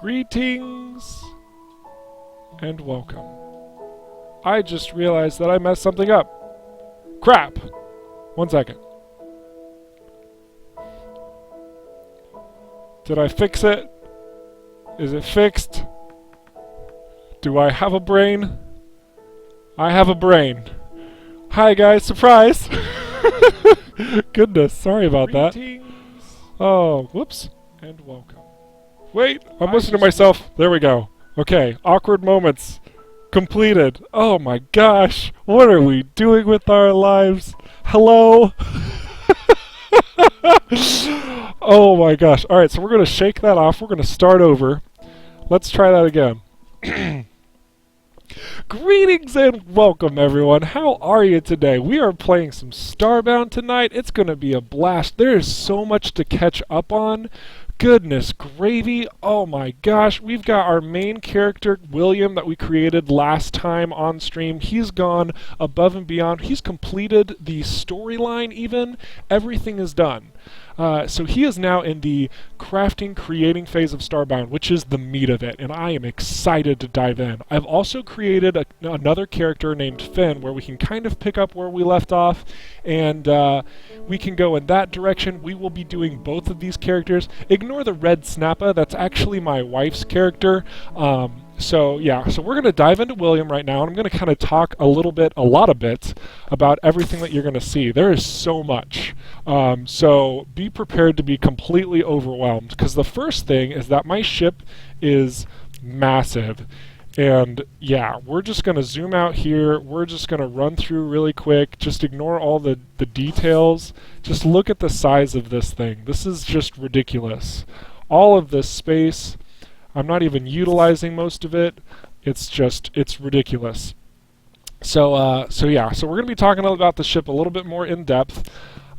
Greetings and welcome. I just realized that I messed something up. Crap! 1 second. Did I fix it? Is it fixed? Do I have a brain? I have a brain. Hi guys, surprise! Goodness, sorry about that. Oh, whoops. And welcome. Wait, I'm listening to myself. There we go. Okay, awkward moments. Completed. Oh my gosh. What are we doing with our lives? Hello? Oh my gosh. Alright, so we're going to shake that off. We're going to start over. Let's try that again. Greetings and welcome everyone. How are you today? We are playing some Starbound tonight. It's going to be a blast. There is so much to catch up on. Goodness gravy. Oh my gosh. We've got our main character, William, that we created last time on stream. He's gone above and beyond. He's completed the storyline even. Everything is done. So he is now in the crafting, creating phase of Starbound, which is the meat of it, and I am excited to dive in. I've also created another character named Finn, where we can kind of pick up where we left off, and we can go in that direction. We will be doing both of these characters. Ignore the red Snappa, that's actually my wife's character. So we're going to dive into William right now, and I'm going to kind of talk a lot of bits, about everything that you're going to see. There is so much. So be prepared to be completely overwhelmed, because the first thing is that my ship is massive. And yeah, we're just going to zoom out here. We're just going to run through really quick. Just ignore all the details. Just look at the size of this thing. This is just ridiculous. All of this space. I'm not even utilizing most of it. It's ridiculous. So we're going to be talking about the ship a little bit more in depth,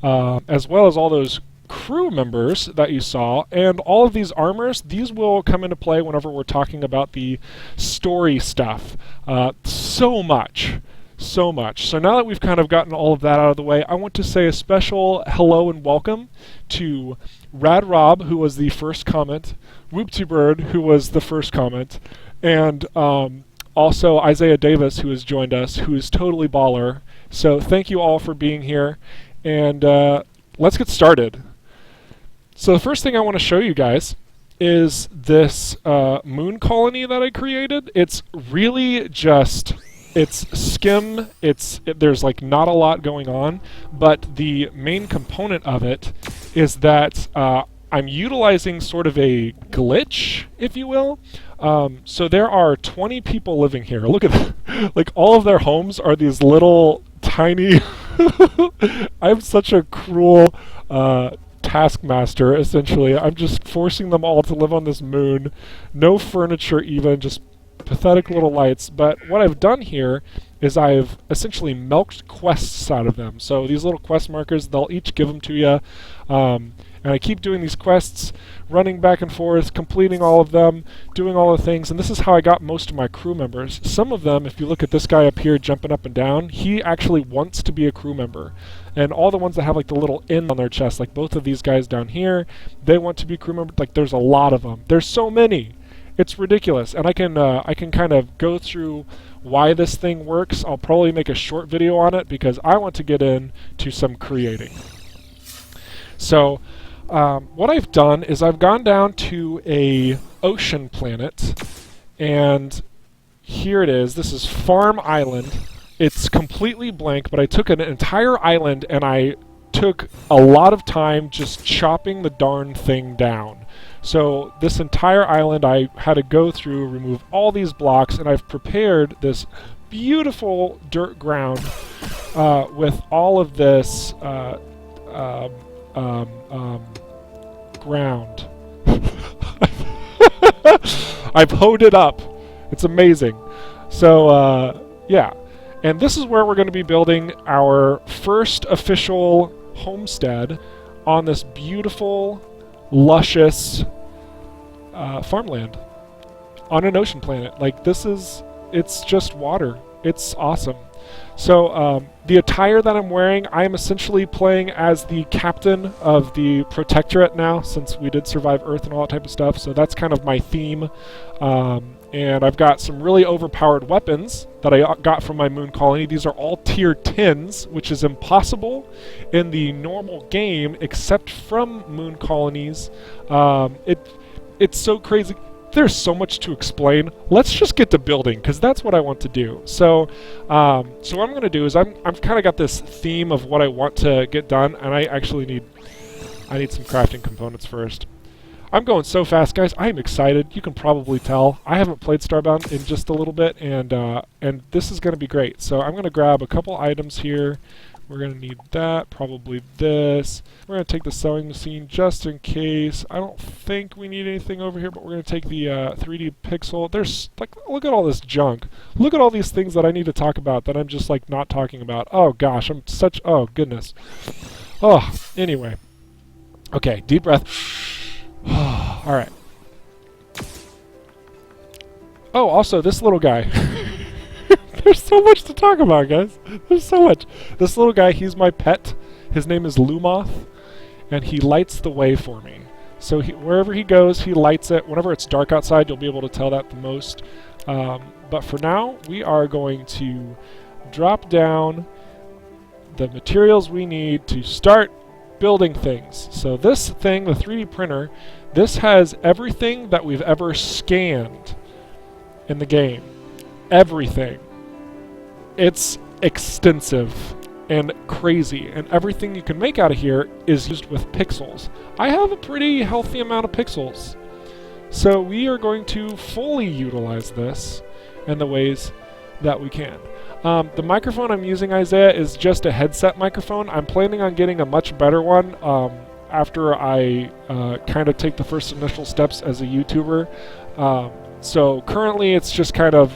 as well as all those crew members that you saw, and all of these armors. These will come into play whenever we're talking about the story stuff. So much. So now that we've kind of gotten all of that out of the way, I want to say a special hello and welcome to Rad Rob, who was the first comment, Whoopty Bird, who was the first comment, and also Isaiah Davis, who has joined us, who is totally baller. So thank you all for being here, and let's get started. So the first thing I want to show you guys is this moon colony that I created. It's really just... It's skim, there's like not a lot going on, but the main component of it is that I'm utilizing sort of a glitch, if you will. So there are 20 people living here. Look at that. Like all of their homes are these little tiny... I'm such a cruel taskmaster, essentially. I'm just forcing them all to live on this moon. No furniture even, just pathetic little lights. But what I've done here is I've essentially milked quests out of them. So these little quest markers, they'll each give them to you. And I keep doing these quests, running back and forth, completing all of them, doing all the things, and this is how I got most of my crew members. Some of them, if you look at this guy up here jumping up and down, he actually wants to be a crew member. And all the ones that have like the little N on their chest, like both of these guys down here, they want to be crew members. Like there's a lot of them. There's so many. It's ridiculous. And I can kind of go through why this thing works. I'll probably make a short video on it because I want to get into some creating. So what I've done is I've gone down to a ocean planet, and here it is. This is Farm Island. It's completely blank, but I took an entire island and I took a lot of time just chopping the darn thing down. So this entire island I had to go through, remove all these blocks, and I've prepared this beautiful dirt ground with all of this ground. I've hoed it up. It's amazing. So yeah, and this is where we're going to be building our first official homestead on this beautiful, luscious farmland on an ocean planet. Like this is, it's just water. It's awesome. So the attire that I'm wearing, I am essentially playing as the captain of the Protectorate now, since we did survive Earth and all that type of stuff. So that's kind of my theme. And I've got some really overpowered weapons that I got from my moon colony. These are all tier 10s, which is impossible in the normal game, except from moon colonies. It's so crazy. There's so much to explain. Let's just get to building, because that's what I want to do. So what I'm going to do is I've kind of got this theme of what I want to get done, and I need some crafting components first. I'm going so fast, guys. I am excited. You can probably tell. I haven't played Starbound in just a little bit, and this is going to be great. So I'm going to grab a couple items here. We're going to need that, probably this. We're going to take the sewing machine just in case. I don't think we need anything over here, but we're going to take the 3D pixel. There's, like, look at all this junk. Look at all these things that I need to talk about that I'm just, like, not talking about. Oh, gosh, oh, goodness. Oh, anyway. Okay, deep breath. All right. Oh, also, this little guy. There's so much to talk about, guys. There's so much. This little guy, he's my pet. His name is Lumoth, and he lights the way for me. So wherever he goes, he lights it. Whenever it's dark outside, you'll be able to tell that the most. But for now, we are going to drop down the materials we need to start building things. So this thing, the 3D printer, this has everything that we've ever scanned in the game. Everything. It's extensive and crazy, and everything you can make out of here is used with pixels. I have a pretty healthy amount of pixels. So we are going to fully utilize this in the ways that we can. The microphone I'm using, Isaiah, is just a headset microphone. I'm planning on getting a much better one after I kind of take the first initial steps as a YouTuber. So currently it's just kind of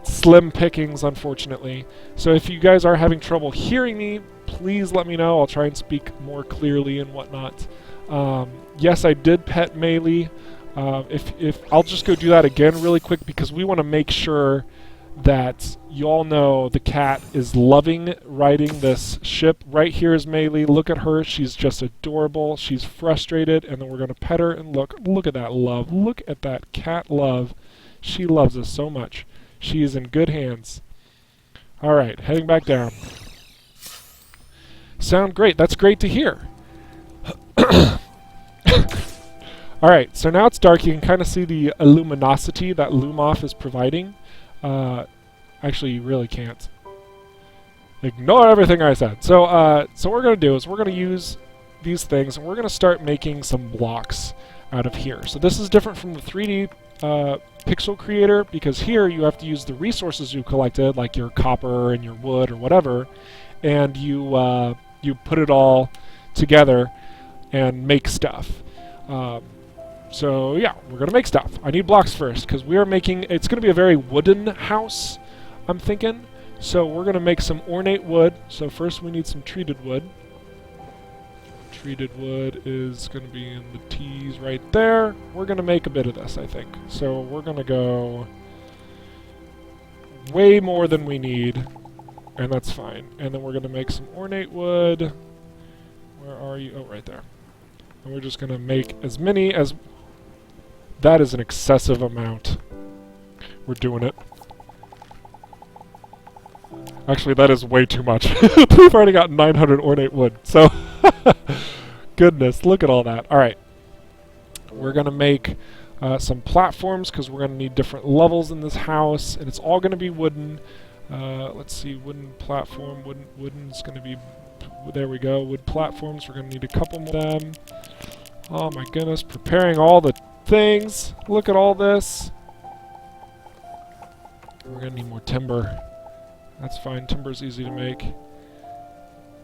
slim pickings, unfortunately. So if you guys are having trouble hearing me, please let me know. I'll try and speak more clearly and whatnot. Yes, I did pet Melee. If I'll just go do that again really quick, because we want to make sure that you all know the cat is loving riding this ship. Right here is Melee. Look at her. She's just adorable. She's frustrated, and then we're going to pet her, and look at that love. Look at that cat love. She loves us so much. She is in good hands. All right, heading back down. Sound great. That's great to hear. All right, so now it's dark. You can kind of see the luminosity that Lumoth is providing. Actually, you really can't. Ignore everything I said. So what we're going to do is we're going to use these things, and we're going to start making some blocks out of here. So this is different from the 3D pixel creator, because here you have to use the resources you collected, like your copper and your wood or whatever, and you put it all together and make stuff. So yeah, we're going to make stuff. I need blocks first, because we are making, it's going to be a very wooden house, I'm thinking. So we're going to make some ornate wood. So first we need some treated wood. Treated wood is going to be in the T's right there. We're going to make a bit of this, I think. So we're going to go way more than we need, and that's fine. And then we're going to make some ornate wood. Where are you? Oh, right there. And we're just going to make as many as... That is an excessive amount. We're doing it. Actually, that is way too much. We've already got 900 ornate wood, so... Goodness, look at all that. Alright. We're going to make some platforms, because we're going to need different levels in this house, and it's all going to be wooden. Let's see, wooden platform, wooden's going to be... There we go, wood platforms. We're going to need a couple more of them. Oh my goodness, preparing all the things. Look at all this. We're going to need more timber. That's fine, timber's easy to make,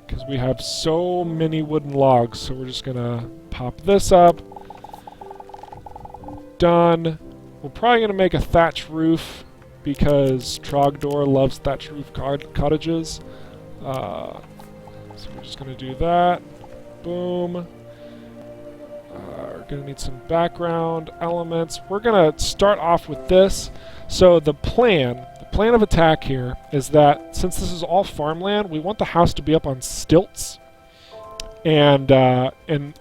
because we have so many wooden logs. So we're just going to pop this up. Done. We're probably going to make a thatch roof, because Trogdor loves thatch roof cottages. So we're just going to do that. Boom. We're going to need some background elements. We're going to start off with this. So the plan plan of attack here is that since this is all farmland, we want the house to be up on stilts. And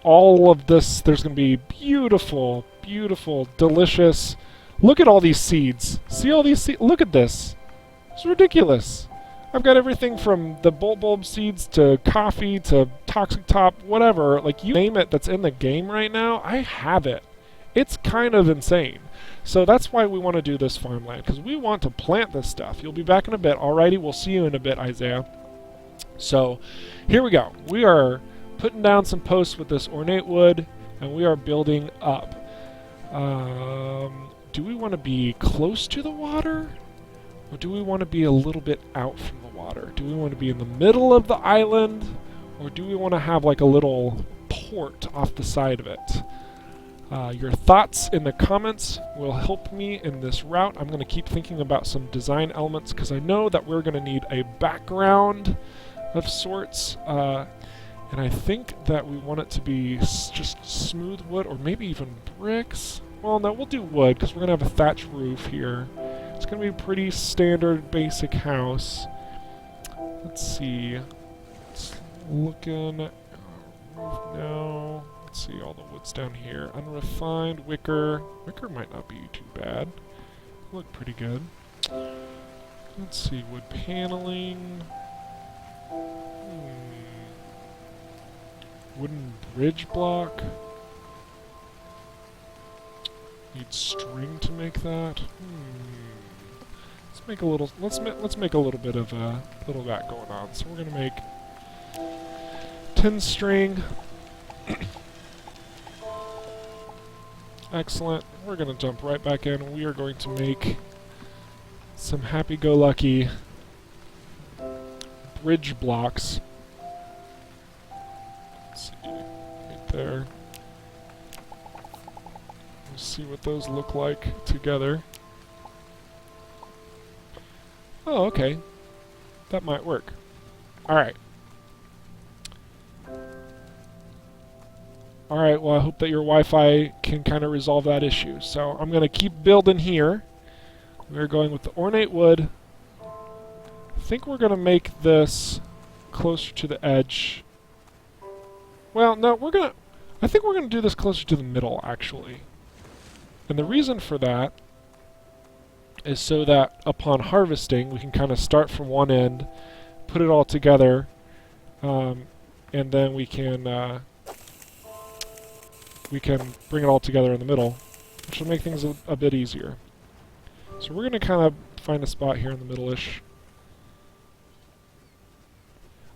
all of this, there's going to be beautiful, beautiful, delicious. Look at all these seeds. See all these seeds? Look at this. It's ridiculous. I've got everything from the bolt bulb seeds to coffee to toxic top, whatever. Like, you name it that's in the game right now, I have it. It's kind of insane. So that's why we want to do this farmland, because we want to plant this stuff. You'll be back in a bit. Alrighty, we'll see you in a bit, Isaiah. So, here we go. We are putting down some posts with this ornate wood, and we are building up. Do we want to be close to the water? Or do we want to be a little bit out from the water? Do we want to be in the middle of the island? Or do we want to have like a little port off the side of it? Your thoughts in the comments will help me in this route. I'm going to keep thinking about some design elements because I know that we're going to need a background of sorts. And I think that we want it to be just smooth wood or maybe even bricks. Well, no, we'll do wood because we're going to have a thatch roof here. It's going to be a pretty standard, basic house. Let's see. It's looking at roof now. Let's see, all the wood's down here. Unrefined, wicker. Wicker might not be too bad. Look pretty good. Let's see, wood paneling. Wooden bridge block. Need string to make that. Let's make a little. Let's make a little bit of little that going on. So we're gonna make 10 string. Excellent. We're gonna jump right back in. We are going to make some happy-go-lucky bridge blocks. Let's see, right there. Let's see what those look like together. Oh, okay. That might work. Alright. Alright, well I hope that your Wi-Fi can kind of resolve that issue. So I'm going to keep building here. We're going with the ornate wood. I think we're going to make this closer to the edge. Well, no, I think we're going to do this closer to the middle, actually. And the reason for that is so that upon harvesting, we can kind of start from one end, put it all together, and then we can bring it all together in the middle, which will make things a bit easier. So we're going to kind of find a spot here in the middle-ish.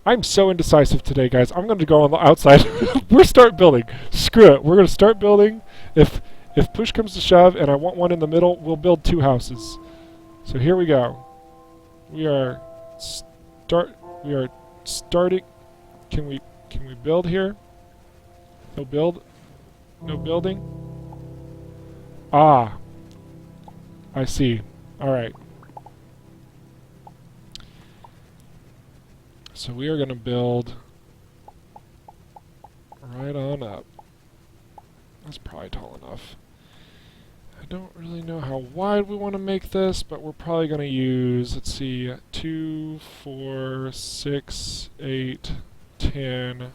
I'm so indecisive today, guys. I'm going to go on the outside. We're start building. Screw it. We're going to start building. If push comes to shove and I want one in the middle, we'll build 2 houses. So here we go. We are starting. Can we build here? No build? No building? Ah. I see. Alright. So we are going to build right on up. That's probably tall enough. I don't really know how wide we want to make this, but we're probably going to use, let's see, 2, 4, 6, 8, 10,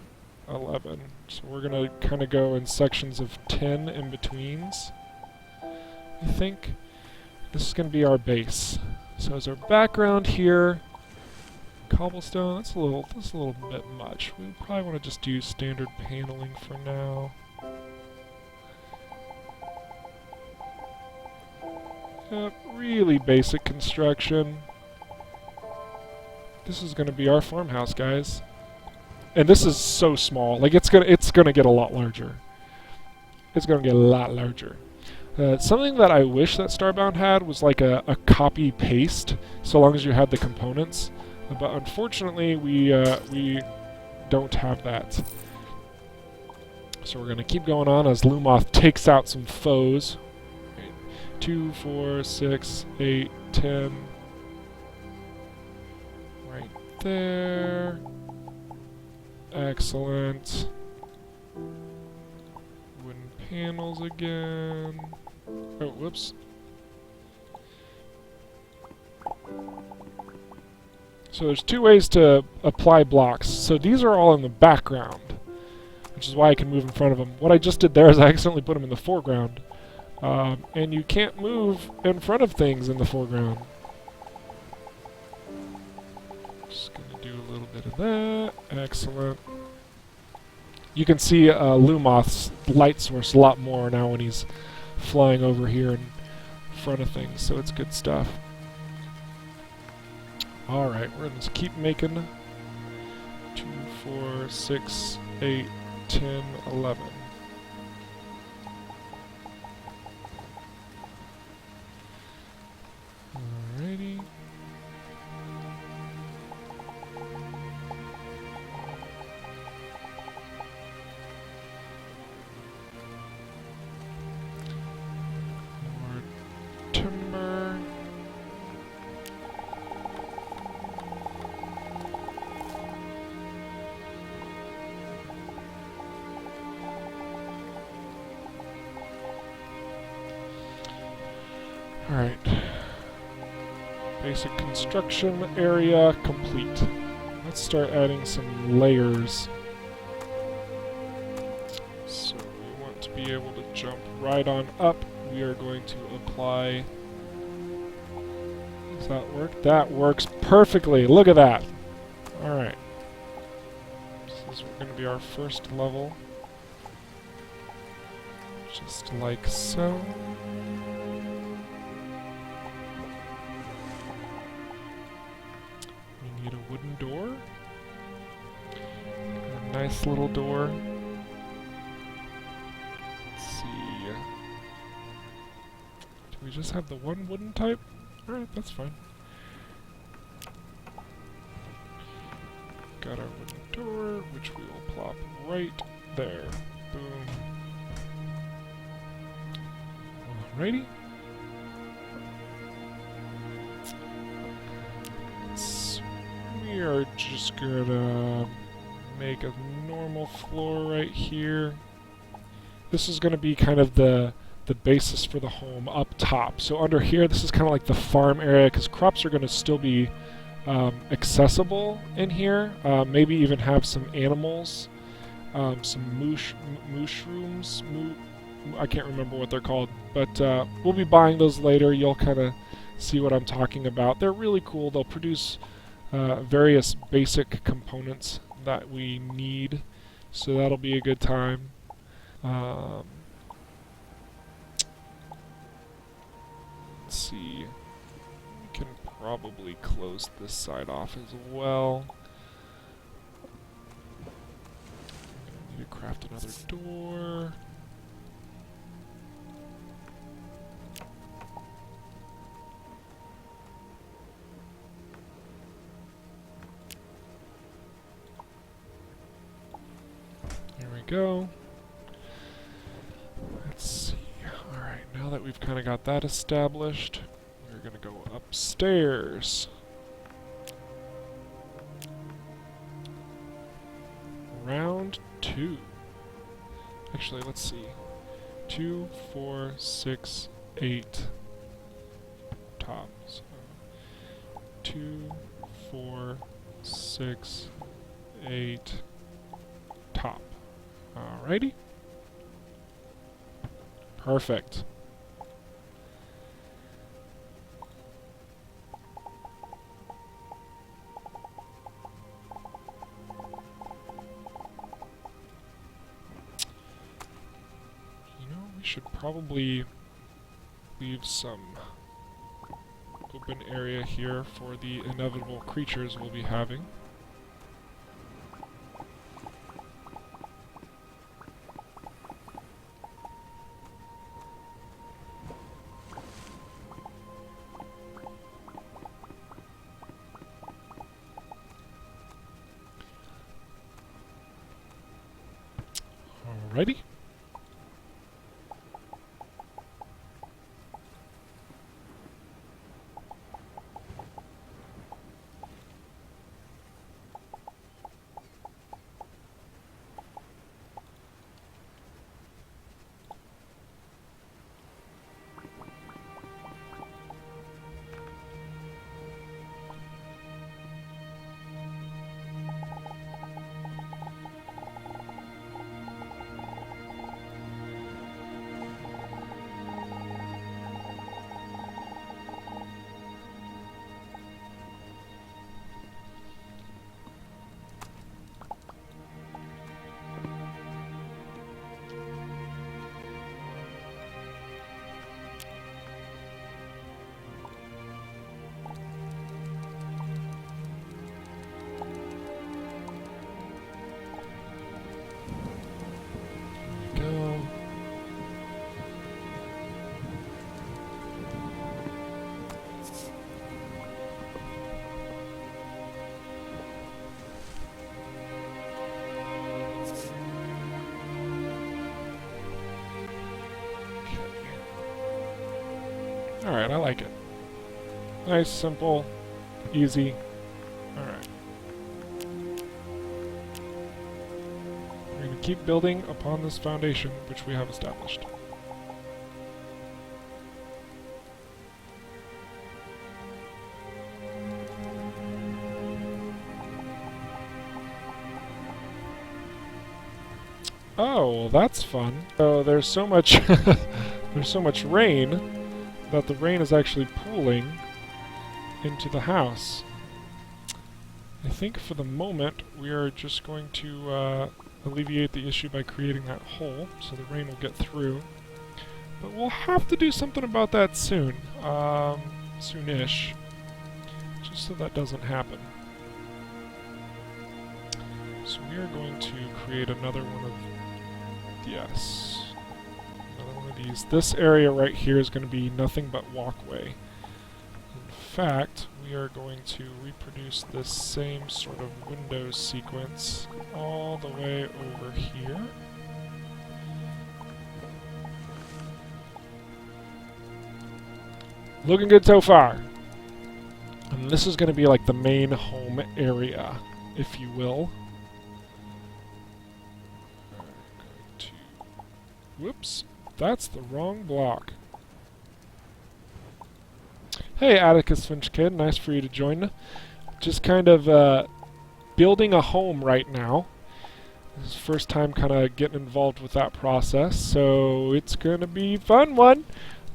11. So we're going to kind of go in sections of 10 in-betweens, I think. This is going to be our base. So as our background here, cobblestone, that's a little bit much. We probably want to just do standard paneling for now. Yep, really basic construction. This is going to be our farmhouse, guys. And this is so small. Like it's gonna get a lot larger. It's gonna get a lot larger. Something that I wish that Starbound had was like a copy paste, so long as you had the components. But unfortunately, we don't have that. So we're gonna keep going on as Lumoth takes out some foes. 2, 4, 6, 8, 10. Right there. Excellent. Wooden panels again. Oh, whoops. So there's two ways to apply blocks. So these are all in the background, which is why I can move in front of them. What I just did there is I accidentally put them in the foreground. And you can't move in front of things in the foreground. Just gonna do a little bit of that. Excellent. You can see Lumoth's light source a lot more now when he's flying over here in front of things, so it's good stuff. Alright, we're going to keep making 2, 4, 6, 8, 10, 11. Alrighty. More timber. Alright. Basic construction area complete. Let's start adding some layers. So we want to be able to jump right on up. We are going to apply... Does that work? That works perfectly. Look at that. Alright. This is going to be our first level. Just like so. We need a wooden door. A nice little door. Let's see. Do we just have the one wooden type? Alright, that's fine. Got our wooden door, which we will plop right there. Boom. Alrighty. We are just gonna make a normal floor right here. This is gonna be kind of the basis for the home up top. So under here, this is kind of like the farm area, because crops are gonna still be accessible in here. Maybe even have some animals, some mushrooms. I can't remember what they're called, but we'll be buying those later. You'll kind of see what I'm talking about. They're really cool. They'll produce various basic components that we need, so that'll be a good time. Let's see. We can probably close this side off as well. Need to craft another door. There we go. Let's see. Alright, now that we've kind of got that established, we're going to go upstairs. Round 2. Actually, let's see. 2, 4, 6, 8 top. So 2, 4, 6, 8 top. Alrighty. Perfect. We should probably leave some open area here for the inevitable creatures we'll be having. Alrighty. Alright, I like it. Nice, simple, easy. Alright. We're going to keep building upon this foundation which we have established. Oh, well, that's fun. So there's so much there's so much rain that the rain is actually pooling into the house. I think for the moment we are just going to alleviate the issue by creating that hole so the rain will get through. But we'll have to do something about that soon. Soonish. Just so that doesn't happen. So we are going to create another one of... Yes. Another one of these. This area right here is going to be nothing but walkway. In fact, we are going to reproduce this same sort of windows sequence all the way over here. Looking good so far. And this is going to be like the main home area, if you will. Whoops, that's the wrong block. Hey, Atticus Finch Kid, nice for you to join. Just kind of building a home right now. This is the first time kind of getting involved with that process, so it's going to be a fun one.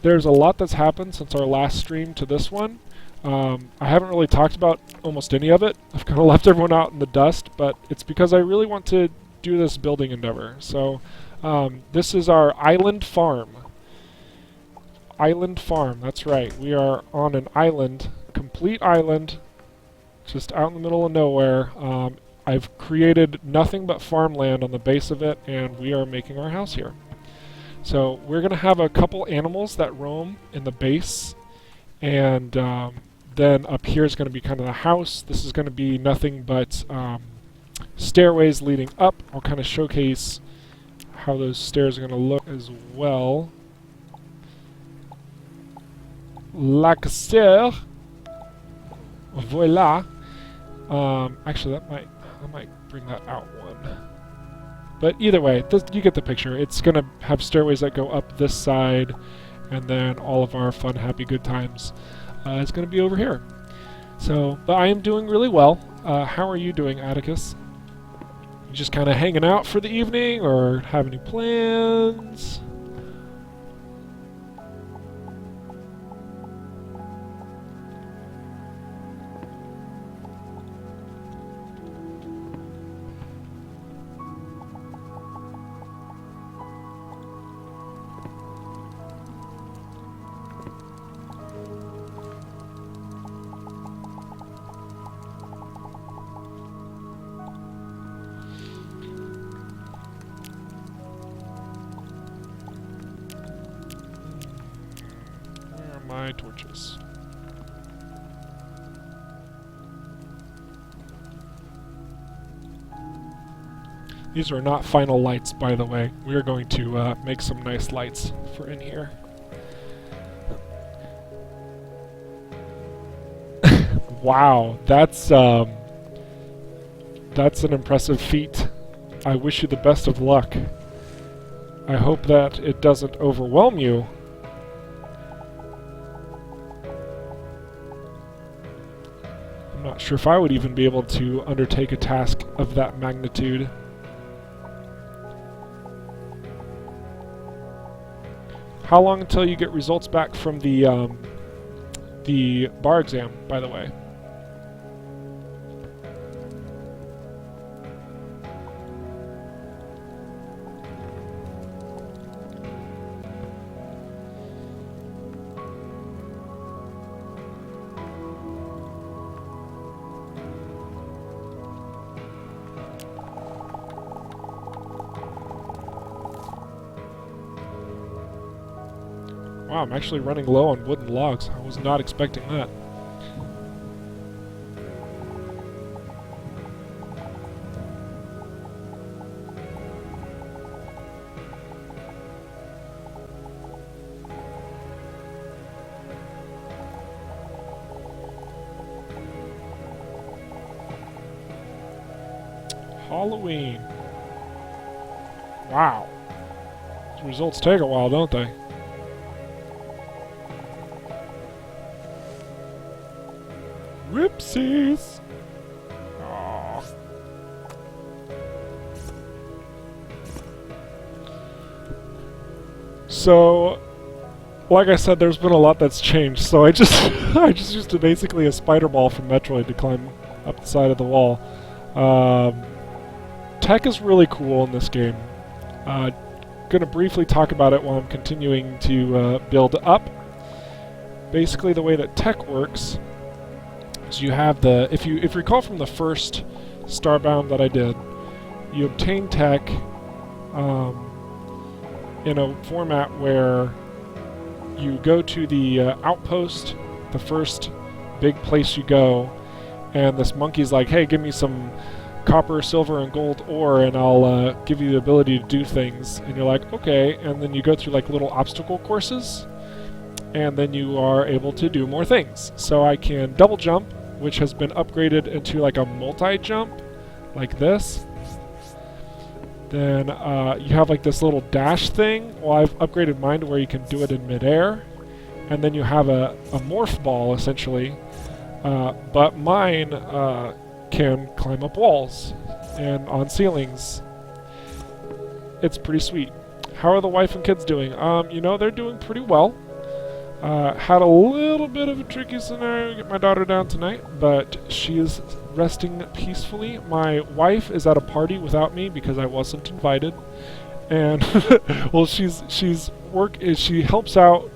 There's a lot that's happened since our last stream to this one. I haven't really talked about almost any of it. I've kind of left everyone out in the dust, but it's because I really want to do this building endeavor. So this is our island farm. Island farm, that's right. We are on an island, complete island, just out in the middle of nowhere. I've created nothing but farmland on the base of it, and we are making our house here. So we're going to have a couple animals that roam in the base, and then up here is going to be kind of the house. This is going to be nothing but stairways leading up. I'll kind of showcase how those stairs are going to look as well. Like so. Voila. Actually, I might bring that out one. But either way, you get the picture. It's going to have stairways that go up this side, and then all of our fun, happy, good times is going to be over here. So, but I am doing really well. How are you doing, Atticus? You just kind of hanging out for the evening, or have any plans? My torches. These are not final lights, by the way. We are going to make some nice lights for in here. Wow, that's an impressive feat. I wish you the best of luck. I hope that it doesn't overwhelm you. I'm not sure if I would even be able to undertake a task of that magnitude. How long until you get results back from the bar exam, by the way? Wow, I'm actually running low on wooden logs. I was not expecting that. Halloween. Wow. These results take a while, don't they? Whoopsies! Aw. So, like I said, there's been a lot that's changed. So I just used basically a spider ball from Metroid to climb up the side of the wall. Tech is really cool in this game. Gonna briefly talk about it while I'm continuing to build up. Basically, the way that tech works is you have the if you recall from the first Starbound that I did, you obtain tech in a format where you go to the outpost, the first big place you go, and this monkey's like, hey, give me some copper, silver, and gold ore, and I'll give you the ability to do things. And you're like, okay, and then you go through like little obstacle courses, and then you are able to do more things. So I can double jump, which has been upgraded into like a multi-jump, like this. Then you have like this little dash thing. Well, I've upgraded mine to where you can do it in midair. And then you have a morph ball, essentially. But mine can climb up walls and on ceilings. It's pretty sweet. How are the wife and kids doing? You know, they're doing pretty well. Had a little bit of a tricky scenario to get my daughter down tonight, but she is resting peacefully. My wife is at a party without me because I wasn't invited, and well, she helps out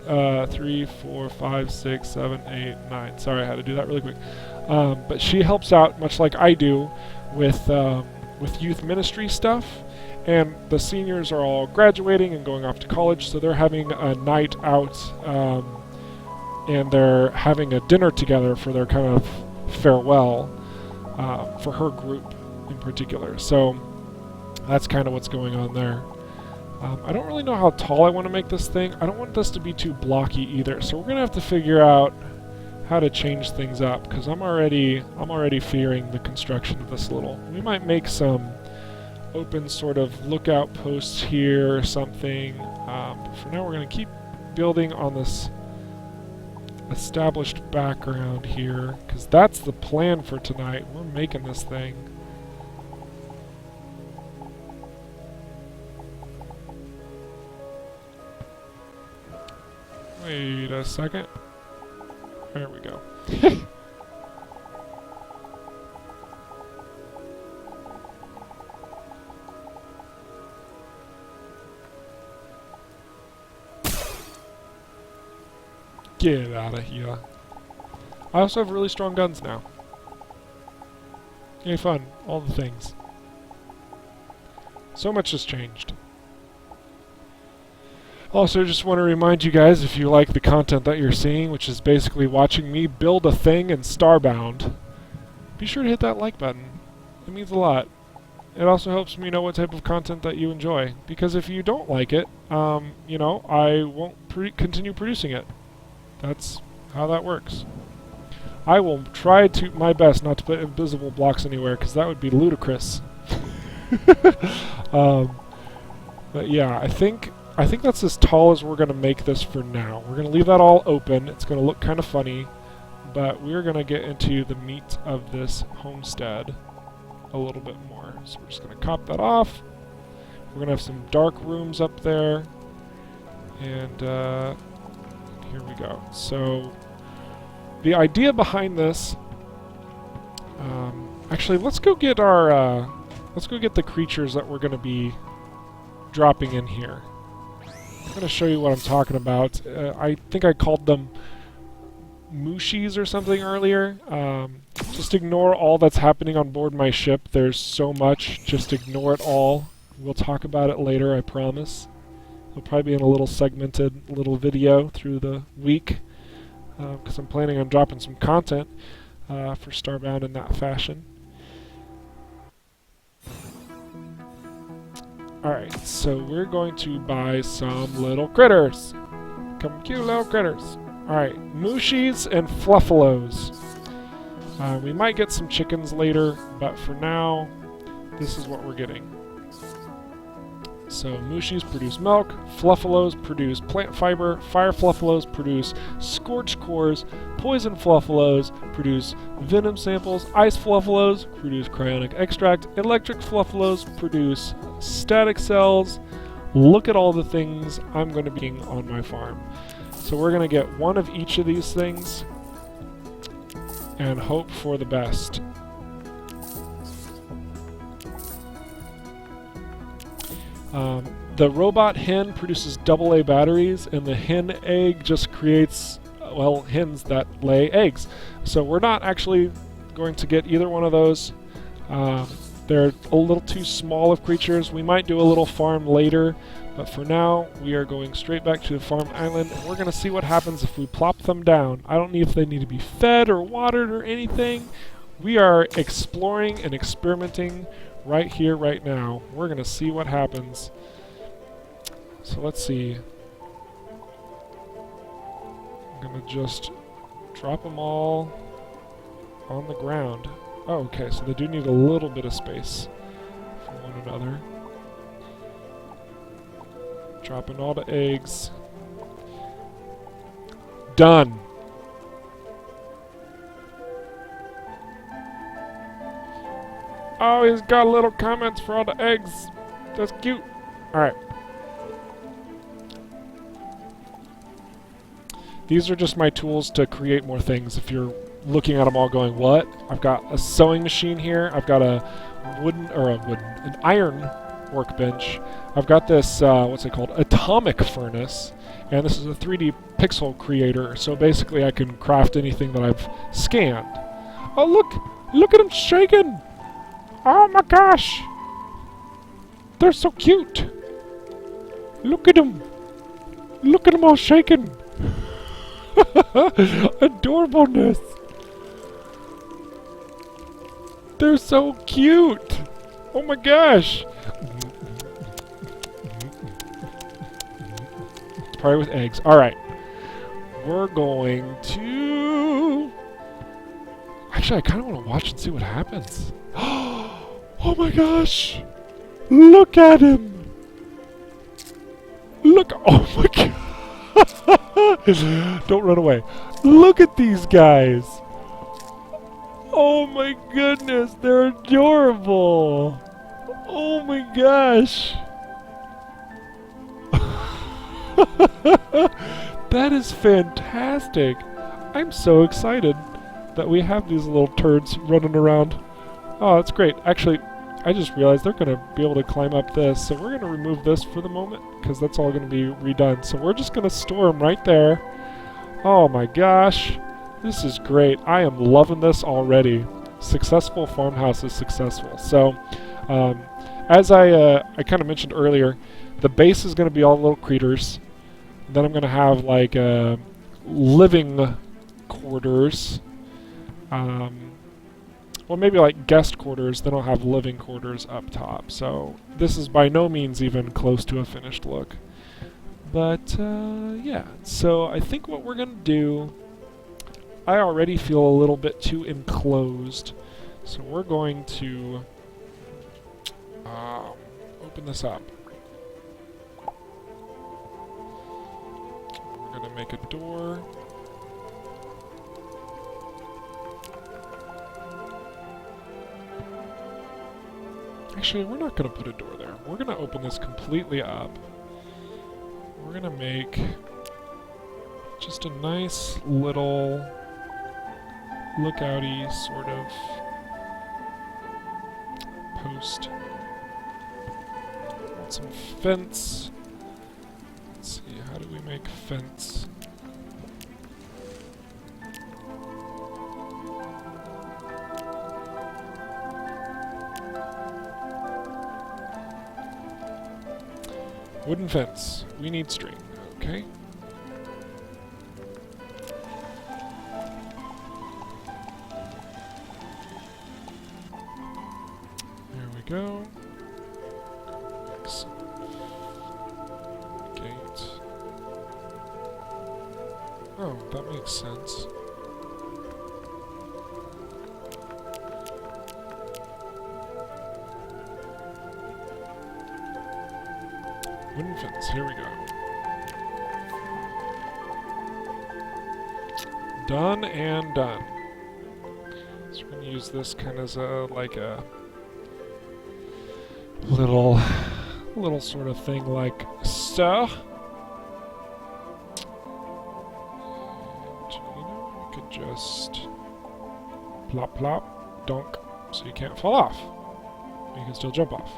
3, 4, 5, 6, 7, 8, 9. Sorry, I had to do that really quick. But she helps out much like I do with youth ministry stuff. And the seniors are all graduating and going off to college, so they're having a night out, and they're having a dinner together for their kind of farewell for her group in particular. So that's kind of what's going on there. I don't really know how tall I want to make this thing. I don't want this to be too blocky either, so we're going to have to figure out how to change things up, because I'm already fearing the construction of this little. We might make some open sort of lookout posts here or something. But for now, we're going to keep building on this established background here, because that's the plan for tonight. We're making this thing. Wait a second. There we go. Get out of here. I also have really strong guns now. Yay, fun. All the things. So much has changed. Also, just want to remind you guys, if you like the content that you're seeing, which is basically watching me build a thing in Starbound, be sure to hit that like button. It means a lot. It also helps me know what type of content that you enjoy. Because if you don't like it, you know, I won't continue producing it. That's how that works. I will try my best not to put invisible blocks anywhere, because that would be ludicrous. But yeah, I think that's as tall as we're going to make this for now. We're going to leave that all open. It's going to look kind of funny, but we're going to get into the meat of this homestead a little bit more. So we're just going to cop that off. We're going to have some dark rooms up there, and here we go. So the idea behind this, actually, let's go get the creatures that we're going to be dropping in here. I'm going to show you what I'm talking about. I think I called them Mushies or something earlier. Just ignore all that's happening on board my ship. There's so much. Just ignore it all. We'll talk about it later, I promise. It'll probably be in a little segmented little video through the week, because I'm planning on dropping some content for Starbound in that fashion. Alright, so we're going to buy some little critters. Come cute little critters. Alright, Mushies and Fluffalos. We might get some chickens later, but for now, this is what we're getting. So Mushis produce milk, Fluffalos produce plant fiber, Fire Fluffalos produce scorched cores, Poison Fluffalos produce venom samples, Ice Fluffalos produce cryonic extract, Electric Fluffalos produce static cells. Look at all the things I'm going to be on my farm. So we're going to get one of each of these things and hope for the best. The robot hen produces AA batteries, and the hen egg just creates, well, hens that lay eggs. So we're not actually going to get either one of those. They're a little too small of creatures. We might do a little farm later, but for now, we are going straight back to the farm island, and we're going to see what happens if we plop them down. I don't know if they need to be fed or watered or anything. We are exploring and experimenting right here, right now. We're going to see what happens. So let's see. I'm going to just drop them all on the ground. Oh, okay, so they do need a little bit of space from one another. Dropping all the eggs. Done. Oh, he's got little comments for all the eggs. That's cute. Alright. These are just my tools to create more things. If you're looking at them all going, what? I've got a sewing machine here. I've got an iron workbench. I've got this, what's it called? Atomic furnace. And this is a 3D pixel creator. So basically I can craft anything that I've scanned. Oh, look! Look at them shaking! Oh my gosh! They're so cute! Look at them! Look at them all shaking! Adorableness! They're so cute! Oh my gosh! It's probably with eggs. Alright. We're going to... Actually, I kind of want to watch and see what happens. Oh my gosh! Look at him! Look! Oh my god! Don't run away. Look at these guys! Oh my goodness, they're adorable! Oh my gosh! That is fantastic! I'm so excited that we have these little turds running around. Oh, that's great. Actually, I just realized they're going to be able to climb up this, so we're going to remove this for the moment, because that's all going to be redone. So we're just going to store them right there. Oh my gosh. This is great. I am loving this already. Successful farmhouse is successful. So, as I kind of mentioned earlier, the base is going to be all little critters. Then I'm going to have, like, living quarters. Well, maybe like guest quarters, then I'll have living quarters up top. So this is by no means even close to a finished look. But, yeah. So I think what we're going to do... I already feel a little bit too enclosed. So we're going to open this up. We're going to make a door. Actually, we're not going to put a door there. We're going to open this completely up. We're going to make just a nice little lookouty sort of post. Want some fence. Let's see, how do we make fence? Wooden fence. We need string. Okay. There we go. Gate. Oh, that makes sense. Wooden fence, here we go. Done and done. So we're going to use this kind of as a, like a little sort of thing like so. And, you know, we could just plop plop, dunk, so you can't fall off. You can still jump off.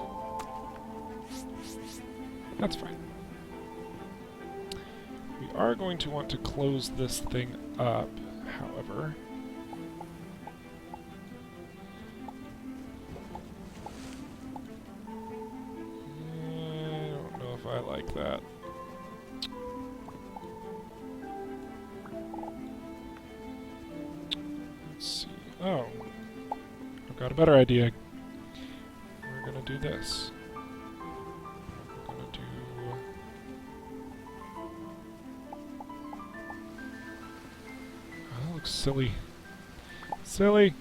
That's fine. We are going to want to close this thing up, however. I don't know if I like that. Let's see. Oh. I've got a better idea. We're gonna do this. We're gonna do... Oh, that looks silly. Silly!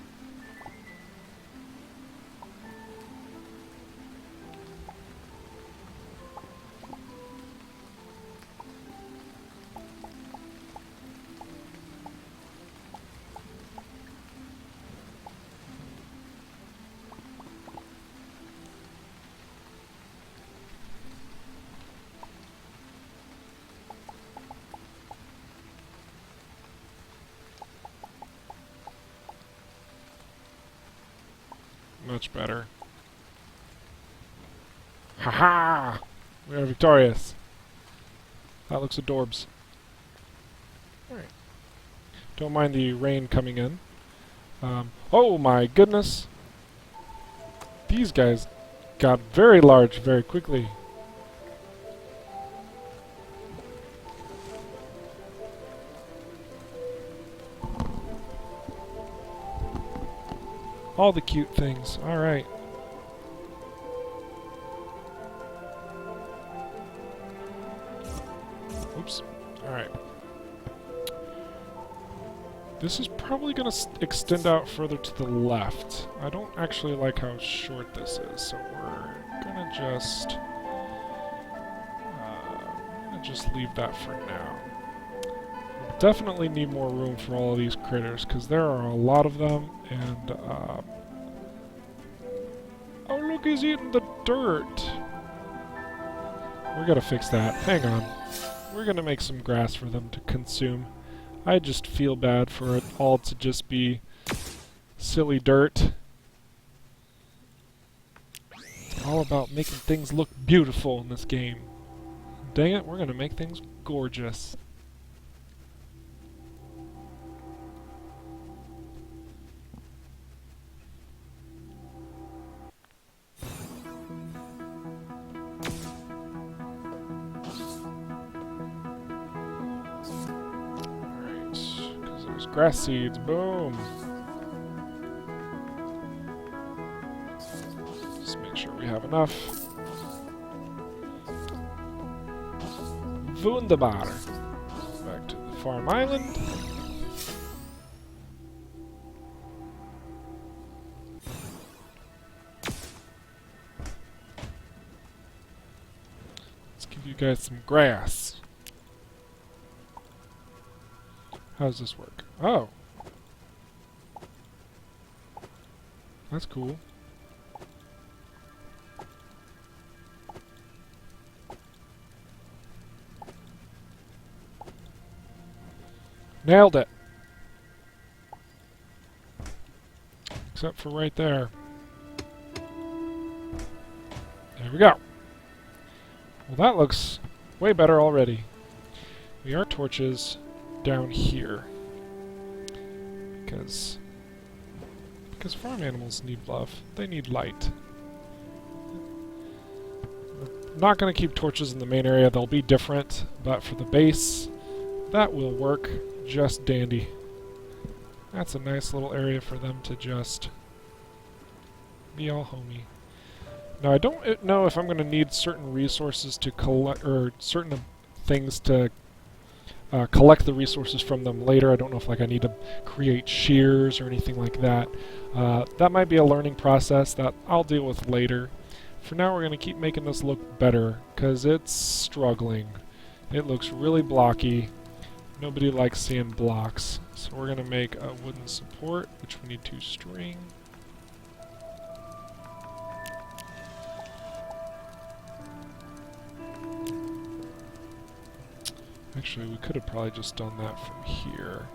Much better. Haha! We are victorious. That looks adorbs. Alright. Don't mind the rain coming in. Oh my goodness! These guys got very large very quickly. All the cute things. Alright. Oops. Alright. This is probably going to extend out further to the left. I don't actually like how short this is, so we're going to just leave that for now. We'll definitely need more room for all of these critters, because there are a lot of them, and oh look, he's eating the dirt! We're gonna fix that. Hang on. We're gonna make some grass for them to consume. I just feel bad for it all to just be silly dirt. It's all about making things look beautiful in this game. Dang it, we're gonna make things gorgeous. Grass seeds, boom! Just make sure we have enough. Wunderbar! Back to the farm island. Let's give you guys some grass. How does this work? Oh. That's cool. Nailed it. Except for right there. There we go. Well, that looks way better already. We are torches down here. Because farm animals need love. They need light. We're not going to keep torches in the main area. They'll be different, but for the base, that will work just dandy. That's a nice little area for them to just be all homey. Now, I don't know if I'm going to need certain resources to collect, or certain things to collect the resources from them later. I don't know if I need to create shears or anything like that. That might be a learning process that I'll deal with later. For now, we're going to keep making this look better, because it's struggling. It looks really blocky. Nobody likes seeing blocks. So we're going to make a wooden support, which we need 2 string. Actually, we could have probably just done that from here.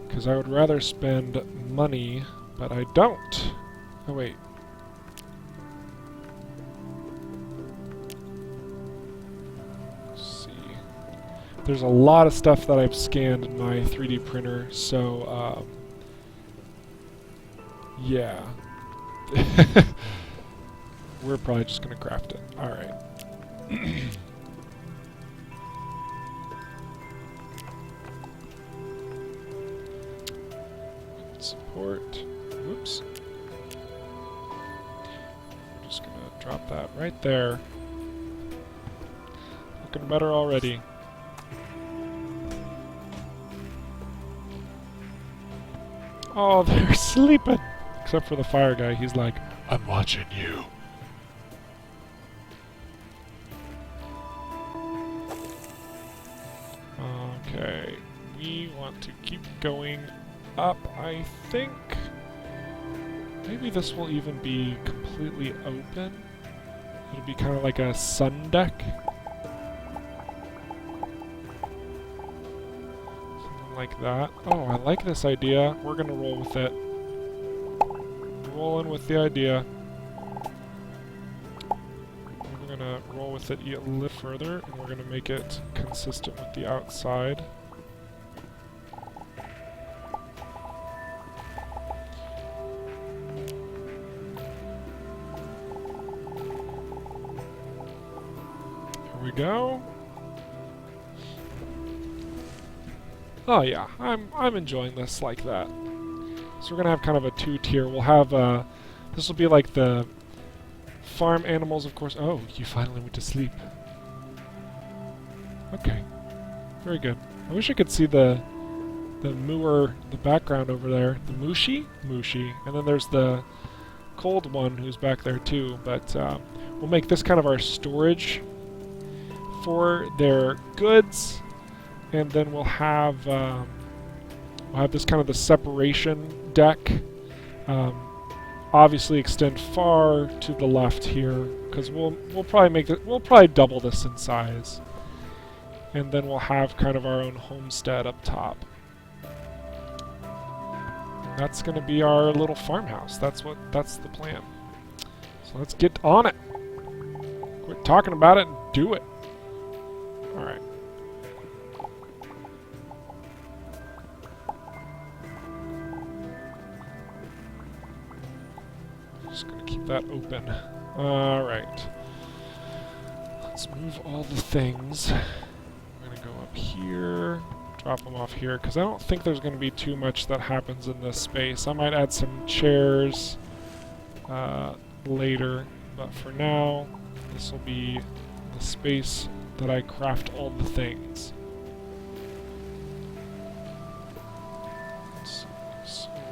Because I would rather spend money, but I don't. Oh, wait. Let's see. There's a lot of stuff that I've scanned in my 3D printer, so, yeah. We're probably just going to craft it. Alright. Support. Whoops. We're just gonna drop that right there. Looking better already. Oh, they're sleeping! Except for the fire guy, he's like, I'm watching you. Okay, we want to keep going up, I think. Maybe this will even be completely open. It'll be kind of like a sun deck. Something like that. Oh, I like this idea. We're gonna roll with it. Rolling with the idea. We're gonna roll with it a little further, and we're gonna make it consistent with the outside. We go. Oh yeah, I'm enjoying this like that. So we're gonna have kind of a 2-tier. We'll have this will be like the farm animals, of course. Oh, you finally went to sleep. Okay, very good. I wish I could see the mooer, the background over there, the Mushi, and then there's the cold one who's back there too. But we'll make this kind of our storage for their goods, and then we'll have this kind of the separation deck. Obviously, extend far to the left here because we'll probably double this in size, and then we'll have kind of our own homestead up top. And that's going to be our little farmhouse. That's the plan. So let's get on it. Quit talking about it and do it. Alright. Just gonna keep that open. Alright. Let's move all the things. We're gonna go up here, drop them off here, because I don't think there's gonna be too much that happens in this space. I might add some chairs later, but for now, this will be the space that I craft all the things. So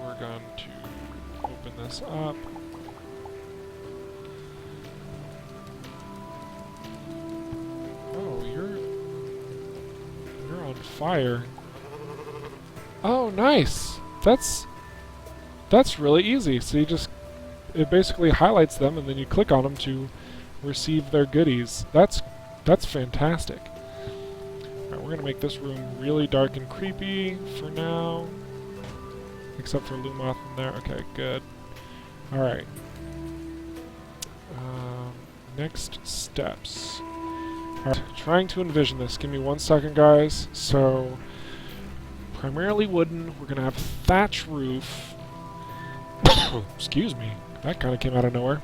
we're going to open this up. Oh, you're on fire. Oh, nice. That's really easy. So it basically highlights them, and then you click on them to receive their goodies. That's fantastic. Alright, we're gonna make this room really dark and creepy for now. Except for Lumoth in there. Okay, good. Alright. Next steps. Alright, trying to envision this. Give me 1 second, guys. So, primarily wooden. We're gonna have thatch roof. Excuse me. That kind of came out of nowhere.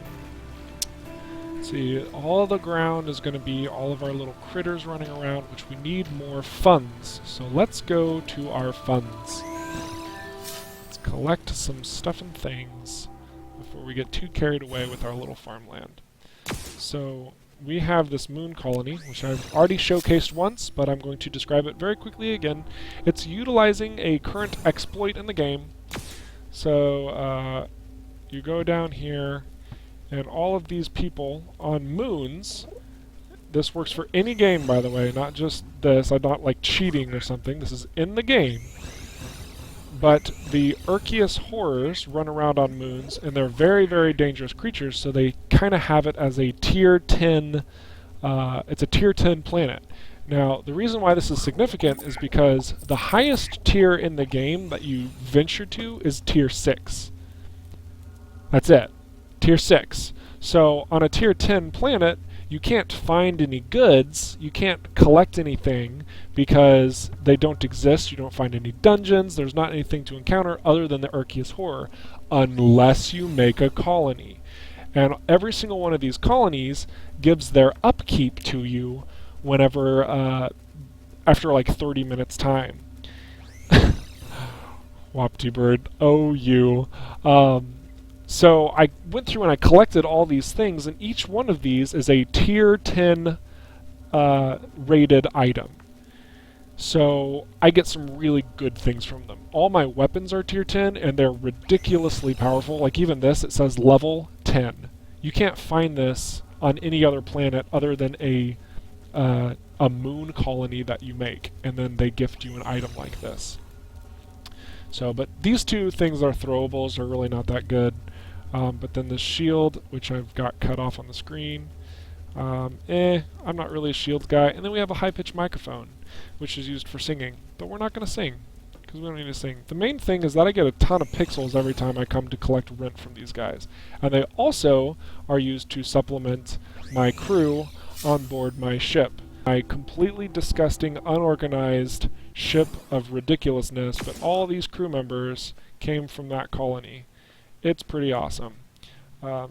See, all the ground is going to be all of our little critters running around, which we need more funds. So let's go to our funds. Let's collect some stuff and things before we get too carried away with our little farmland. So we have this moon colony, which I've already showcased once, but I'm going to describe it very quickly again. It's utilizing a current exploit in the game. So you go down here, and all of these people on moons, this works for any game, by the way, not just this. I'm not like cheating or something. This is in the game. But the Urkius horrors run around on moons, and they're very, very dangerous creatures, so they kind of have it as a tier 10, it's a tier 10 planet. Now, the reason why this is significant is because the highest tier in the game that you venture to is tier 6. That's it. Tier 6. So, on a tier 10 planet, you can't find any goods, you can't collect anything, because they don't exist, you don't find any dungeons, there's not anything to encounter other than the Urkius Horror, unless you make a colony. And every single one of these colonies gives their upkeep to you whenever, after like 30 minutes time. Wapty bird, oh you. So I went through and I collected all these things, and each one of these is a tier 10 rated item. So I get some really good things from them. All my weapons are tier 10, and they're ridiculously powerful. Like even this, it says level 10. You can't find this on any other planet other than a moon colony that you make, and then they gift you an item like this. So, but these two things are throwables, are really not that good. But then the shield, which I've got cut off on the screen, I'm not really a shield guy. And then we have a high-pitched microphone, which is used for singing. But we're not going to sing, because we don't need to sing. The main thing is that I get a ton of pixels every time I come to collect rent from these guys. And they also are used to supplement my crew on board my ship. My completely disgusting, unorganized ship of ridiculousness, but all these crew members came from that colony. It's pretty awesome.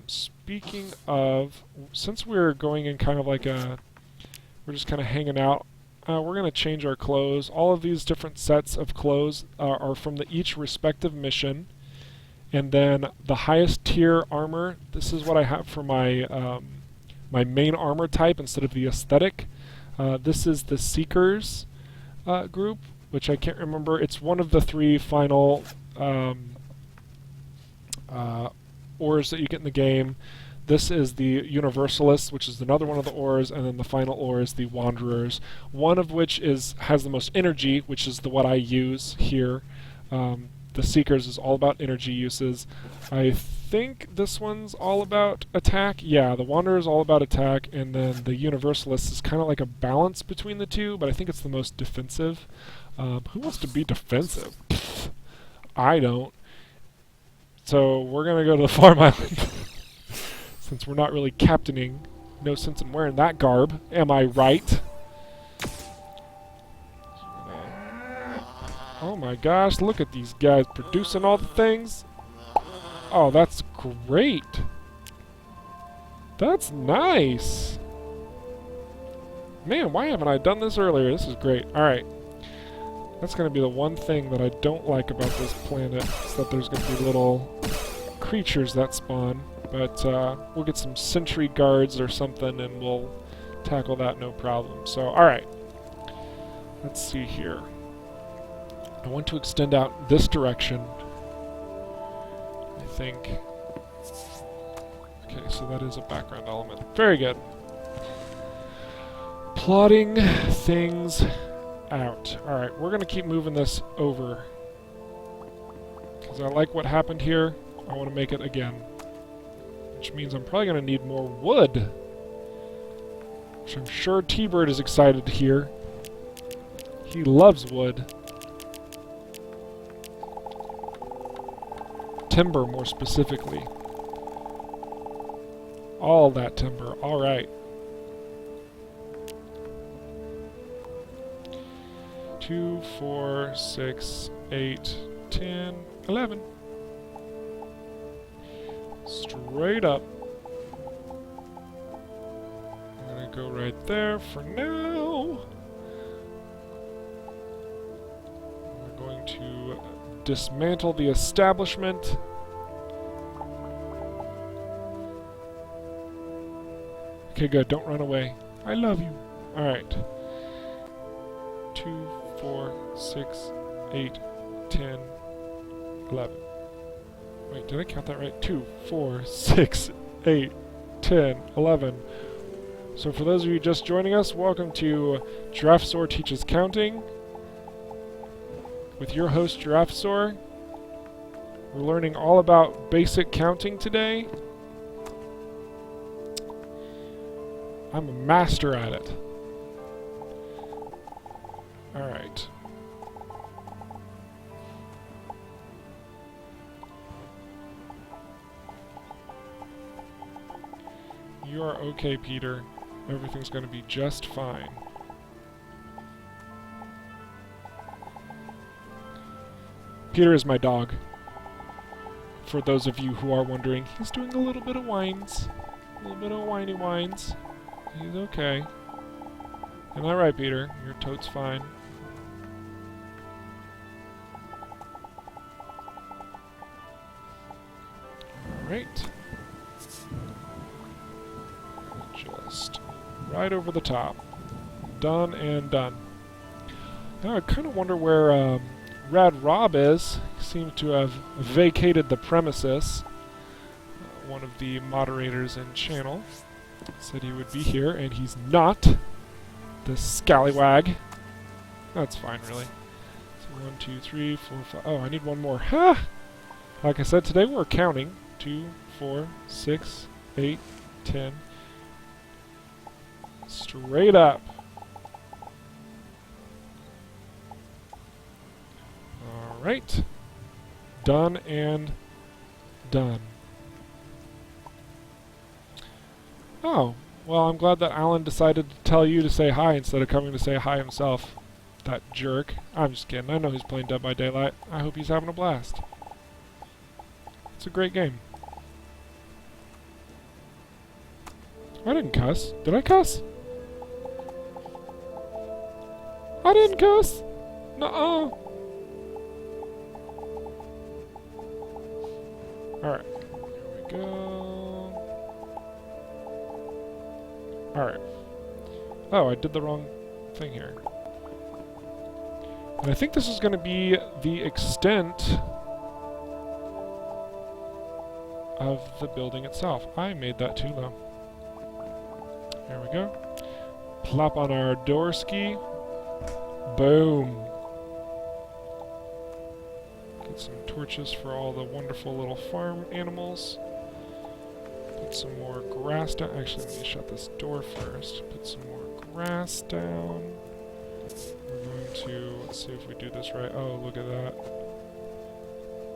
Speaking of, since we're going in kind of like we're just kind of hanging out, we're going to change our clothes. All of these different sets of clothes are from each respective mission. And then the highest tier armor, this is what I have for my, my main armor type instead of the aesthetic. This is the Seekers group, which I can't remember. It's one of the 3 final ores that you get in the game. This is the Universalists, which is another one of the ores, and then the final ore is the Wanderers, one of which has the most energy, which is what I use here. The Seekers is all about energy uses. I think this one's all about attack. Yeah, the Wanderer is all about attack, and then the Universalist is kind of like a balance between the two, but I think it's the most defensive. Who wants to be defensive? Pfft, I don't. So we're going to go to the farm island. Since we're not really captaining, no sense in wearing that garb. Am I right? Oh my gosh, look at these guys producing all the things. Oh, that's great. That's nice. Man, why haven't I done this earlier? This is great. Alright. That's going to be the one thing that I don't like about this planet, is that there's going to be little creatures that spawn. But we'll get some sentry guards or something, and we'll tackle that no problem. So, alright. Let's see here. I want to extend out this direction, I think. Okay, so that is a background element. Very good. Plotting things out. Alright, we're going to keep moving this over, because I like what happened here. I want to make it again. Which means I'm probably going to need more wood. Which I'm sure T-Bird is excited to hear. He loves wood. Timber, more specifically. All that timber. Alright. 2, 4, 6, 8, 10, 11. Straight up. I'm gonna go right there for now. We're going to dismantle the establishment. Okay, good. Don't run away. I love you. Alright. 2, 4, 6, 8, 10, 11. Wait, did I count that right? 2, 4, 6, 8, 10, 11. So for those of you just joining us, welcome to Giraffasaur Teaches Counting with your host, Giraffasaur. We're learning all about basic counting today. I'm a master at it. Alright. You are okay, Peter. Everything's going to be just fine. Peter is my dog. For those of you who are wondering, he's doing a little bit of whines. A little bit of whiny whines. He's okay. Am I right, Peter? Your tote's fine. Alright. Just right over the top. Done and done. Now I kind of wonder where Rad Rob is. He seems to have vacated the premises. One of the moderators in channel said he would be here, and he's not. The scallywag. That's fine, really. So 1, 2, 3, 4, 5. Oh, I need one more. Ha! Like I said, today we're counting. 2, 4, 6, 8, 10. Straight up. Alright. Done and done. Oh, well, I'm glad that Alan decided to tell you to say hi instead of coming to say hi himself. That jerk. I'm just kidding. I know he's playing Dead by Daylight. I hope he's having a blast. It's a great game. I didn't cuss. Did I cuss? I didn't cuss. Nuh-uh. Alright. Here we go. Alright. Oh, I did the wrong thing here. And I think this is going to be the extent of the building itself. I made that too low. There we go. Plop on our door ski. Boom. Get some torches for all the wonderful little farm animals. Put some more grass down. Actually, let me shut this door first. Put some more grass down. We're going to, let's see if we do this right. Oh, look at that.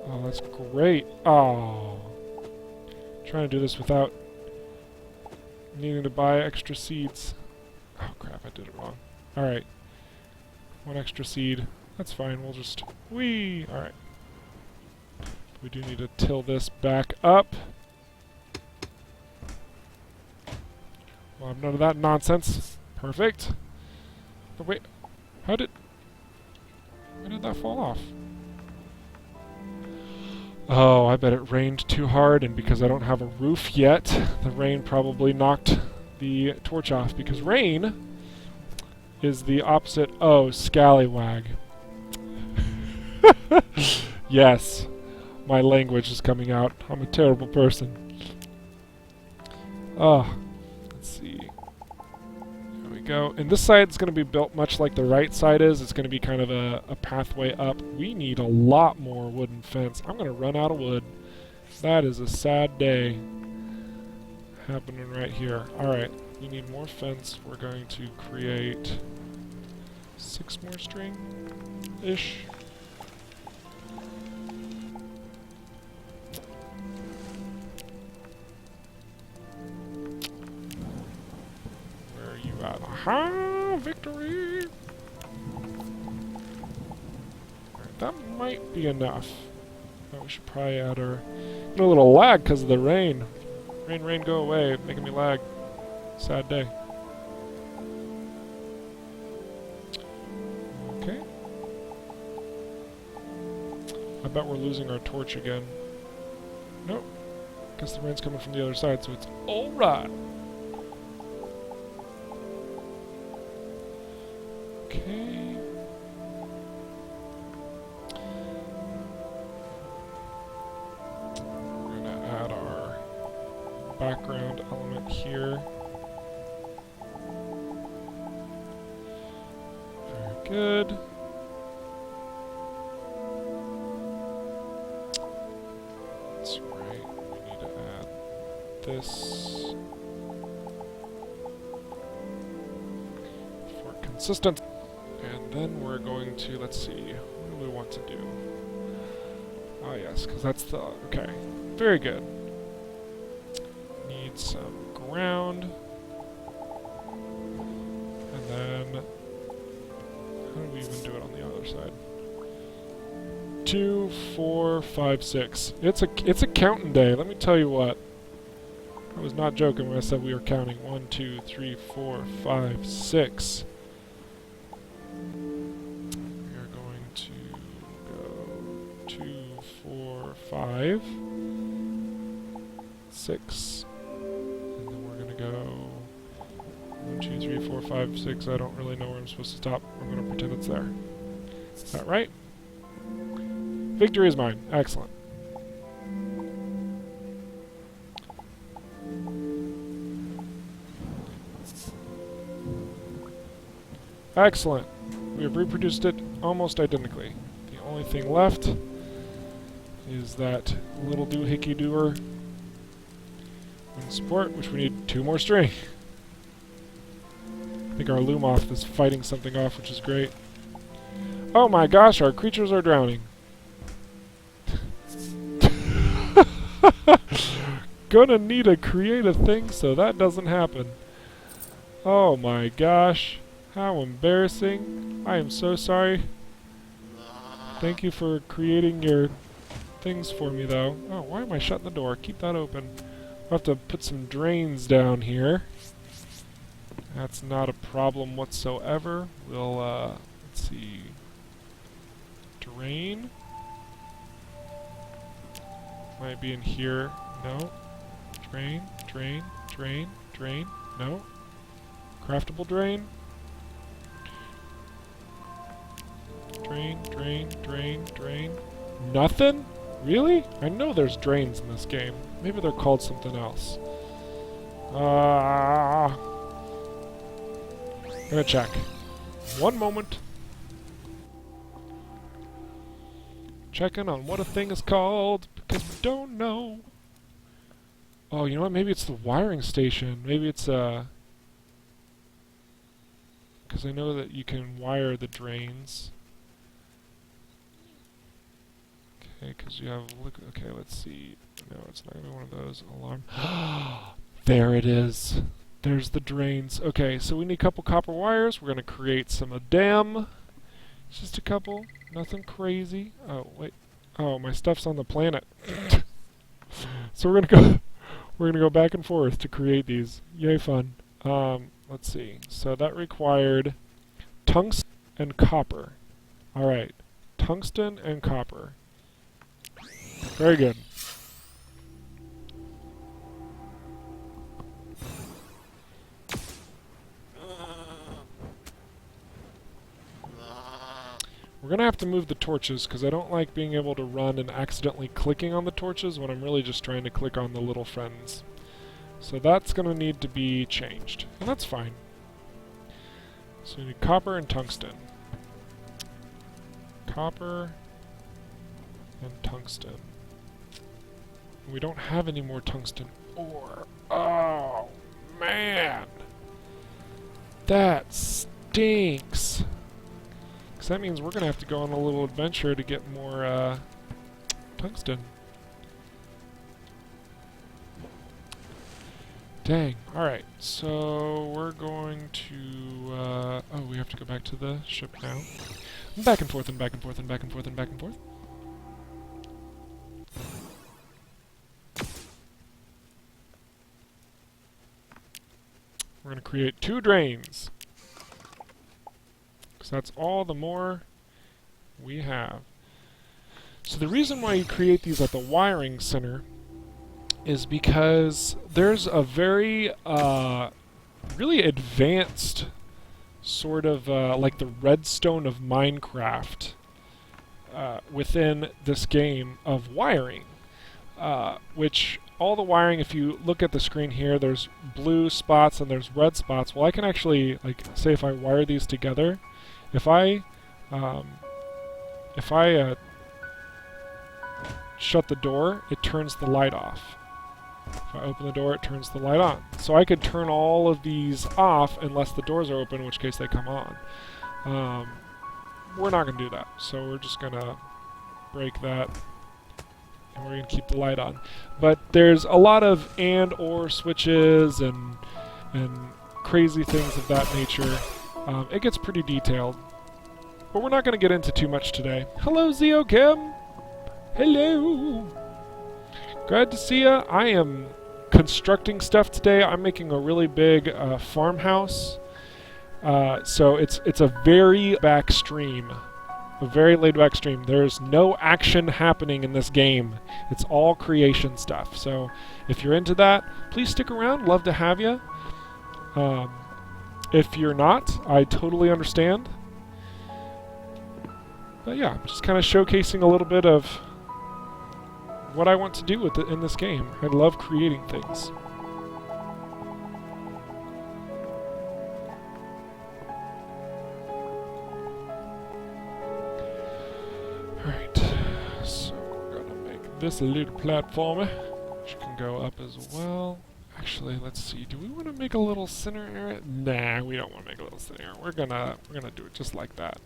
Oh, that's great. Oh. Trying to do this without needing to buy extra seeds. Oh crap, I did it wrong. Alright. One extra seed. That's fine, we'll just... Whee! Alright. We do need to till this back up. Well, I've none of that nonsense. Perfect. But wait, how did that fall off? Oh, I bet it rained too hard, and because I don't have a roof yet, the rain probably knocked the torch off, because rain is the opposite. Oh, scallywag. Yes, my language is coming out. I'm a terrible person. Oh, let's see. There we go. And this side's going to be built much like the right side is. It's going to be kind of a pathway up. We need a lot more wooden fence. I'm going to run out of wood. That is a sad day happening right here. Alright, we need more fence. We're going to create 6 more string-ish. Where are you at? Aha! Victory! Alright, that might be enough. Oh, we should probably add our... a little lag because of the rain. Rain, rain, go away. Making me lag. Sad day. Okay. I bet we're losing our torch again. Nope. Guess the rain's coming from the other side, so it's alright. Okay. background element here. Very good. That's right. We need to add this for consistency. And then we're going to, let's see, what do we want to do? Oh yes, because that's the, okay. Very good. Need some ground. And then, how do we even do it on the other side? 2, 4, 5, 6. It's a counting day, let me tell you what. I was not joking when I said we were counting. 1, 2, 3, 4, 5, 6. We are going to go 2, 4, 5, 6. And then we're going to go 1, 2, 3, 4, 5, 6. I don't really know where I'm supposed to stop. I'm going to pretend it's there. Is that right? Victory is mine. Excellent. Excellent. We have reproduced it almost identically. The only thing left is that little doohickey-doer in support, which we need 2 more string. I think our Lumoth is fighting something off, which is great. Oh my gosh, our creatures are drowning. Gonna need to create a thing so that doesn't happen. Oh my gosh. How embarrassing. I am so sorry. Thank you for creating your things for me, though. Oh, why am I shutting the door? Keep that open. I'll have to put some drains down here. That's not a problem whatsoever. We'll, let's see. Drain. Might be in here. No. Drain, drain, drain, drain. No. Craftable drain. Drain, drain, drain, drain. Nothing? Really? I know there's drains in this game. Maybe they're called something else. Gonna check. One moment. Checking on what a thing is called, because we don't know. Oh, you know what? Maybe it's the wiring station. Maybe it's, because I know that you can wire the drains. Okay, because you have, look, okay, let's see. No, it's not going to be one of those. Alarm. There it is. There's the drains. Okay, so we need a couple copper wires. We're going to create some of them. Just a couple. Nothing crazy. Oh, wait. Oh, my stuff's on the planet. So we're gonna go back and forth to create these. Yay, fun. Let's see. So that required tungsten and copper. All right. Tungsten and copper. Very good. We're going to have to move the torches because I don't like being able to run and accidentally clicking on the torches when I'm really just trying to click on the little friends. So that's going to need to be changed. And that's fine. So we need copper and tungsten. Copper and tungsten. We don't have any more tungsten ore. Oh, man. That stinks. Because that means we're going to have to go on a little adventure to get more tungsten. Dang. Alright, so we're going to... oh, we have to go back to the ship now. Back and forth and back and forth and back and forth and back and forth. We're going to create 2 drains. Because that's all the more we have. So the reason why you create these at the wiring center is because there's a very, really advanced sort of, like the redstone of Minecraft within this game of wiring. which all the wiring, if you look at the screen here, there's blue spots and there's red spots. Well, I can actually, like, say if I wire these together, if I shut the door, it turns the light off. If I open the door, it turns the light on. So I could turn all of these off unless the doors are open, in which case they come on. We're not going to do that, so we're just going to break that, and we're going to keep the light on. But there's a lot of and/or switches and crazy things of that nature. It gets pretty detailed, but we're not going to get into too much today. Hello, Zeokim! Hello! Glad to see ya. I am constructing stuff today. I'm making a really big farmhouse. So it's a very back stream. A very laid back stream. There's no action happening in this game. It's all creation stuff. So if you're into that, please stick around. Love to have you. If you're not, I totally understand. But yeah, just kind of showcasing a little bit of what I want to do with it in this game. I love creating things. Alright, so we're gonna make this a little platform, which can go up as well. Actually, let's see, do we want to make a little center area? Nah, we don't want to make a little center area. We're gonna do it just like that.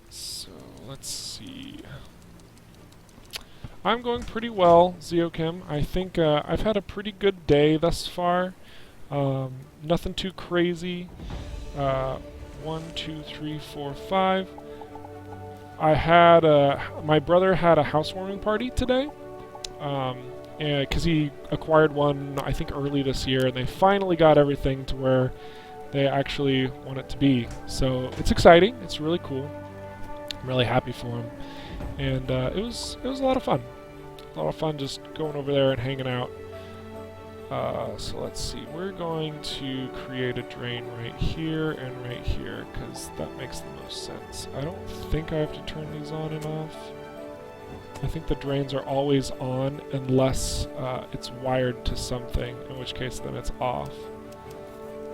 So, let's see. I'm going pretty well, Zeokim. I think I've had a pretty good day thus far. Nothing too crazy. 1, 2, 3, 4, 5. I had my brother had a housewarming party today, because he acquired one I think early this year, and they finally got everything to where they actually want it to be. So it's exciting. It's really cool. I'm really happy for him, and it was a lot of fun. A lot of fun just going over there and hanging out. So let's see. We're going to create a drain right here and right here, because that makes the most sense. I don't think I have to turn these on and off. I think the drains are always on unless it's wired to something, in which case then it's off.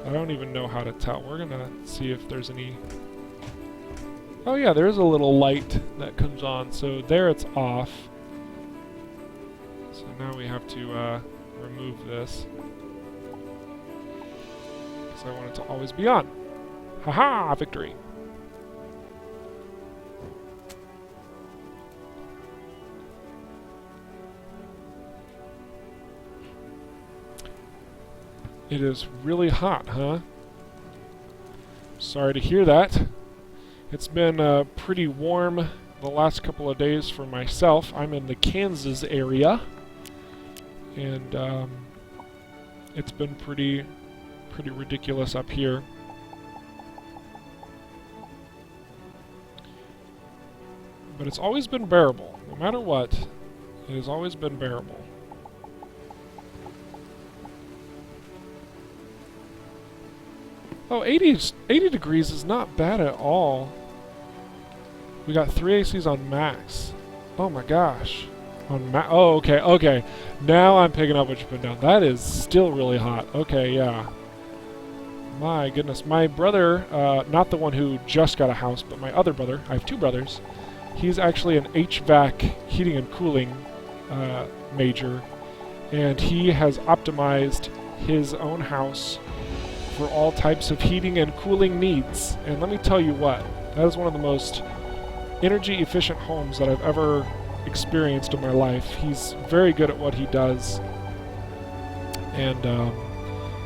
I don't even know how to tell. We're going to see if there's any... Oh yeah, there's a little light that comes on. So there it's off. So now we have to remove this, because I want it to always be on. Haha! Victory! It is really hot, huh? Sorry to hear that. It's been pretty warm the last couple of days for myself. I'm in the Kansas area, and it's been pretty ridiculous up here. But it's always been bearable. No matter what, it has always been bearable. Oh, 80 degrees is not bad at all. We got 3 ACs on max. Oh my gosh. Oh, okay. Now I'm picking up what you put down. That is still really hot. Okay, yeah. My goodness. My brother, not the one who just got a house, but my other brother, I have 2 brothers, he's actually an HVAC, heating and cooling major, and he has optimized his own house for all types of heating and cooling needs. And let me tell you what, that is one of the most energy efficient homes that I've ever experienced in my life. He's very good at what he does, and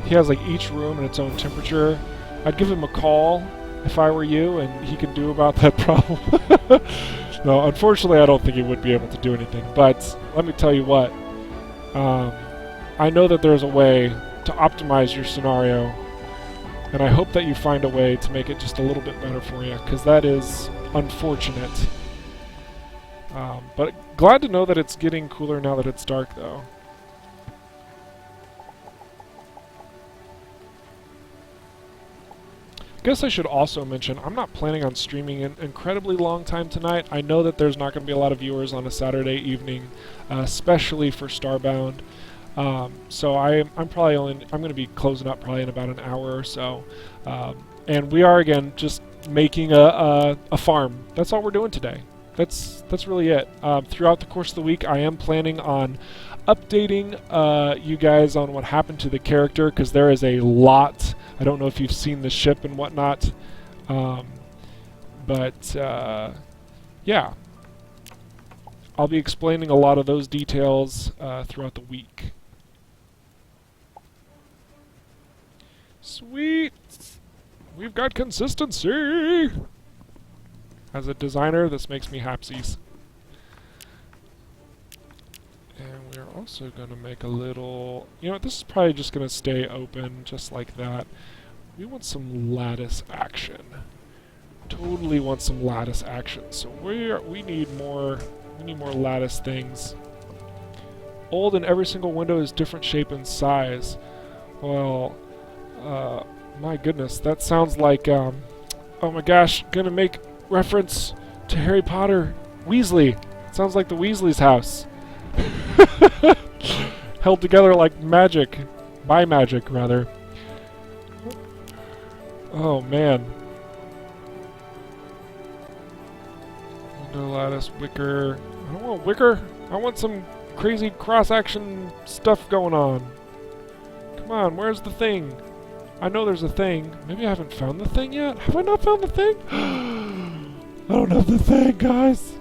he has like each room in its own temperature. I'd give him a call if I were you, and he could do about that problem. No, unfortunately I don't think he would be able to do anything, but let me tell you what, I know that there's a way to optimize your scenario, and I hope that you find a way to make it just a little bit better for you, because that is unfortunate. But glad to know that it's getting cooler now that it's dark, though. Guess I should also mention, I'm not planning on streaming an incredibly long time tonight. I know that there's not going to be a lot of viewers on a Saturday evening, especially for Starbound. So I'm probably I'm going to be closing up probably in about an hour or so. And we are, again, just making a farm. That's all we're doing today. That's really it. Throughout the course of the week, I am planning on updating you guys on what happened to the character, because there is a lot. I don't know if you've seen the ship and whatnot, but yeah, I'll be explaining a lot of those details throughout the week. Sweet! We've got consistency! As a designer, this makes me hapsies. And we're also going to make a little... You know what, this is probably just going to stay open, just like that. We want some lattice action. Totally want some lattice action. So we need more lattice things. Old and every single window is different shape and size. Well, my goodness, that sounds like, oh my gosh, gonna make reference to Harry Potter. Weasley. Sounds like the Weasley's house. Held together like magic. By magic, rather. Oh, man. Window lattice, wicker. I don't want wicker. I want some crazy cross-action stuff going on. Come on, where's the thing? I know there's a thing. Maybe I haven't found the thing yet? Have I not found the thing? I don't have the thing, guys.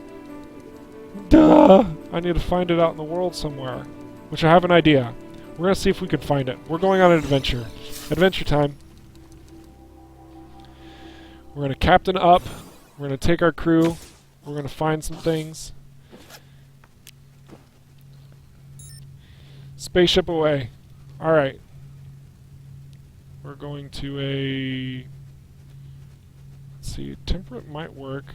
Duh! I need to find it out in the world somewhere. Which I have an idea. We're gonna see if we can find it. We're going on an adventure. Adventure time. We're gonna captain up. We're gonna take our crew. We're gonna find some things. Spaceship away. Alright. We're going to a... Let's see, temperate might work.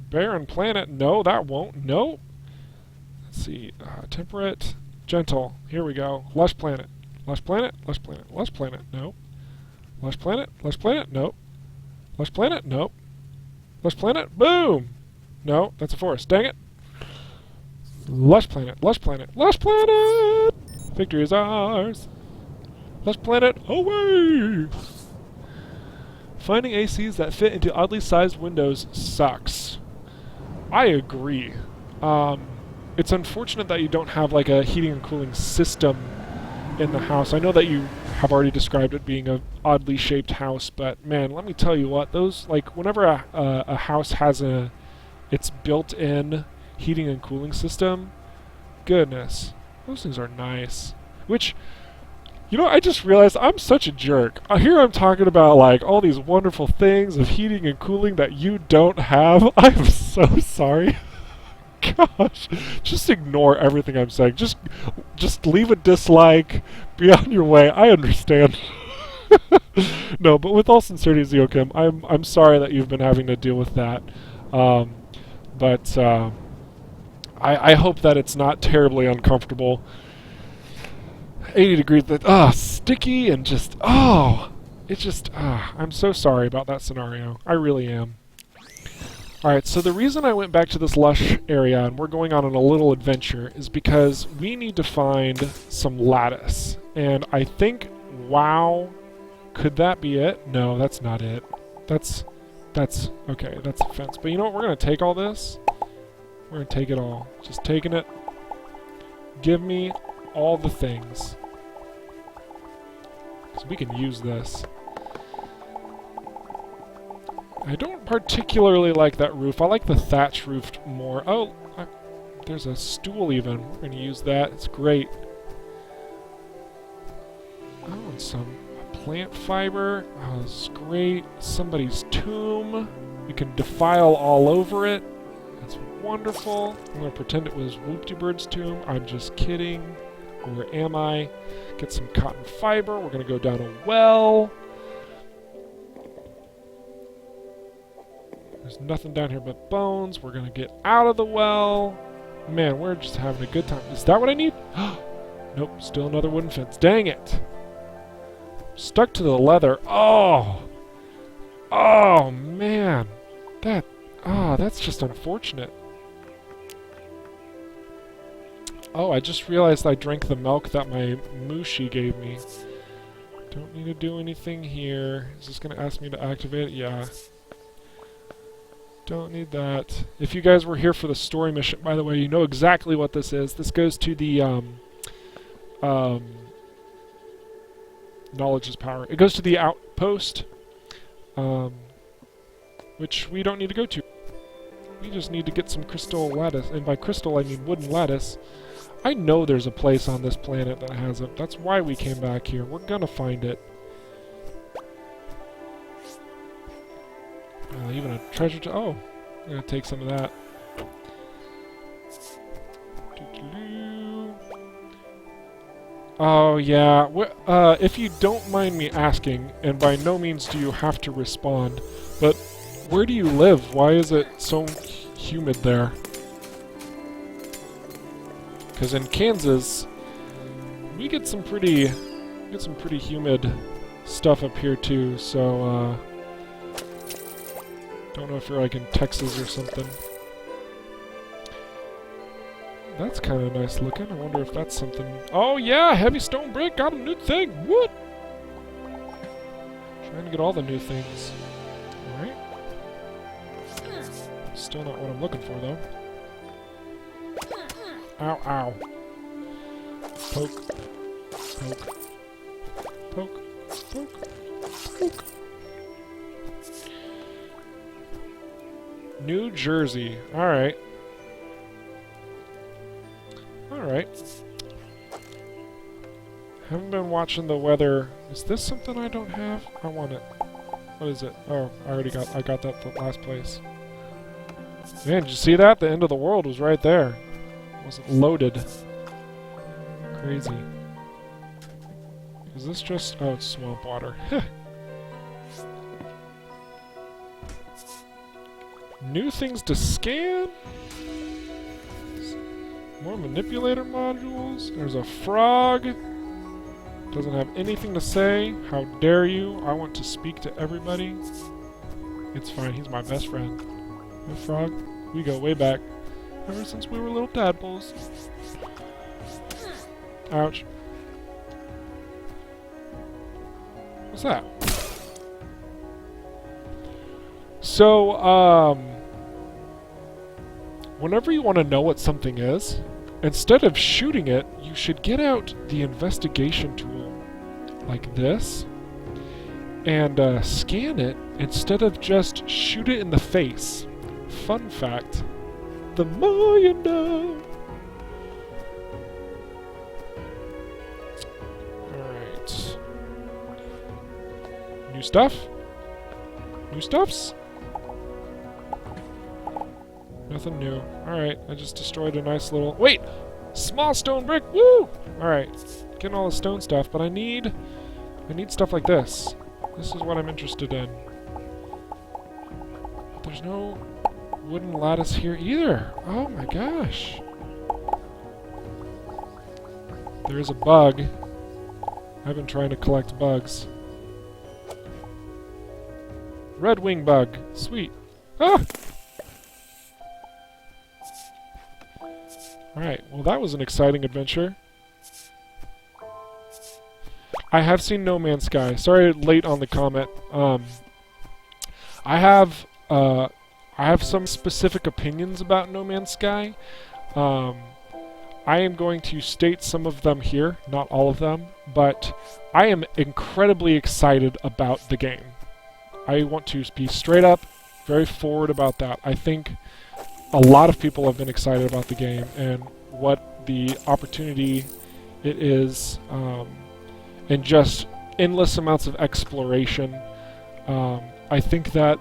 Barren planet, no, that won't. Nope. Let's see, temperate, gentle. Here we go. Lush planet. Lush planet, lush planet, lush planet, nope. Lush planet, nope. Lush planet, nope. Lush planet, boom! No, that's a forest. Dang it. Lush planet, lush planet, lush planet! Victory is ours. Lush planet, away! Finding ACs that fit into oddly sized windows sucks. I agree. It's unfortunate that you don't have like a heating and cooling system in the house. I know that you have already described it being an oddly shaped house, but man, let me tell you what, those, like, whenever a house has its built-in heating and cooling system, goodness, those things are nice. Which, you know, I just realized I'm such a jerk. Here I'm talking about, like, all these wonderful things of heating and cooling that you don't have. I'm so sorry. Gosh, just ignore everything I'm saying. Just leave a dislike. Be on your way. I understand. No, but with all sincerity, Zeokim, I'm sorry that you've been having to deal with that. But I hope that it's not terribly uncomfortable. 80 degrees, sticky and just, I'm so sorry about that scenario. I really am. Alright, so the reason I went back to this lush area and we're going on a little adventure is because we need to find some lattice. And I think, wow, could that be it? No, that's not it. That's, okay, that's a fence. But you know what, we're going to take all this. We're going to take it all. Just taking it. Give me all the things. So we can use this. I don't particularly like that roof. I like the thatch roofed more. Oh, there's a stool even. We're going to use that. It's great. Oh, and some plant fiber. Oh, this is great. Somebody's tomb. We can defile all over it. That's wonderful. I'm going to pretend it was Whoopty-Bird's tomb. I'm just kidding. Where am I? Get some cotton fiber. We're going to go down a well. There's nothing down here but bones. We're going to get out of the well. Man, we're just having a good time. Is that what I need? Nope, still another wooden fence. Dang it. Stuck to the leather. Oh! Oh, man. That's just unfortunate. Oh, I just realized I drank the milk that my Mushi gave me. Don't need to do anything here. Is this going to ask me to activate it? Yeah. Don't need that. If you guys were here for the story mission, by the way, you know exactly what this is. This goes to the, knowledge is power. It goes to the outpost, which we don't need to go to. We just need to get some crystal lattice. And by crystal, I mean wooden lattice. I know there's a place on this planet that has it. That's why we came back here. We're gonna find it. Even a treasure oh, I'm gonna take some of that. Oh, yeah. If you don't mind me asking, and by no means do you have to respond, but where do you live? Why is it so humid there? Because in Kansas, we get some pretty humid stuff up here too, so, don't know if you're like in Texas or something. That's kind of nice looking. I wonder if that's something... Oh yeah! Heavy stone brick! Got a new thing! What? Trying to get all the new things. Alright. Still not what I'm looking for, though. Ow, ow. Poke. Poke. Poke. Poke. Poke. New Jersey. Alright. Alright. Haven't been watching the weather. Is this something I don't have? I want it. What is it? Oh, I got that from last place. Man, did you see that? The end of the world was right there. It wasn't loaded. Crazy. Is this just... Oh, it's swamp water. New things to scan? More manipulator modules. There's a frog. Doesn't have anything to say. How dare you? I want to speak to everybody. It's fine. He's my best friend. The frog. We go way back. Ever since we were little tadpoles. Ouch. What's that? So, whenever you want to know what something is, instead of shooting it, you should get out the investigation tool, like this, and scan it instead of just shoot it in the face. Fun fact, the more you know. Alright. New stuff? New stuffs? Nothing new. Alright, I just destroyed a nice little... Wait! Small stone brick! Woo! Alright, getting all the stone stuff, but I need stuff like this. This is what I'm interested in. But there's no wooden lattice here either. Oh my gosh. There is a bug. I've been trying to collect bugs. Red wing bug. Sweet. Ah! Alright, well that was an exciting adventure. I have seen No Man's Sky. Sorry late on the comment. I have some specific opinions about No Man's Sky. I am going to state some of them here, not all of them, but I am incredibly excited about the game. I want to be straight up, very forward about that. I think a lot of people have been excited about the game and what the opportunity it is, and just endless amounts of exploration. I think that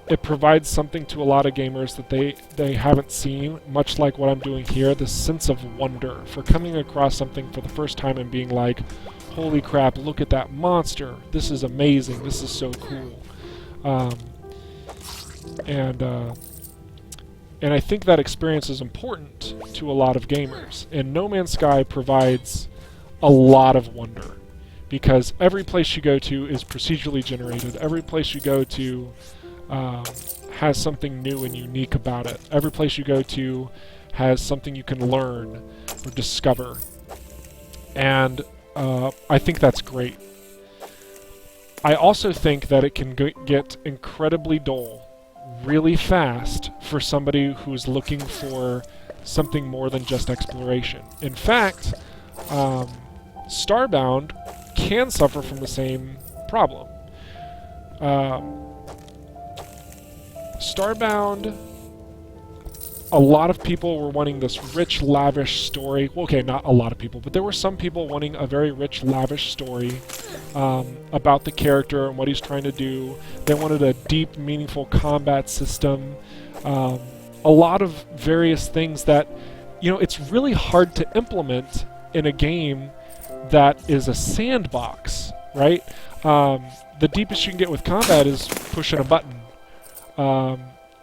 it provides something to a lot of gamers that they haven't seen, much like what I'm doing here, this sense of wonder for coming across something for the first time and being like, holy crap, look at that monster, this is amazing, this is so cool. And I think that experience is important to a lot of gamers, and No Man's Sky provides a lot of wonder. because every place you go to is procedurally generated. Every place you go to has something new and unique about it. Every place you go to has something you can learn or discover. And I think that's great. I also think that it can get incredibly dull really fast for somebody who's looking for something more than just exploration. In fact, Starbound can suffer from the same problem. Starbound, a lot of people were wanting this rich, lavish story. Well, okay, not a lot of people, but there were some people wanting a very rich, lavish story about the character and what he's trying to do. They wanted a deep, meaningful combat system. A lot of various things that, it's really hard to implement in a game that is a sandbox, right? The deepest you can get with combat is pushing a button.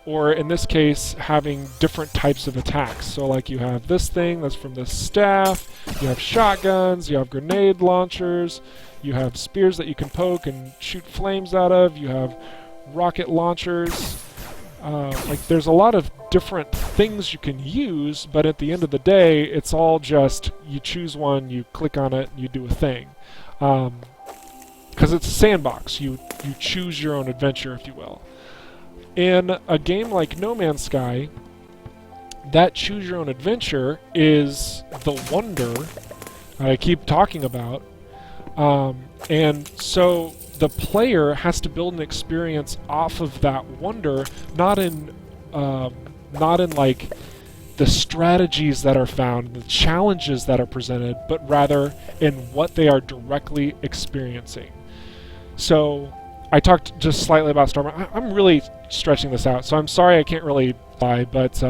Or in this case, having different types of attacks. So like you have this thing that's from this staff, you have shotguns, you have grenade launchers, you have spears that you can poke and shoot flames out of, you have rocket launchers. Like there's a lot of different things you can use, but at the end of the day, it's all just you choose one, you click on it, you do a thing. Because it's a sandbox. You choose your own adventure, if you will. In a game like No Man's Sky, that choose your own adventure is the wonder I keep talking about. And so the player has to build an experience off of that wonder, not in like the strategies that are found, the challenges that are presented, but rather in what they are directly experiencing. So I talked just slightly about Starbound. I'm really stretching this out, so I'm sorry I can't really lie, but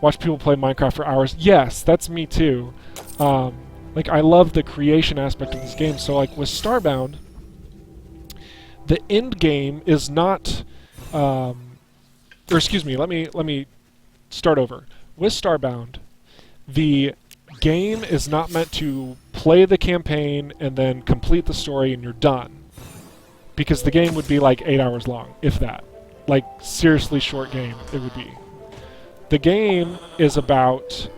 watch people play Minecraft for hours. Yes, that's me too. Like, I love the creation aspect of this game. So, like, with Starbound, the end game is not... or, excuse me, let me start over. With Starbound, the game is not meant to play the campaign and then complete the story and you're done. Because the game would be like 8 hours long, if that. Like, seriously short game, it would be. The game is about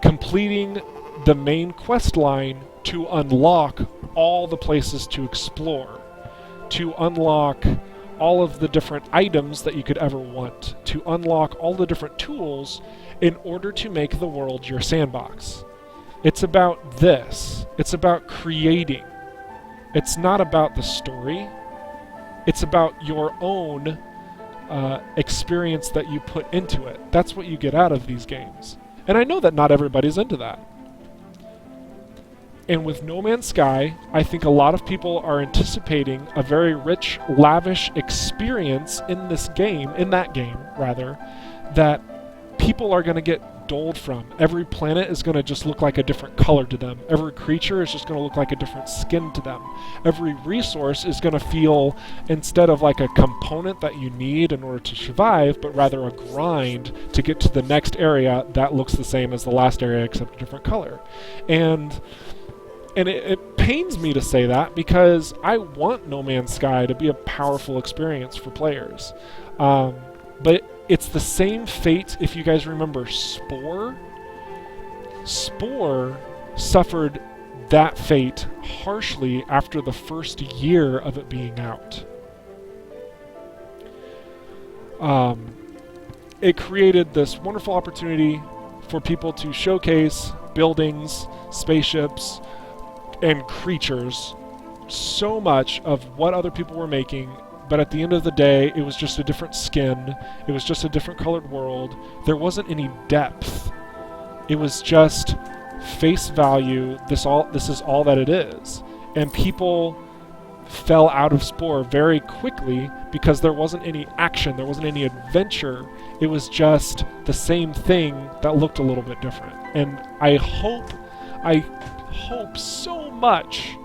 completing the main quest line to unlock all the places to explore, to unlock all of the different items that you could ever want, to unlock all the different tools in order to make the world your sandbox. It's about this. It's about creating. It's not about the story. It's about your own experience that you put into it. That's what you get out of these games. And I know that not everybody's into that. And with No Man's Sky, I think a lot of people are anticipating a very rich, lavish experience in this game, that people are going to get dulled from. Every planet is going to just look like a different color to them. Every creature is just going to look like a different skin to them. Every resource is going to feel, instead of like a component that you need in order to survive, but rather a grind to get to the next area that looks the same as the last area except a different color. And it pains me to say that because I want No Man's Sky to be a powerful experience for players. But it's the same fate, if you guys remember Spore. Spore suffered that fate harshly after the first year of it being out. It created this wonderful opportunity for people to showcase buildings, spaceships, and creatures, so much of what other people were making, but at the end of the day, it was just a different skin, it was just a different colored world, there wasn't any depth. It was just face value, this is all that it is. And people fell out of Spore very quickly because there wasn't any action, there wasn't any adventure, it was just the same thing that looked a little bit different. And I hope so much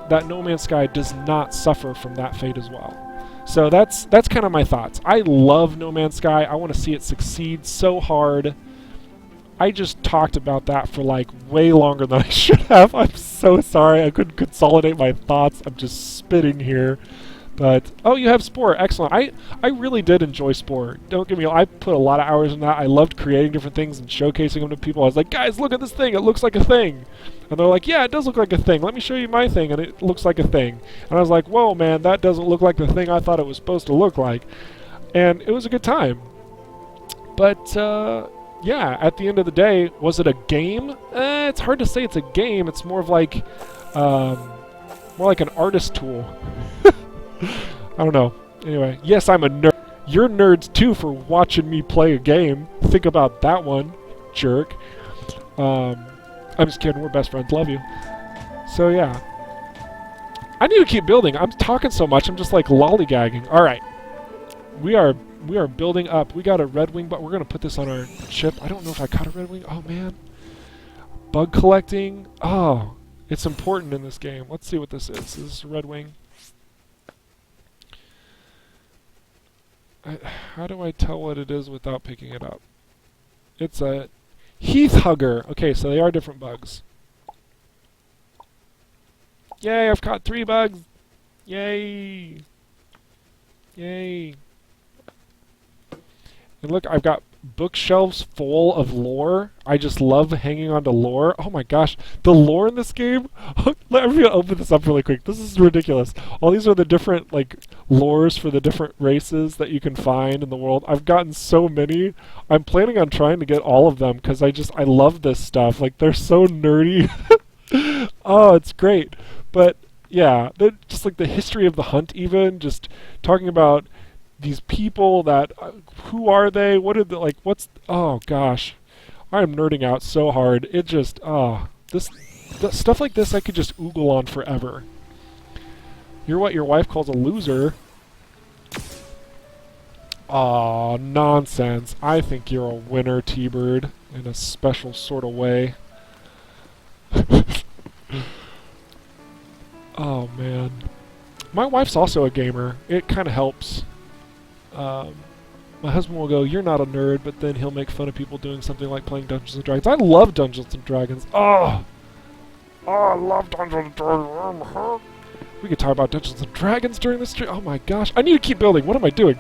that No Man's Sky does not suffer from that fate as well. So that's kind of my thoughts. I love No Man's Sky. I want to see it succeed so hard. I just talked about that for like way longer than I should have. I'm so sorry. I couldn't consolidate my thoughts. I'm just spitting here. But, oh, you have Spore. Excellent. I really did enjoy Spore. Don't get me wrong. I put a lot of hours in that. I loved creating different things and showcasing them to people. I was like, guys, look at this thing. It looks like a thing. And they're like, yeah, it does look like a thing. Let me show you my thing. And it looks like a thing. And I was like, whoa, man, that doesn't look like the thing I thought it was supposed to look like. And it was a good time. But, yeah, at the end of the day, was it a game? It's hard to say it's a game. It's more of like, more like an artist tool. I don't know. Anyway, yes, I'm a nerd. You're nerds too for watching me play a game. Think about that one, jerk. I'm just kidding. We're best friends. Love you. So yeah, I need to keep building. I'm talking so much. I'm just like lollygagging. All right, we are building up. We got a red wing, but we're gonna put this on our ship. I don't know if I caught a red wing. Oh man, bug collecting. Oh, it's important in this game. Let's see what this is. This is a red wing. How do I tell what it is without picking it up? It's a heath hugger. Okay, so they are different bugs. Yay, I've caught 3 bugs. Yay. Yay. And look, I've got bookshelves full of lore. I just love hanging on to lore. Oh my gosh, the lore in this game. Let me open this up really quick. This is ridiculous. All these are the different like lores for the different races that you can find in the world. I've gotten so many. I'm planning on trying to get all of them because I love this stuff. Like they're so nerdy. Oh, it's great. But yeah, just like the history of the hunt, even just talking about these people that who are they? What did like? What's? Oh gosh, I am nerding out so hard. It just this stuff like this I could just oogle on forever. You're what your wife calls a loser. Aw, nonsense. I think you're a winner, T-Bird, in a special sort of way. Oh man, my wife's also a gamer. It kind of helps. My husband will go, "You're not a nerd," but then he'll make fun of people doing something like playing Dungeons and Dragons. I love Dungeons and Dragons. Oh, I love Dungeons and Dragons. We could talk about Dungeons and Dragons during this stream. Oh my gosh, I need to keep building. What am I doing?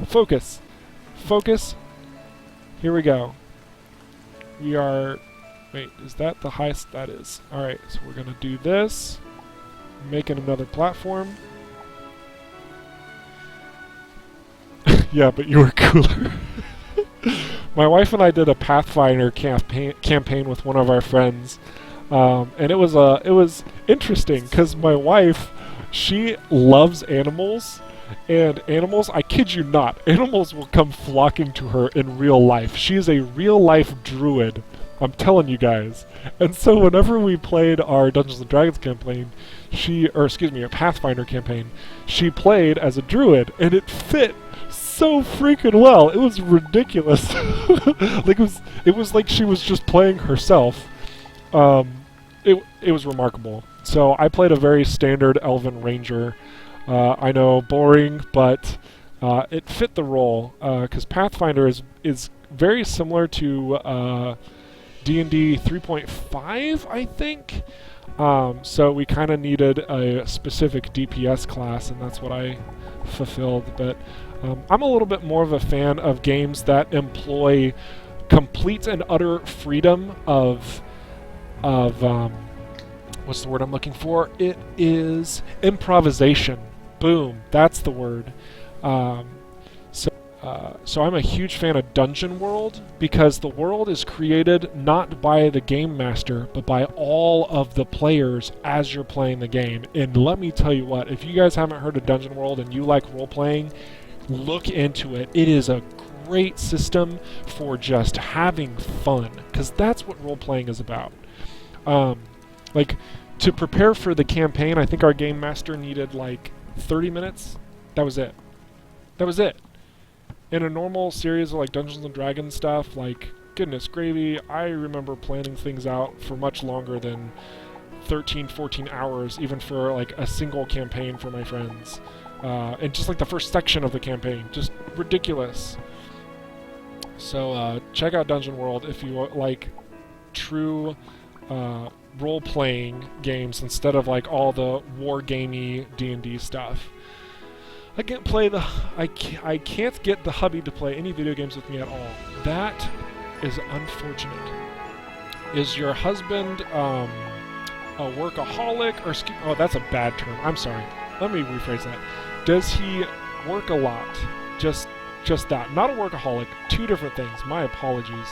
Focus. Focus. Here we go. We are... Wait, is that the highest? That is. Alright, so we're going to do this. Making another platform. Yeah, but you were cooler. My wife and I did a Pathfinder campaign with one of our friends, and it was interesting because my wife, she loves animals, and animals, I kid you not, animals will come flocking to her in real life. She is a real life druid. I'm telling you guys. And so whenever we played our Dungeons & Dragons campaign, a Pathfinder campaign, she played as a druid, and it fit so freaking well. It was ridiculous. Like it was like she was just playing herself. It was remarkable. So I played a very standard Elven Ranger. I know, boring, but it fit the role, because Pathfinder is very similar to D&D 3.5, I think. So we kind of needed a specific DPS class, and that's what I fulfilled. But I'm a little bit more of a fan of games that employ complete and utter freedom of what's the word I'm looking for? It is improvisation. Boom, that's the word. So I'm a huge fan of Dungeon World because the world is created not by the game master, but by all of the players as you're playing the game. And let me tell you what, if you guys haven't heard of Dungeon World and you like role-playing, look into it. It is a great system for just having fun, because that's what role-playing is about. Like, to prepare for the campaign, I think our game master needed like 30 minutes. That was it. That was it. In a normal series of like Dungeons and Dragons stuff, like, goodness gravy, I remember planning things out for much longer than 13, 14 hours, even for like a single campaign for my friends. And just like the first section of the campaign, just ridiculous. So check out Dungeon World if you like true role-playing games instead of like all the war-gamey D&D stuff. I can't play the. I can't get the hubby to play any video games with me at all. That is unfortunate. Is your husband a workaholic or? Oh, that's a bad term. I'm sorry. Let me rephrase that. Does he work a lot? Just that. Not a workaholic. Two different things. My apologies.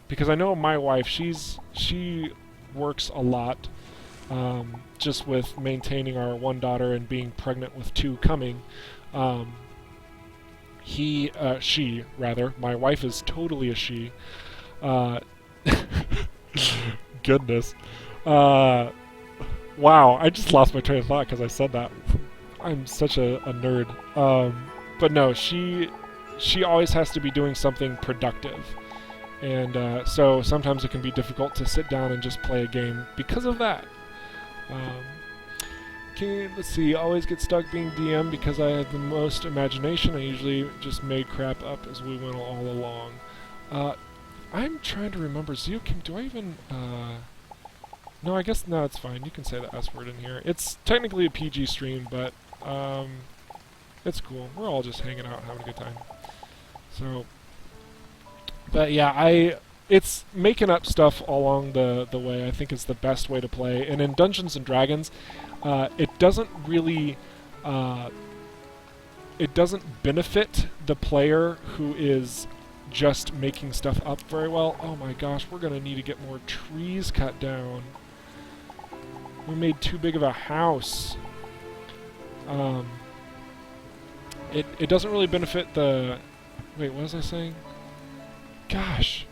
Because I know my wife. She works a lot. Just with maintaining our one daughter and being pregnant with two coming. She, rather. My wife is totally a she. Goodness. Wow, I just lost my train of thought because I said that. I'm such a nerd. But no, she always has to be doing something productive. And so sometimes it can be difficult to sit down and just play a game because of that. Let's see, always get stuck being DM because I have the most imagination. I usually just made crap up as we went all along. I'm trying to remember, Zeokim, do I even, no, I guess, no, it's fine. You can say the S word in here. It's technically a PG stream, but, it's cool. We're all just hanging out, having a good time. So, but yeah, it's making up stuff along the way, I think is the best way to play. And in Dungeons & Dragons, it doesn't really, it doesn't benefit the player who is just making stuff up very well. Oh my gosh, we're gonna need to get more trees cut down. We made too big of a house. It doesn't really benefit the... Wait, what was I saying? Gosh,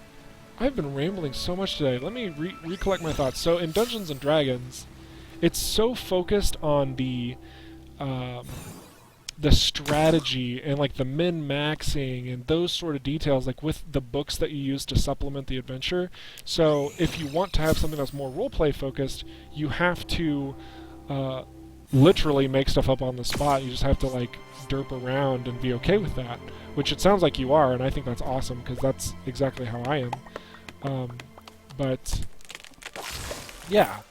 I've been rambling so much today. Let me recollect my thoughts. So in Dungeons & Dragons, it's so focused on the strategy and like the min-maxing and those sort of details, like with the books that you use to supplement the adventure. So if you want to have something that's more roleplay focused, you have to literally make stuff up on the spot. You just have to like derp around and be okay with that, which it sounds like you are, and I think that's awesome because that's exactly how I am. But yeah,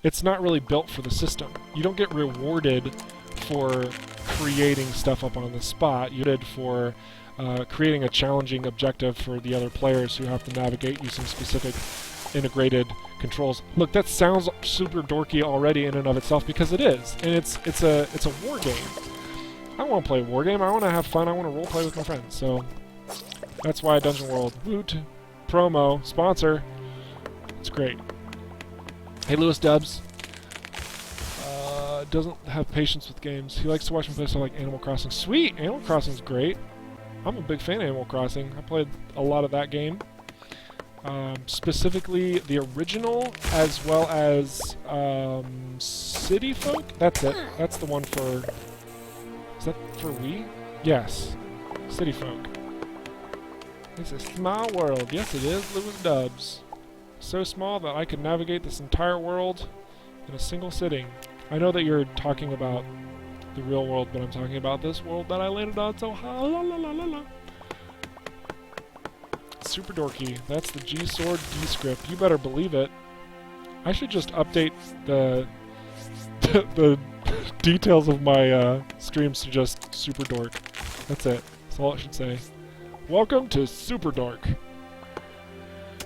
it's not really built for the system. You don't get rewarded for creating stuff up on the spot. You did for creating a challenging objective for the other players who have to navigate using specific integrated controls. Look, that sounds super dorky already in and of itself because it is, and it's a war game. I want to play a war game. I want to have fun. I want to role play with my friends. So that's why Dungeon World. Woot, promo, sponsor. It's great. Hey, Lewis Dubs. Doesn't have patience with games. He likes to watch and play stuff like Animal Crossing. Sweet! Animal Crossing's great. I'm a big fan of Animal Crossing. I played a lot of that game. Specifically the original, as well as City Folk. That's it. That's the one for... Is that for Wii? Yes. City Folk. It's a small world. Yes, it is, Lewis Dubs. So small that I could navigate this entire world in a single sitting. I know that you're talking about the real world, but I'm talking about this world that I landed on, so ha la la la la la. Super dorky. That's the G-Sword D-script. You better believe it. I should just update the details of my streams to just Super Dork. That's it. That's all it should say. Welcome to Super Dork.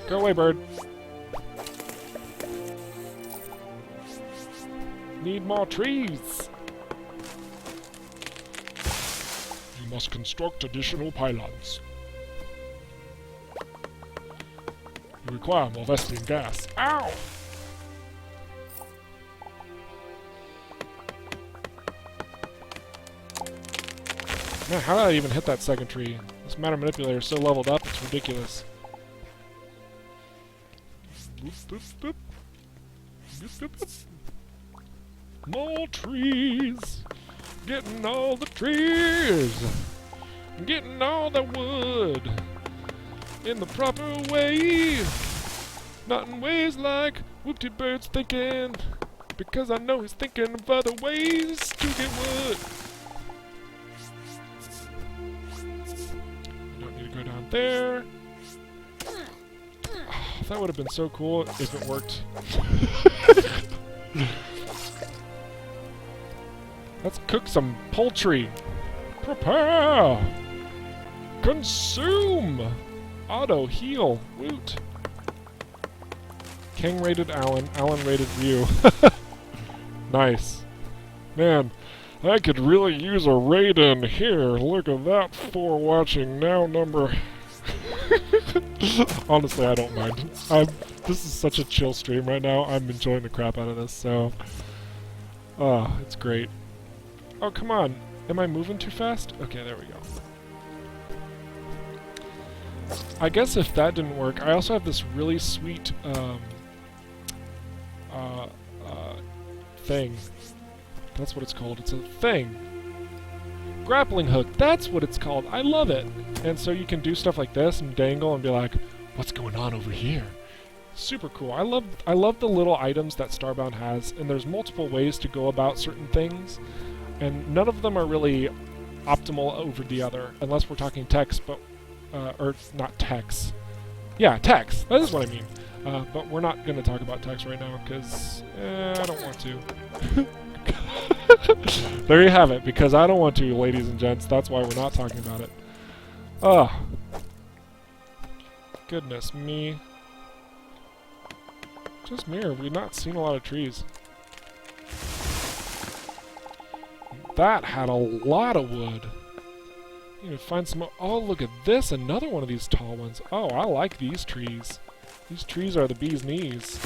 Go away, bird. Need more trees. You must construct additional pylons. You require more Vestian gas. Ow! Man, how did I even hit that second tree? This matter manipulator is so leveled up, it's ridiculous. Boop, boop, boop. Boop, boop, boop. More trees! Getting all the trees! Getting all the wood! In the proper way! Not in ways like Whoopty-Bird's thinking, because I know he's thinking of other ways to get wood! there. Oh, that would have been so cool if it worked. Let's cook some poultry. Prepare! Consume! Auto heal. Woot. King rated Alan. Alan rated Ryu. Nice. Man, I could really use a raid in here. Look at that 4 watching now number. Honestly, I don't mind. This is such a chill stream right now. I'm enjoying the crap out of this, so... it's great. Oh, come on. Am I moving too fast? Okay, there we go. I guess if that didn't work, I also have this really sweet, thing. That's what it's called. It's a thing. Grappling hook. That's what it's called. I love it. And so you can do stuff like this and dangle and be like, what's going on over here? Super cool. I love the little items that Starbound has, and there's multiple ways to go about certain things, and none of them are really optimal over the other, unless we're talking text, but or not text. Yeah, text. That is what I mean. But we're not going to talk about text right now because I don't want to. There you have it, because I don't want to, ladies and gents. That's why we're not talking about it. Oh. Goodness me. Just me, or we've not seen a lot of trees. That had a lot of wood. You can find some... Oh, look at this! Another one of these tall ones. Oh, I like these trees. These trees are the bee's knees.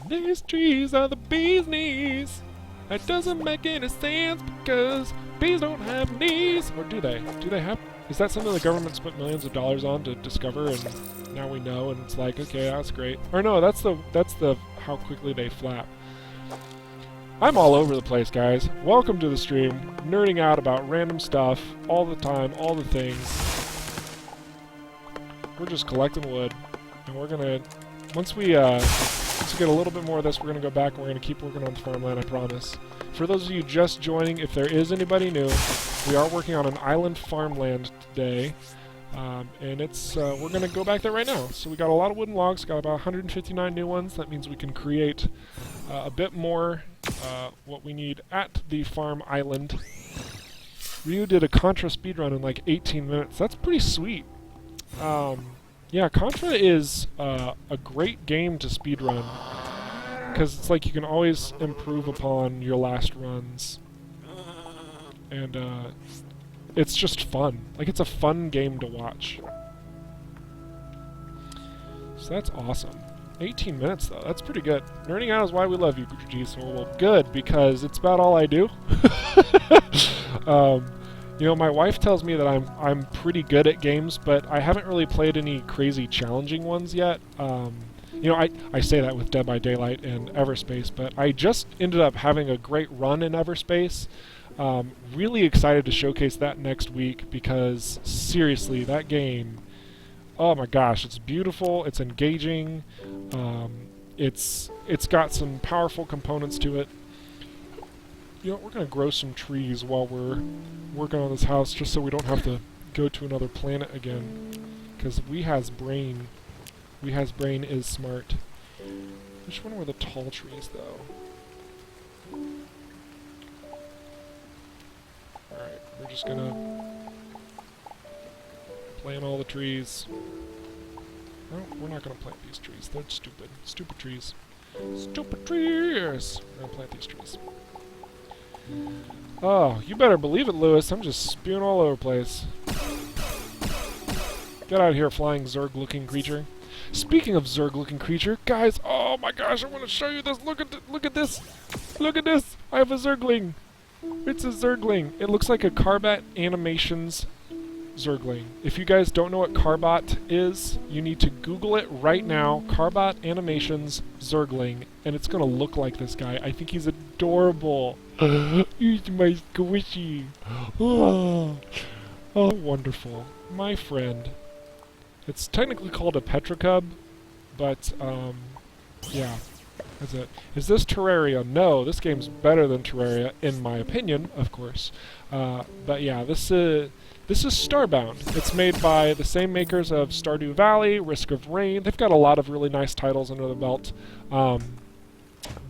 These trees are the bee's knees. That doesn't make any sense because bees don't have knees. Or do they? Do they have... Is that something the government spent millions of dollars on to discover and now we know and it's like, okay, that's great. Or no, that's the how quickly they flap. I'm all over the place, guys. Welcome to the stream. Nerding out about random stuff all the time, all the things. We're just collecting wood. And we're gonna... Once we get a little bit more of this, we're gonna go back and we're gonna keep working on the farmland, I promise. For those of you just joining, if there is anybody new, we are working on an island farmland today. And it's we're going to go back there right now. So we got a lot of wooden logs, got about 159 new ones. That means we can create a bit more what we need at the farm island. Ryu did a Contra speedrun in like 18 minutes. That's pretty sweet. Yeah, Contra is a great game to speedrun, because it's like you can always improve upon your last runs. And it's just fun. Like, it's a fun game to watch. So that's awesome. 18 minutes, though. That's pretty good. Nerding out is why we love you, G-Soul. Well, good, because it's about all I do. You know, my wife tells me that I'm pretty good at games, but I haven't really played any crazy challenging ones yet. You know, I say that with Dead by Daylight and Everspace, but I just ended up having a great run in Everspace. Really excited to showcase that next week, because seriously, that game, oh my gosh, it's beautiful, it's engaging, it's got some powerful components to it. You know, we're going to grow some trees while we're working on this house, just so we don't have to go to another planet again, because we has brain is smart. Which one were the tall trees, though? Alright, we're just gonna plant all the trees. No, we're not gonna plant these trees. They're stupid. Stupid trees. Stupid trees! We're gonna plant these trees. Oh, you better believe it, Lewis. I'm just spewing all over the place. Get out of here, flying Zerg-looking creature. Speaking of Zerg-looking creature, guys, oh my gosh, I want to show you this. Look at this. Look at this. I have a Zergling. It's a Zergling. It looks like a Carbot Animations Zergling. If you guys don't know what Carbot is, you need to Google it right now. Carbot Animations Zergling. And it's going to look like this guy. I think he's adorable. He's my squishy. Oh, wonderful. My friend. It's technically called a Petrocub, but, yeah. That's it. Is this Terraria? No, this game's better than Terraria, in my opinion, of course. But yeah, this is Starbound. It's made by the same makers of Stardew Valley, Risk of Rain. They've got a lot of really nice titles under the belt.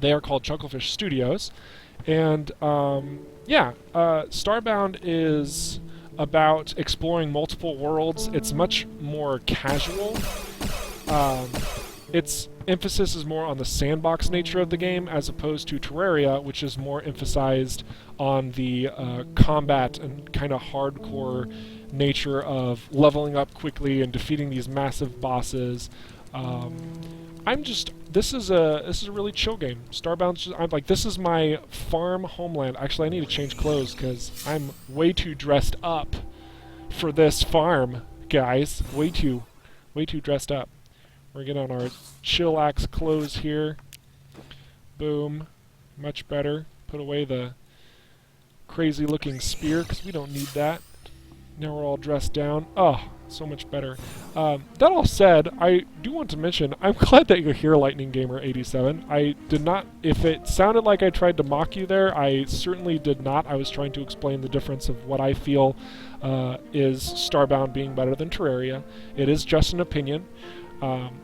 They are called Chucklefish Studios. And yeah, Starbound is about exploring multiple worlds. It's much more casual. Its emphasis is more on the sandbox nature of the game as opposed to Terraria, which is more emphasized on the combat and kind of hardcore nature of leveling up quickly and defeating these massive bosses. This is a really chill game. Starbound's I'm like, this is my farm homeland. Actually, I need to change clothes because I'm way too dressed up for this farm, guys. Way too dressed up. We're getting on our chillax clothes here. Boom. Much better. Put away the crazy looking spear because we don't need that. Now we're all dressed down. Oh, so much better. That all said, I do want to mention, I'm glad that you're here, Lightning Gamer 87. I did not, if it sounded like I tried to mock you there, I certainly did not. I was trying to explain the difference of what I feel is Starbound being better than Terraria. It is just an opinion.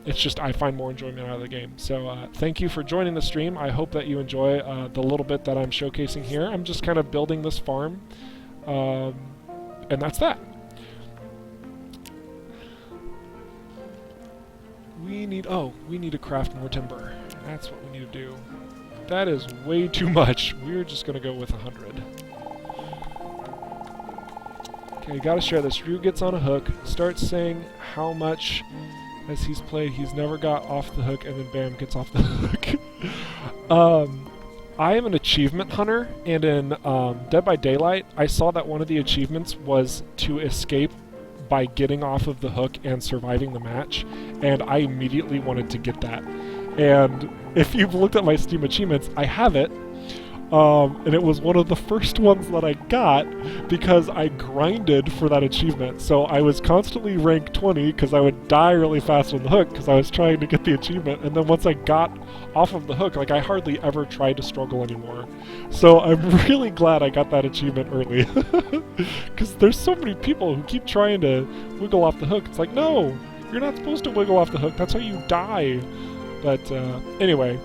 It's just I find more enjoyment out of the game. So thank you for joining the stream. I hope that you enjoy the little bit that I'm showcasing here. I'm just kind of building this farm, and that's that. We need to craft more timber. That's what we need to do. That is way too much. We're just going to go with 100. Okay, gotta share this. Drew gets on a hook, starts saying how much as he's played, he's never got off the hook, and then bam, gets off the hook. I am an achievement hunter, and in Dead by Daylight, I saw that one of the achievements was to escape by getting off of the hook and surviving the match, and I immediately wanted to get that. And if you've looked at my Steam achievements, I have it. And it was one of the first ones that I got because I grinded for that achievement. So I was constantly rank 20 because I would die really fast on the hook because I was trying to get the achievement. And then once I got off of the hook, like I hardly ever tried to struggle anymore. So I'm really glad I got that achievement early. Because there's so many people who keep trying to wiggle off the hook. It's like, no, you're not supposed to wiggle off the hook. That's how you die. But anyway.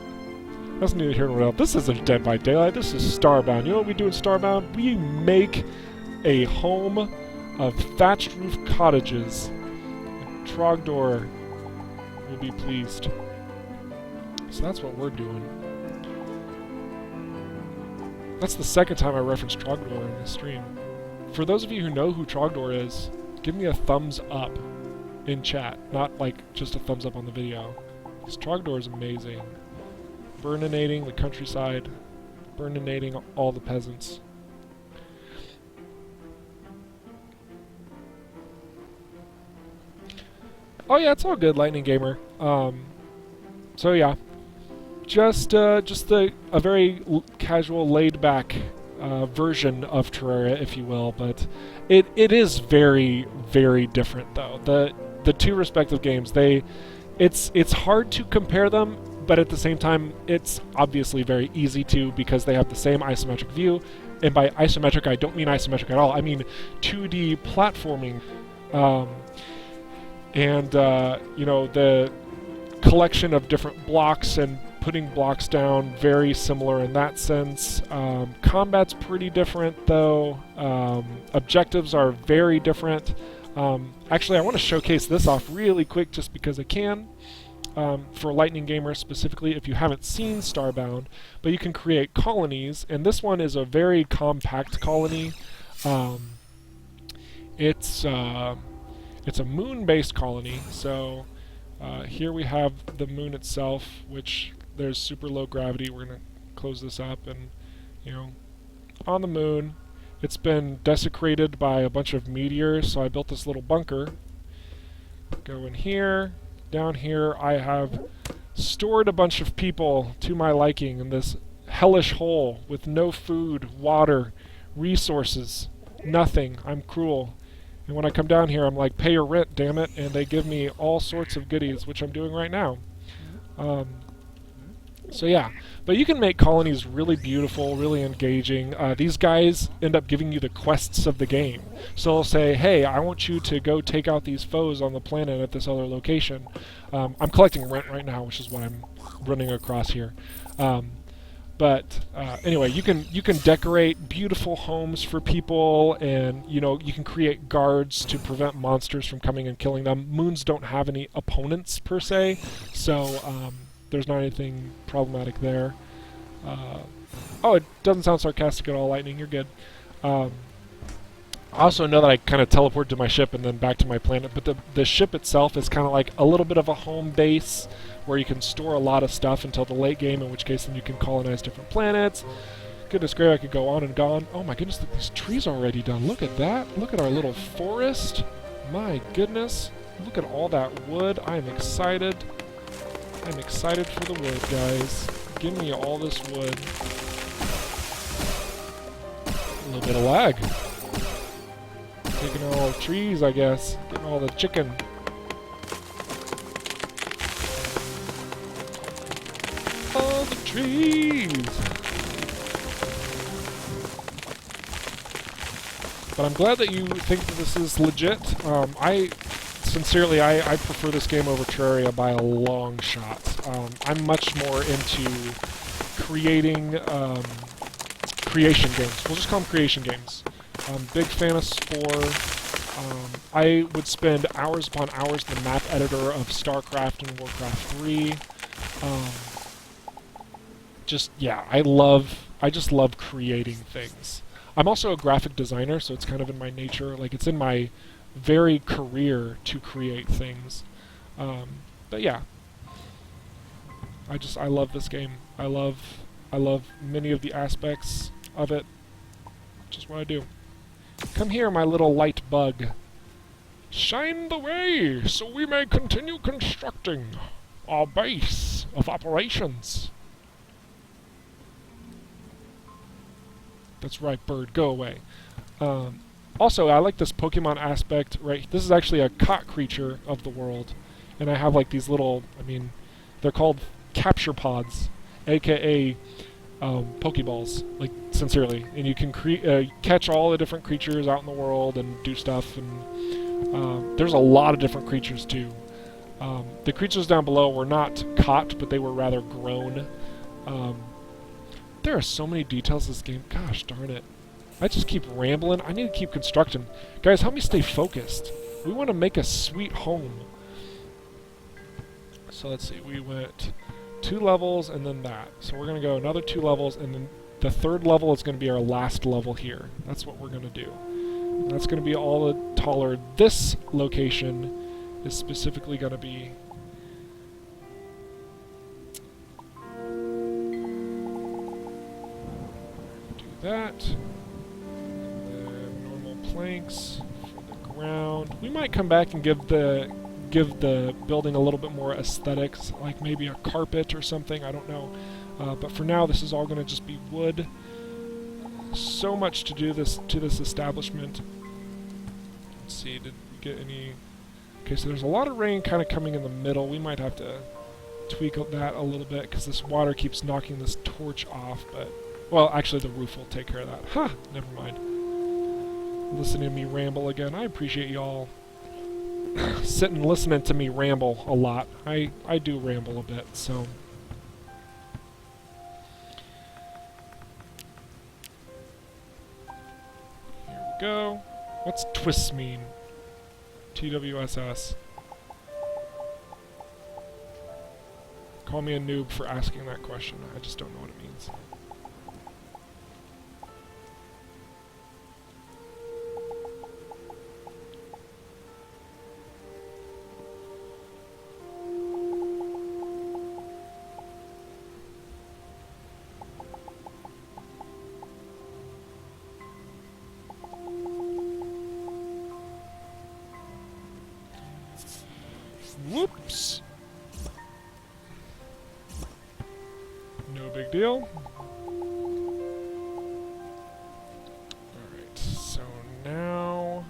That's neither here nor there. This isn't Dead by Daylight, this is Starbound. You know what we do in Starbound? We make a home of thatched roof cottages. And Trogdor will be pleased. So that's what we're doing. That's the second time I referenced Trogdor in this stream. For those of you who know who Trogdor is, give me a thumbs up in chat. Not like just a thumbs up on the video. Because Trogdor is amazing. Burninating the countryside, burninating all the peasants. Oh yeah, it's all good, Lightning Gamer. So yeah, just a very casual, laid-back version of Terraria, if you will. But it is very, very different, though. The two respective games, it's hard to compare them. But at the same time, it's obviously very easy to because they have the same isometric view. And by isometric, I don't mean isometric at all. I mean 2D platforming. You know, the collection of different blocks and putting blocks down, very similar in that sense. Combat's pretty different, though. Objectives are very different. Actually, I want to showcase this off really quick just because I can. For Lightning Gamer specifically, if you haven't seen Starbound, but you can create colonies, and this one is a very compact colony. It's a moon-based colony, so here we have the moon itself, which there's super low gravity. We're going to close this up, and you know, on the moon, it's been desecrated by a bunch of meteors, so I built this little bunker. Go in here. Down here, I have stored a bunch of people to my liking in this hellish hole with no food, water, resources, nothing. I'm cruel. And when I come down here, I'm like, pay your rent, damn it, and they give me all sorts of goodies, which I'm doing right now. So yeah, but you can make colonies really beautiful, really engaging. These guys end up giving you the quests of the game. So they'll say, hey, I want you to go take out these foes on the planet at this other location. I'm collecting rent right now, which is what I'm running across here. Um, but anyway, you can decorate beautiful homes for people, and you can create guards to prevent monsters from coming and killing them. Moons don't have any opponents per se, so there's not anything problematic there. Uh, oh, it doesn't sound sarcastic at all, Lightning. You're good. Um, I also know that I kind of teleport to my ship and then back to my planet, but the ship itself is kind of like a little bit of a home base where you can store a lot of stuff until the late game, in which case then you can colonize different planets. Goodness gracious, I could go on and go on. Oh my goodness, these trees are already done. Look at that. Look at our little forest. My goodness. Look at all that wood. I am excited. I'm excited for the wood, guys. Give me all this wood. A little bit of lag. Taking all the trees, I guess. Getting all the chicken. All the trees! But I'm glad that you think that this is legit. Sincerely, I prefer this game over Terraria by a long shot. I'm much more into creating creation games. We'll just call them creation games. Big fan of Spore. I would spend hours upon hours in the map editor of StarCraft and Warcraft 3. I just love creating things. I'm also a graphic designer, so it's kind of in my nature. Like, it's in my very career to create things. But yeah, I love this game. I love many of the aspects of it. Just what I do. Come here, my little light bug. Shine the way, so we may continue constructing our base of operations. That's right, bird, go away. Also, I like this Pokemon aspect, right? This is actually a caught creature of the world. And I have like these little, they're called capture pods, aka Pokeballs, like, sincerely. And you can catch all the different creatures out in the world and do stuff. And there's a lot of different creatures too. The creatures down below were not caught, but they were rather grown. There are so many details in this game. Gosh darn it. I just keep rambling. I need to keep constructing. Guys, help me stay focused. We want to make a sweet home. So let's see. We went 2 levels and then that. So we're going to go another 2 levels, and then the 3rd level is going to be our last level here. That's what we're going to do. And that's going to be all the taller. This location is specifically going to be... do that. Planks for the ground. We might come back and give the building a little bit more aesthetics, like maybe a carpet or something. I don't know. But for now, this is all going to just be wood. So much to do to this establishment. Let's see. Did we get any? Okay, so there's a lot of rain kind of coming in the middle. We might have to tweak that a little bit because this water keeps knocking this torch off. But well, actually, the roof will take care of that. Huh. Never mind. Listening to me ramble again. I appreciate y'all sitting listening to me ramble a lot. I do ramble a bit, so... Here we go. What's twists mean? TWSS. Call me a noob for asking that question. I just don't know what it means. Whoops! No big deal. Alright, so now...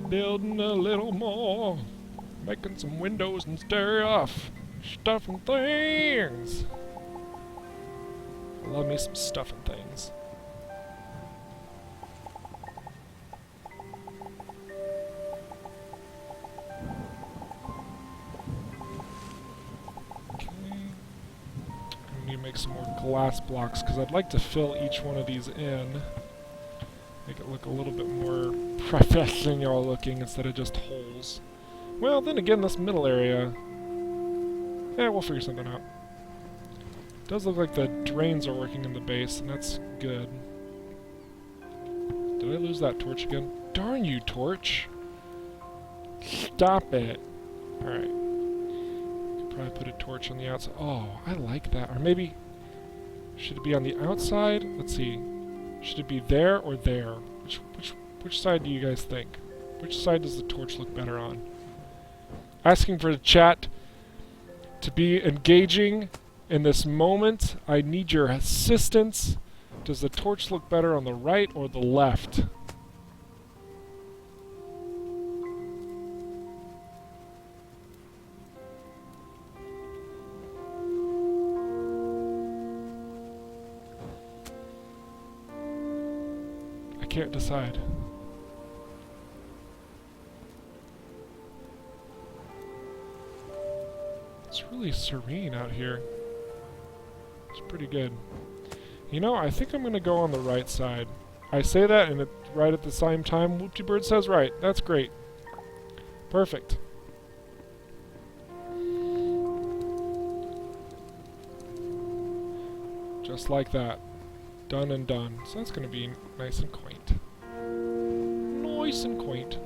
Building a little more. Making some windows and stuff. Stuff and things. I love me some stuff and things. Okay. I need to make some more glass blocks because I'd like to fill each one of these in. Make it look a little bit more professional looking instead of just holes. Well, then again, this middle area... Yeah, we'll figure something out. It does look like the drains are working in the base, and that's good. Did I lose that torch again? Darn you, torch! Stop it! Alright. Could probably put a torch on the outside. Oh, I like that. Or maybe... Should it be on the outside? Let's see. Should it be there or there? Which side do you guys think? Which side does the torch look better on? Asking for the chat to be engaging in this moment. I need your assistance. Does the torch look better on the right or the left? I can't decide. It's really serene out here. It's pretty good. You know, I think I'm going to go on the right side. I say that, and right at the same time, Whoopty-Bird says right. That's great. Perfect. Just like that. Done and done. So that's going to be nice and quaint. Nice and quaint.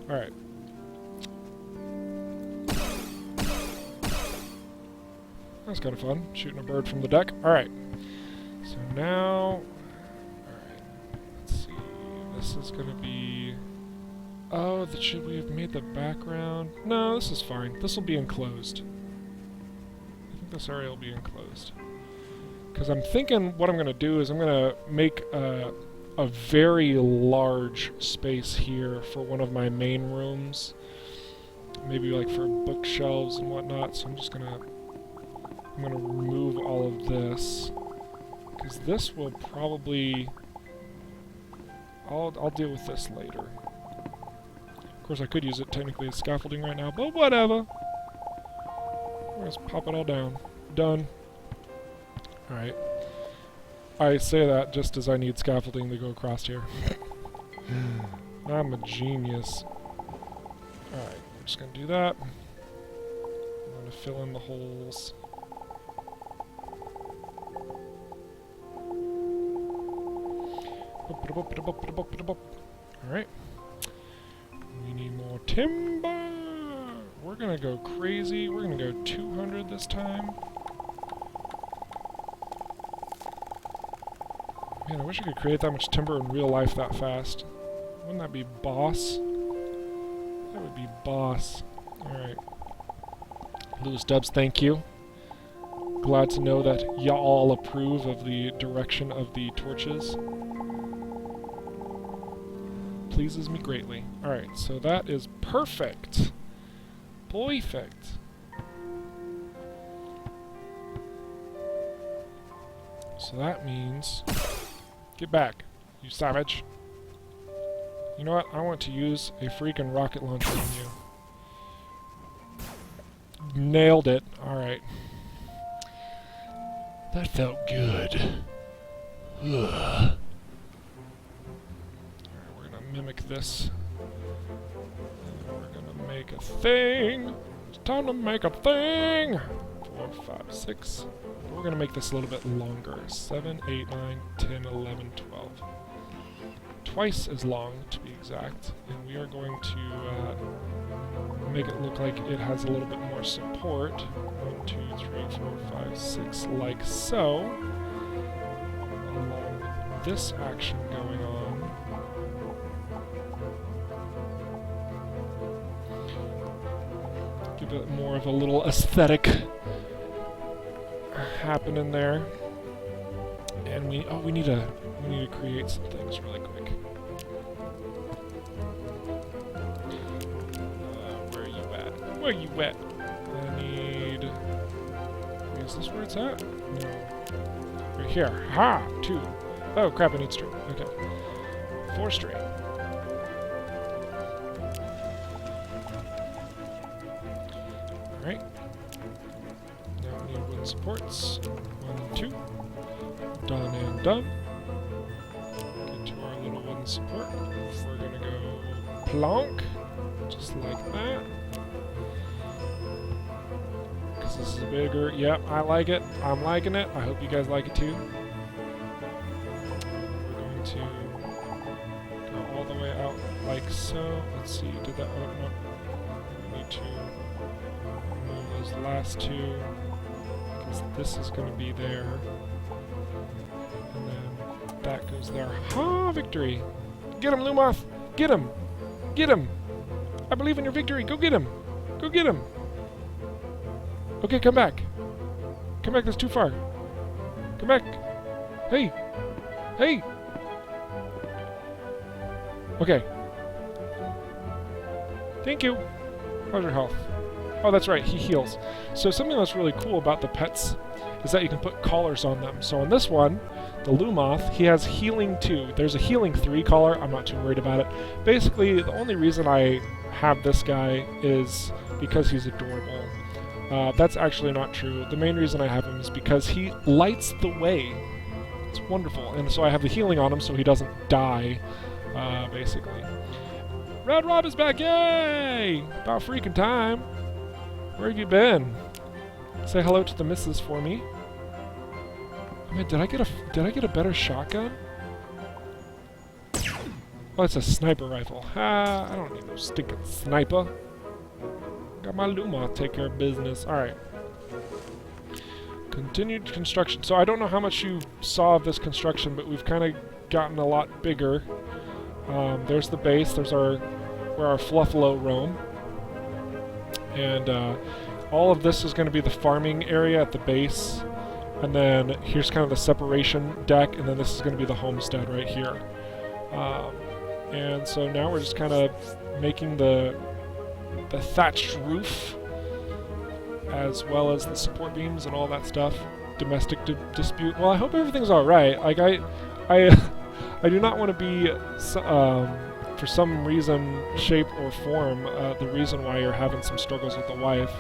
Alright. That's kind of fun, shooting a bird from the deck. Alright. So now... Alright. Let's see. This is going to be... Oh, should we have made the background? No, this is fine. This will be enclosed. I think this area will be enclosed. Because I'm thinking what I'm going to do is I'm going to make a very large space here for one of my main rooms. Maybe like for bookshelves and whatnot. So I'm going to remove all of this. Because this will probably... I'll deal with this later. Of course I could use it technically as scaffolding right now, but whatever. We'll just pop it all down. Done. Alright. I say that just as I need scaffolding to go across here. I'm a genius. Alright, we're just going to do that. I'm going to fill in the holes. Alright. We need more timber! We're going to go crazy. We're going to go 200 this time. Man, I wish I could create that much timber in real life that fast. Wouldn't that be boss? That would be boss. Alright. Lewis Dubs, thank you. Glad to know that y'all approve of the direction of the torches. Pleases me greatly. Alright, so that is perfect. Perfect. So that means... Get back, you savage. You know what? I want to use a freaking rocket launcher on you. Nailed it. Alright. That felt good. Ugh. Alright, we're gonna mimic this. And we're gonna make a thing. It's time to make a thing! 4, 5, 6. We're going to make this a little bit longer. 7, 8, 9, 10, 11, 12. Twice as long, to be exact. And we are going to make it look like it has a little bit more support. 1, 2, 3, 4, 5, 6, like so. Along with this action going on. Give it more of a little aesthetic happen in there. And we need to create some things really quick. Where you at? I need... Is this where it's at? No. Right here. Ha! 2. Oh, crap, I need string. Okay. 4 string. Alright. Now we need wooden supports. 1, 2. Done and done. Get to our little wooden support. We're gonna go plonk. Just like that. Because this is bigger. Yep, I like it. I'm liking it. I hope you guys like it too. We're going to go all the way out like so. Let's see, did that... Oh, no. We need to remove those last 2. Because this is going to be there. And then that goes there. Ha! Victory! Get him, Lumoth! Get him! Get him! I believe in your victory! Go get him! Go get him! Okay, come back! Come back, that's too far! Come back! Hey! Hey! Okay. Thank you! How's your health? Oh, that's right, he heals. So something that's really cool about the pets is that you can put collars on them. So on this one, the Lumoth, he has healing 2. There's a healing 3 collar. I'm not too worried about it. Basically, the only reason I have this guy is because he's adorable. That's actually not true. The main reason I have him is because he lights the way. It's wonderful. And so I have the healing on him so he doesn't die, basically. Red Rob is back! Yay! About freaking time. Where have you been? Say hello to the missus for me. I mean, did I get a better shotgun? Oh, it's a sniper rifle. Ha! I don't need no stinking sniper. Got my Lumoth take care of business. Alright. Continued construction. So I don't know how much you saw of this construction, but we've kind of gotten a lot bigger. There's the base. There's where our Fluffalo roam. And all of this is going to be the farming area at the base. And then here's kind of the separation deck, and then this is going to be the homestead right here. And so now we're just kind of making the thatched roof, as well as the support beams and all that stuff. Domestic dispute. Well, I hope everything's all right. Like I do not want to be, for some reason, shape or form, the reason why you're having some struggles with the wife.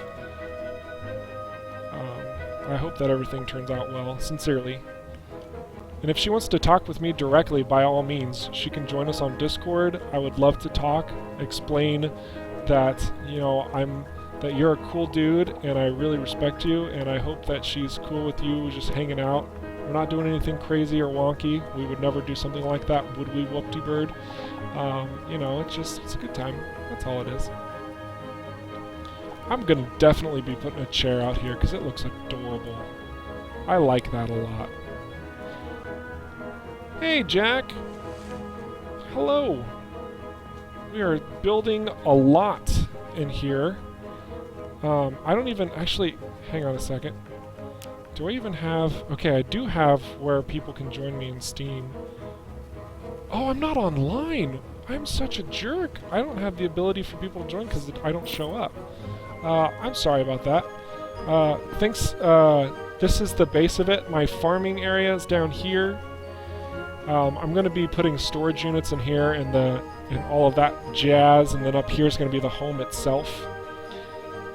I hope that everything turns out well, sincerely. And if she wants to talk with me directly, by all means, she can join us on Discord. I would love to talk, explain that, you know, that you're a cool dude, and I really respect you, and I hope that she's cool with you just hanging out. We're not doing anything crazy or wonky. We would never do something like that, would we, Whoop-de-Bird? You know, it's a good time. That's all it is. I'm gonna definitely be putting a chair out here because it looks adorable. I like that a lot. Hey, Jack! Hello! We are building a lot in here. I don't even... Actually, hang on a second. Do I even have... Okay, I do have where people can join me in Steam. Oh, I'm not online! I'm such a jerk! I don't have the ability for people to join because I don't show up. I'm sorry about that. Thanks, this is the base of it. My farming area is down here. I'm going to be putting storage units in here and all of that jazz, and then up here is going to be the home itself.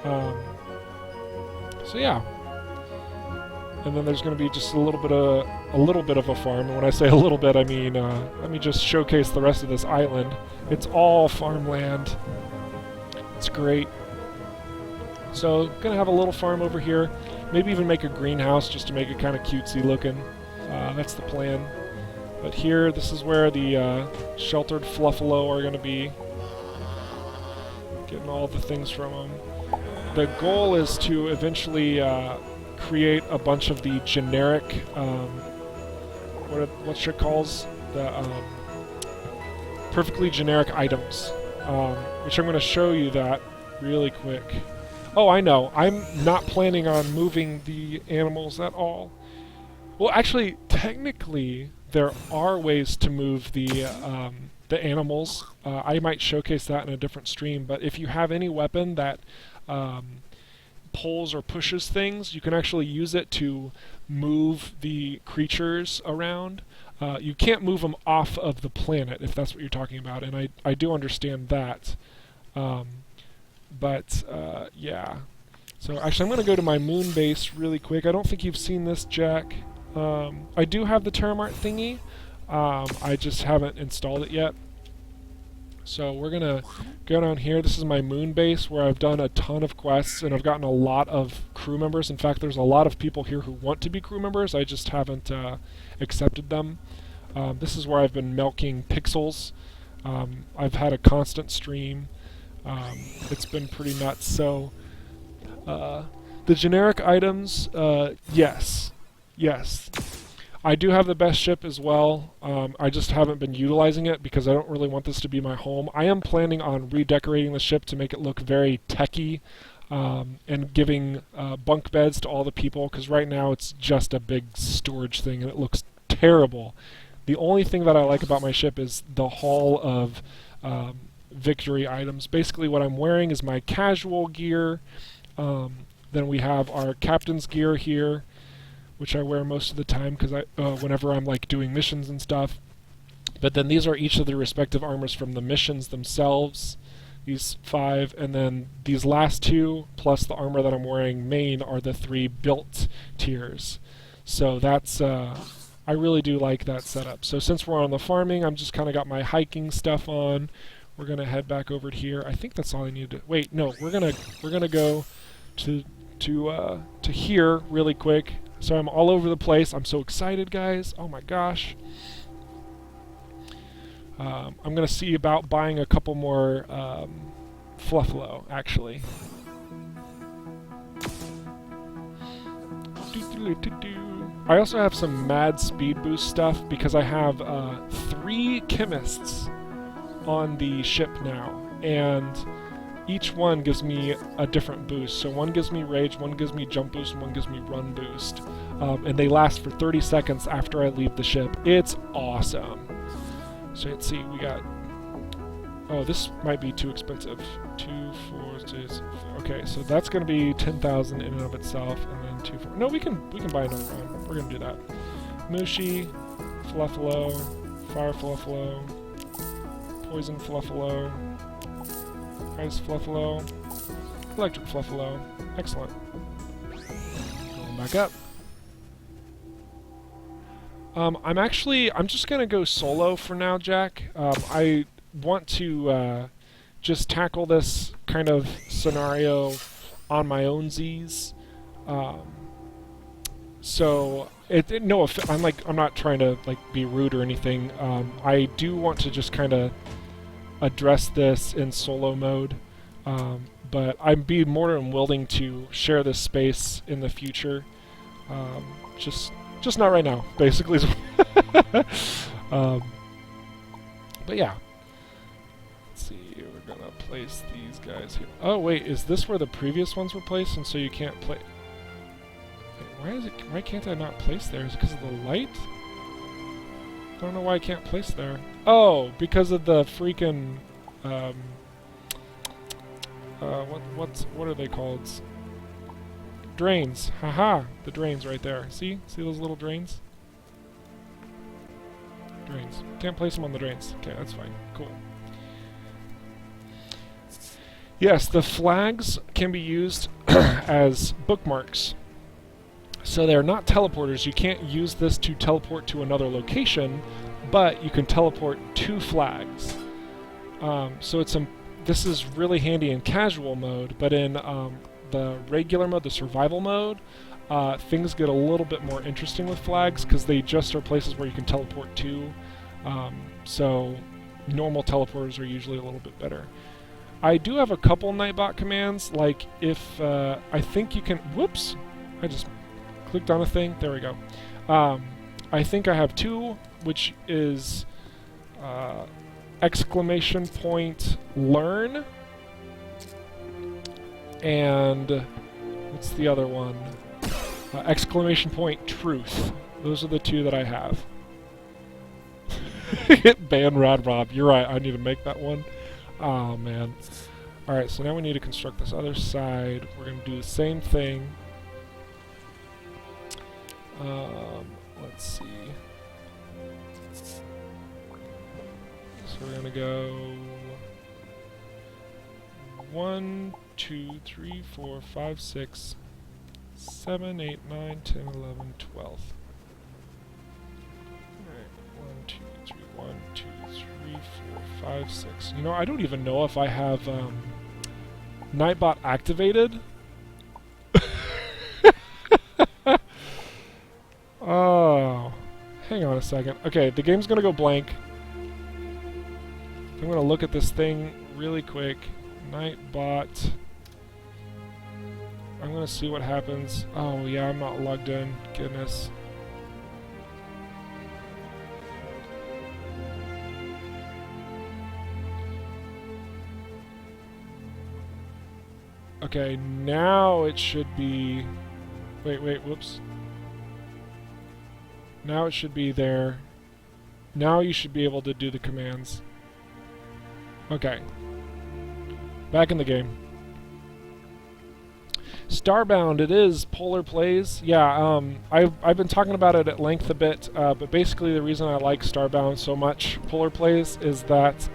So yeah. And then there's going to be just a little bit of a farm. And when I say a little bit, I mean let me just showcase the rest of this island. It's all farmland. It's great. So, gonna have a little farm over here. Maybe even make a greenhouse just to make it kind of cutesy looking. That's the plan. But here, this is where the sheltered Fluffalo are gonna be. Getting all the things from them. The goal is to eventually create a bunch of the generic, what Strict calls the perfectly generic items, which I'm going to show you that really quick. Oh, I know. I'm not planning on moving the animals at all. Well, actually, technically, there are ways to move the animals. I might showcase that in a different stream, but if you have any weapon that pulls or pushes things, you can actually use it to move the creatures around. You can't move them off of the planet, if that's what you're talking about, and I do understand that. Yeah. So actually, I'm going to go to my moon base really quick. I don't think you've seen this, Jack. I do have the Terramart thingy. I just haven't installed it yet. So we're going to go down here. This is my moon base where I've done a ton of quests and I've gotten a lot of crew members. In fact, there's a lot of people here who want to be crew members. I just haven't accepted them. This is where I've been milking pixels. I've had a constant stream. It's been pretty nuts. So the generic items, yes. I do have the best ship as well. I just haven't been utilizing it because I don't really want this to be my home. I am planning on redecorating the ship to make it look very techy and giving bunk beds to all the people, because right now it's just a big storage thing and it looks terrible. The only thing that I like about my ship is the hall of victory items. Basically what I'm wearing is my casual gear. Then we have our captain's gear here, which I wear most of the time because whenever I'm like doing missions and stuff. But then these are each of the respective armors from the missions themselves, these 5, and then these last 2 plus the armor that I'm wearing main are the 3 built tiers. So that's I really do like that setup. So since we're on the farming, I'm just kind of got my hiking stuff on. We're gonna head back over to here. I think that's all I need to. Wait, no, we're gonna go to here really quick. So I'm all over the place. I'm so excited, guys. Oh my gosh. I'm going to see about buying a couple more Fluffalo, actually. I also have some mad speed boost stuff because I have 3 chemists on the ship now. And each one gives me a different boost. So one gives me rage, one gives me jump boost, and one gives me run boost. And they last for 30 seconds after I leave the ship. It's awesome. So let's see, we got... Oh, this might be too expensive. 2, 4, 6... Okay, so that's going to be 10,000 in and of itself, and then 2, 4... No, we can buy another one. We're going to do that. Mushi, Fluffalo, Fire Fluffalo, Poison Fluffalo, Ice Fluffalo, Electric Fluffalo. Excellent. Going back up. I'm just gonna go solo for now, Jack. I want to just tackle this kind of scenario on my own Z's. So I'm not trying to like be rude or anything. I do want to just kind of address this in solo mode, but I'd be more than willing to share this space in the future. Just not right now, basically. But yeah. Let's see, we're gonna place these guys here. Oh wait, is this where the previous ones were placed, and so you can't play? Why can't I not place there? Is it because of the light? I don't know why I can't place there. Oh, because of the freaking what are they called? Drains. Haha, the drains right there. See those little drains? Drains. Can't place them on the drains. Okay, that's fine. Cool. Yes, the flags can be used as bookmarks. So they're not teleporters. You can't use this to teleport to another location, but you can teleport to flags. So this is really handy in casual mode, but in the regular mode, the survival mode, things get a little bit more interesting with flags because they just are places where you can teleport to. So normal teleporters are usually a little bit better. I do have a couple Nightbot commands, like if I think you can... Whoops! I just clicked on a thing. There we go. I think I have 2, which is exclamation point learn, and what's the other one? Exclamation point truth. Those are the 2 that I have. Hit ban Rad Rob. You're right, I need to make that one. Oh man. Alright, so now we need to construct this other side. We're going to do the same thing. Let's see. So we're going to go 1, 2, 3, 4, 5, 6, 7, 8, 9, 10, 11, 12. Alright, 1, 2, 3, 1, 2, 3, 4, 5, 6. You know, I don't even know if I have Nightbot activated. Oh, hang on a second. Okay, the game's gonna go blank. I'm gonna look at this thing really quick. Nightbot. I'm gonna see what happens. Oh yeah, I'm not logged in. Goodness. Okay, now it should be... Wait, whoops. Now it should be there. Now you should be able to do the commands. Okay. Back in the game. Starbound, it is Polar Plays. Yeah, I've been talking about it at length a bit, but basically the reason I like Starbound so much, Polar Plays, is that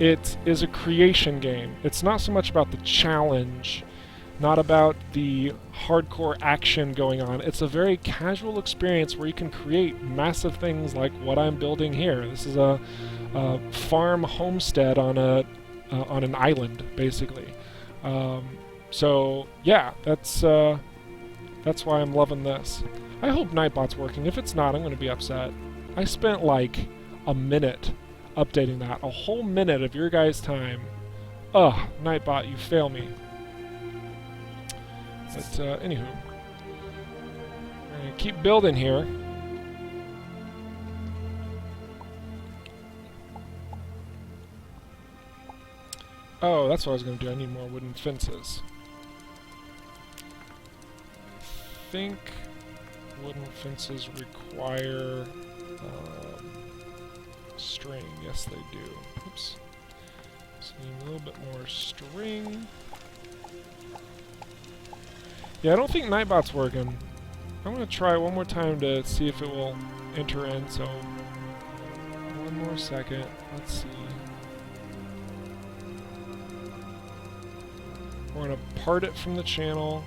it is a creation game. It's not so much about the challenge, not about the hardcore action going on. It's a very casual experience where you can create massive things like what I'm building here. This is a farm homestead on an island, basically. So yeah, that's why I'm loving this. I hope Nightbot's working. If it's not, I'm going to be upset. I spent like a minute updating that. A whole minute of your guys' time. Ugh, Nightbot, you fail me. But, anywho. I'm gonna keep building here. Oh, that's what I was gonna do. I need more wooden fences. I think wooden fences require string. Yes, they do. Oops. So need a little bit more string. Yeah, I don't think Nightbot's working. I'm gonna try one more time to see if it will enter in, so... One more second. Let's see. We're gonna part it from the channel.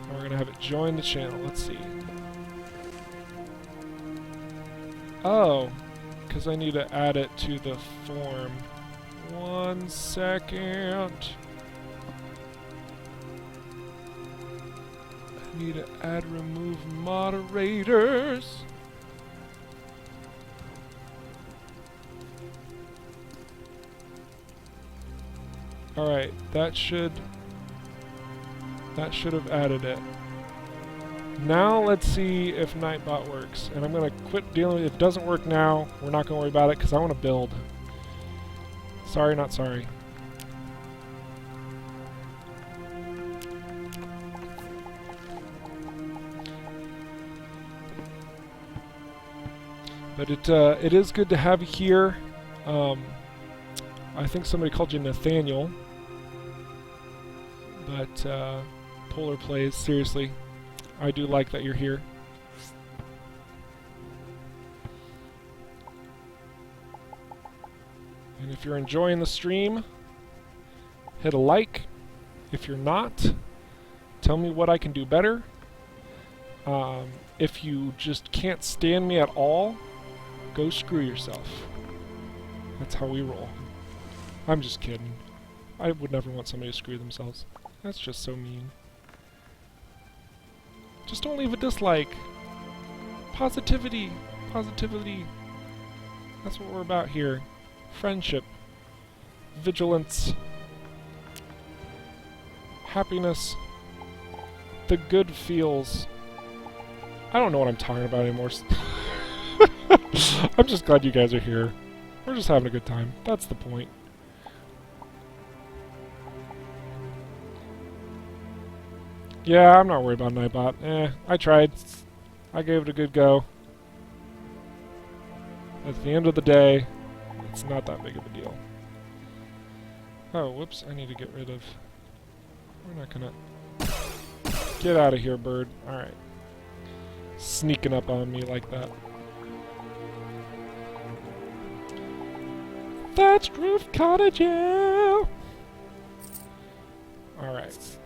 And we're gonna have it join the channel. Let's see. Oh, because I need to add it to the form. 1 second. I need to add remove moderators. Alright, that should have added it. Now let's see if Nightbot works. And I'm going to quit dealing with it. If it doesn't work now, we're not going to worry about it because I want to build. Sorry, not sorry. But it is good to have you here. I think somebody called you Nathaniel. But Polar Plays, seriously, I do like that you're here. And if you're enjoying the stream, hit a like. If you're not, tell me what I can do better. If you just can't stand me at all, go screw yourself. That's how we roll. I'm just kidding. I would never want somebody to screw themselves. That's just so mean. Just don't leave a dislike. Positivity. Positivity. That's what we're about here. Friendship. Vigilance. Happiness. The good feels. I don't know what I'm talking about anymore. I'm just glad you guys are here. We're just having a good time. That's the point. Yeah, I'm not worried about Nightbot. I tried. I gave it a good go. At the end of the day, It's not that big of a deal. Oh, whoops, I need to get rid of... We're not gonna... Get out of here, bird. Alright. Sneaking up on me like that. Thatched roof cottage, yeah! Alright.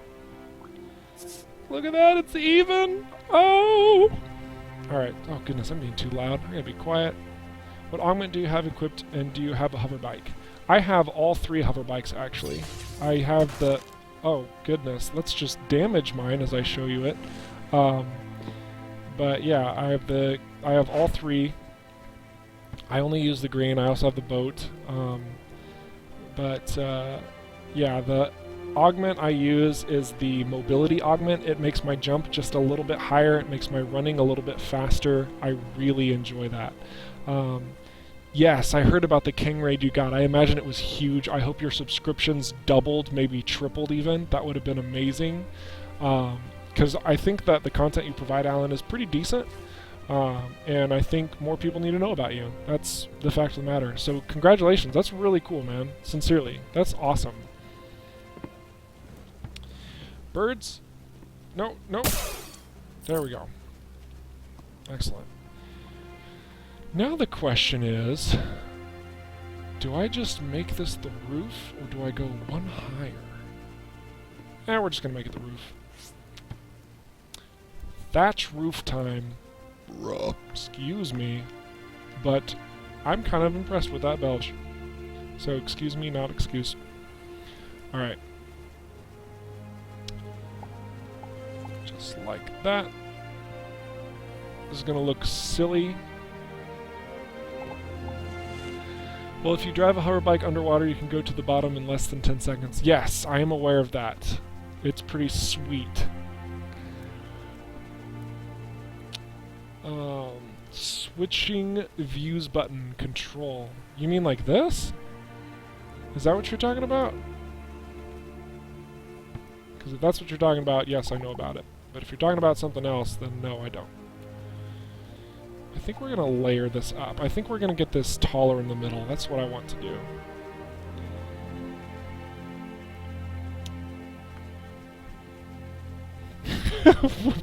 Look at that, it's even! Oh! Alright, oh goodness, I'm being too loud. I'm gonna be quiet. What augment do you have equipped, and do you have a hover bike? I have all 3 hover bikes, actually. I have the... Oh, goodness. Let's just damage mine as I show you it. But yeah, I have all 3. I only use the green. I also have the boat. Yeah, the augment I use is the mobility augment. It makes my jump just a little bit higher. It makes my running a little bit faster. I really enjoy that. Yes, I heard about the King raid you got. I imagine it was huge. I hope your subscriptions doubled, maybe tripled even. That would have been amazing. Because I think that the content you provide, Alan, is pretty decent. And I think more people need to know about you. That's the fact of the matter. So congratulations. That's really cool, man. Sincerely. That's awesome. Birds? No, no. There we go. Excellent. Now the question is, do I just make this the roof, or do I go one higher? We're just going to make it the roof. Thatch roof time. Excuse me, but I'm kind of impressed with that belch. So excuse me, not excuse. Alright. Just like that. This is going to look silly. Well, if you drive a hover bike underwater, you can go to the bottom in less than 10 seconds. Yes, I am aware of that. It's pretty sweet. Switching views button control. You mean like this? Is that what you're talking about? Because if that's what you're talking about, yes, I know about it. But if you're talking about something else, then no, I don't. I think we're going to layer this up. I think we're going to get this taller in the middle. That's what I want to do.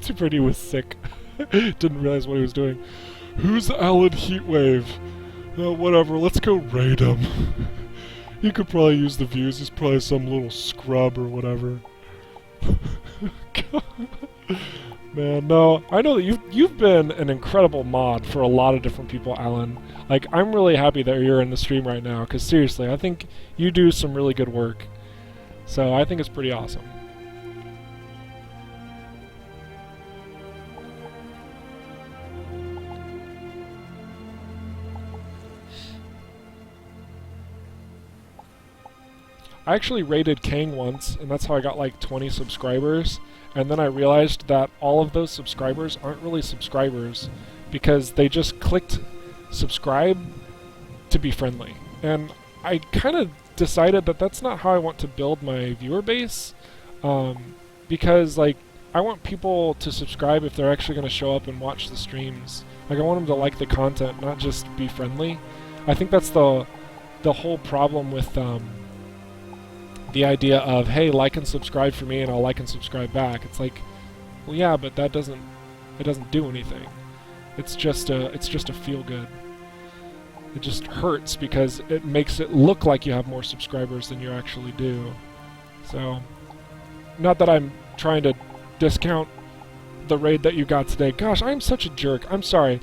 Too pretty was sick. Didn't realize what he was doing. Who's Alan Heatwave? Whatever, let's go raid him. He could probably use the views. He's probably some little scrub or whatever. Man, no. I know that you've been an incredible mod for a lot of different people, Alan. Like, I'm really happy that you're in the stream right now, because seriously, I think you do some really good work. So I think it's pretty awesome. I actually raided Kang once, and that's how I got like 20 subscribers. And then I realized that all of those subscribers aren't really subscribers because they just clicked subscribe to be friendly. And I kind of decided that that's not how I want to build my viewer base, because like I want people to subscribe if they're actually going to show up and watch the streams. Like I want them to like the content, not just be friendly. I think that's the whole problem with the idea of, hey, like and subscribe for me and I'll like and subscribe back. It's like, well, yeah, but it doesn't do anything. It's just a feel good. It just hurts because it makes it look like you have more subscribers than you actually do. So, not that I'm trying to discount the raid that you got today. Gosh, I'm such a jerk. I'm sorry.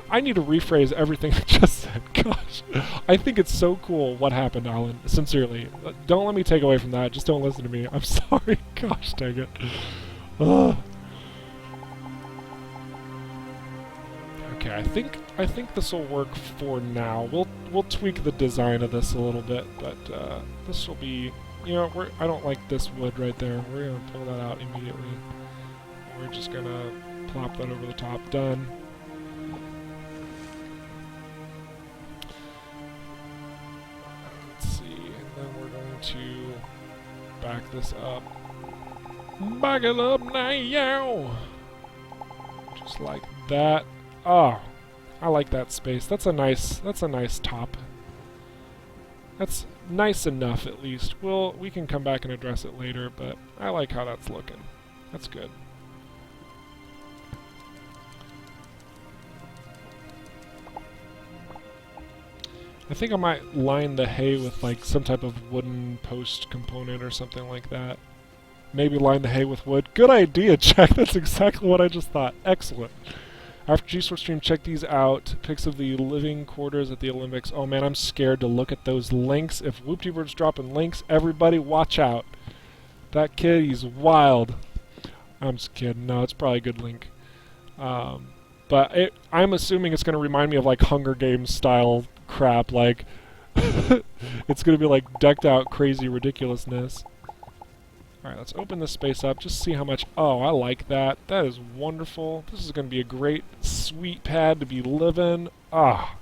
I need to rephrase everything I just said. Gosh. I think it's so cool what happened, Alan. Sincerely. Don't let me take away from that. Just don't listen to me. I'm sorry. Gosh dang it. Okay, I think this will work for now. We'll tweak the design of this a little bit, but this will be, you know, I don't like this wood right there. We're gonna pull that out immediately. We're just gonna plop that over the top. Done. Let's see, and then we're going to back this up. Back it up now! Just like that. Oh, I like that space. That's a nice top. That's nice enough, at least. We can come back and address it later, but I like how that's looking. That's good. I think I might line the hay with like some type of wooden post component or something like that. Maybe line the hay with wood. Good idea, Jack. That's exactly what I just thought. Excellent. After G-Sport stream, check these out. Pics of the living quarters at the Olympics. Oh man, I'm scared to look at those links. If Whoop-De-Bird's dropping links, everybody watch out. That kid, he's wild. I'm just kidding. No, it's probably a good link. But I'm assuming it's going to remind me of like Hunger Games style crap. Like, it's going to be like decked out crazy ridiculousness. Alright, let's open this space up, just see how much... Oh, I like that. That is wonderful. This is going to be a great, sweet pad to be living. Ah,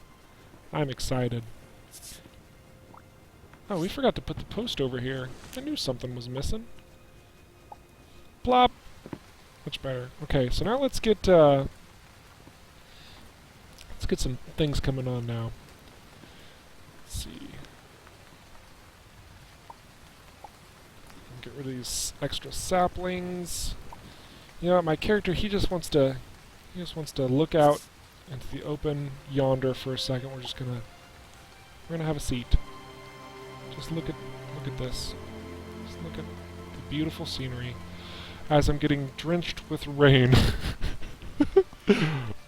I'm excited. Oh, we forgot to put the post over here. I knew something was missing. Plop! Much better. Okay, so now let's get some things coming on now. Let's see. Get rid of these extra saplings. You know, my character, he just wants to look out into the open yonder for a second. We're gonna have a seat. Just look at this. Just look at the beautiful scenery as I'm getting drenched with rain.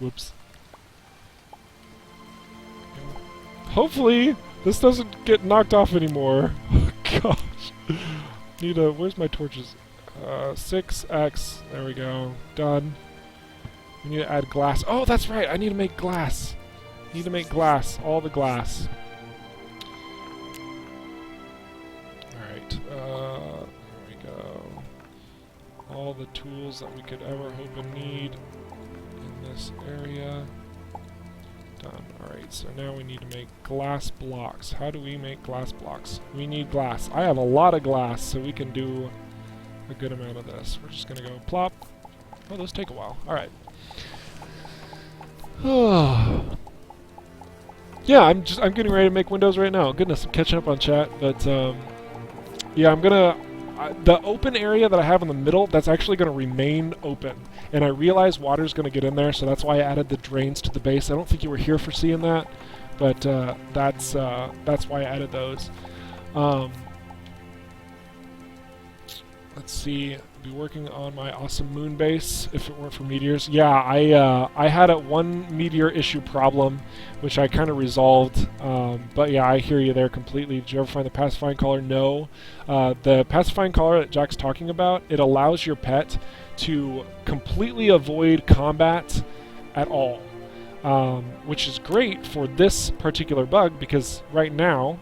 Whoops. Hopefully this doesn't get knocked off anymore. Oh, gosh. Where's my torches? 6x. There we go. Done. We need to add glass. Oh, that's right. I need to make glass. Need to make glass. All the glass. Alright. There we go. All the tools that we could ever hope and need in this area. Done. Alright, so now we need to make glass blocks. How do we make glass blocks? We need glass. I have a lot of glass, so we can do a good amount of this. We're just gonna go plop. Oh, those take a while. Alright. Yeah, I'm getting ready to make windows right now. Goodness, I'm catching up on chat, but yeah, I'm gonna the open area that I have in the middle, that's actually going to remain open. And I realize water's going to get in there, so that's why I added the drains to the base. I don't think you were here for seeing that, but that's why I added those. Let's see. I'll be working on my awesome moon base if it weren't for meteors. Yeah, I had a one meteor issue problem, which I kind of resolved. But yeah, I hear you there completely. Did you ever find the pacifying collar? No. The pacifying collar that Jack's talking about, it allows your pet to completely avoid combat at all, which is great for this particular bug because right now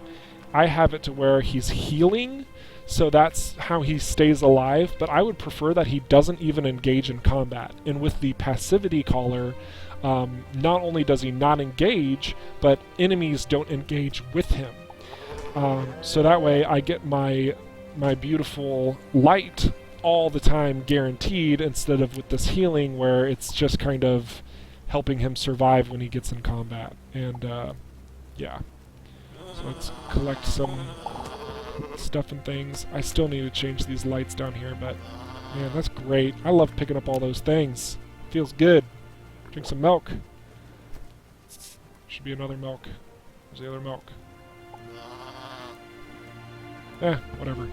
I have it to where he's healing. So that's how he stays alive, but I would prefer that he doesn't even engage in combat. And with the passivity collar, not only does he not engage, but enemies don't engage with him. So that way I get my beautiful light all the time guaranteed, instead of with this healing where it's just kind of helping him survive when he gets in combat. And yeah. So let's collect some stuff and things. I still need to change these lights down here, but man, that's great. I love picking up all those things. Feels good. Drink some milk. Should be another milk. Where's the other milk? Whatever.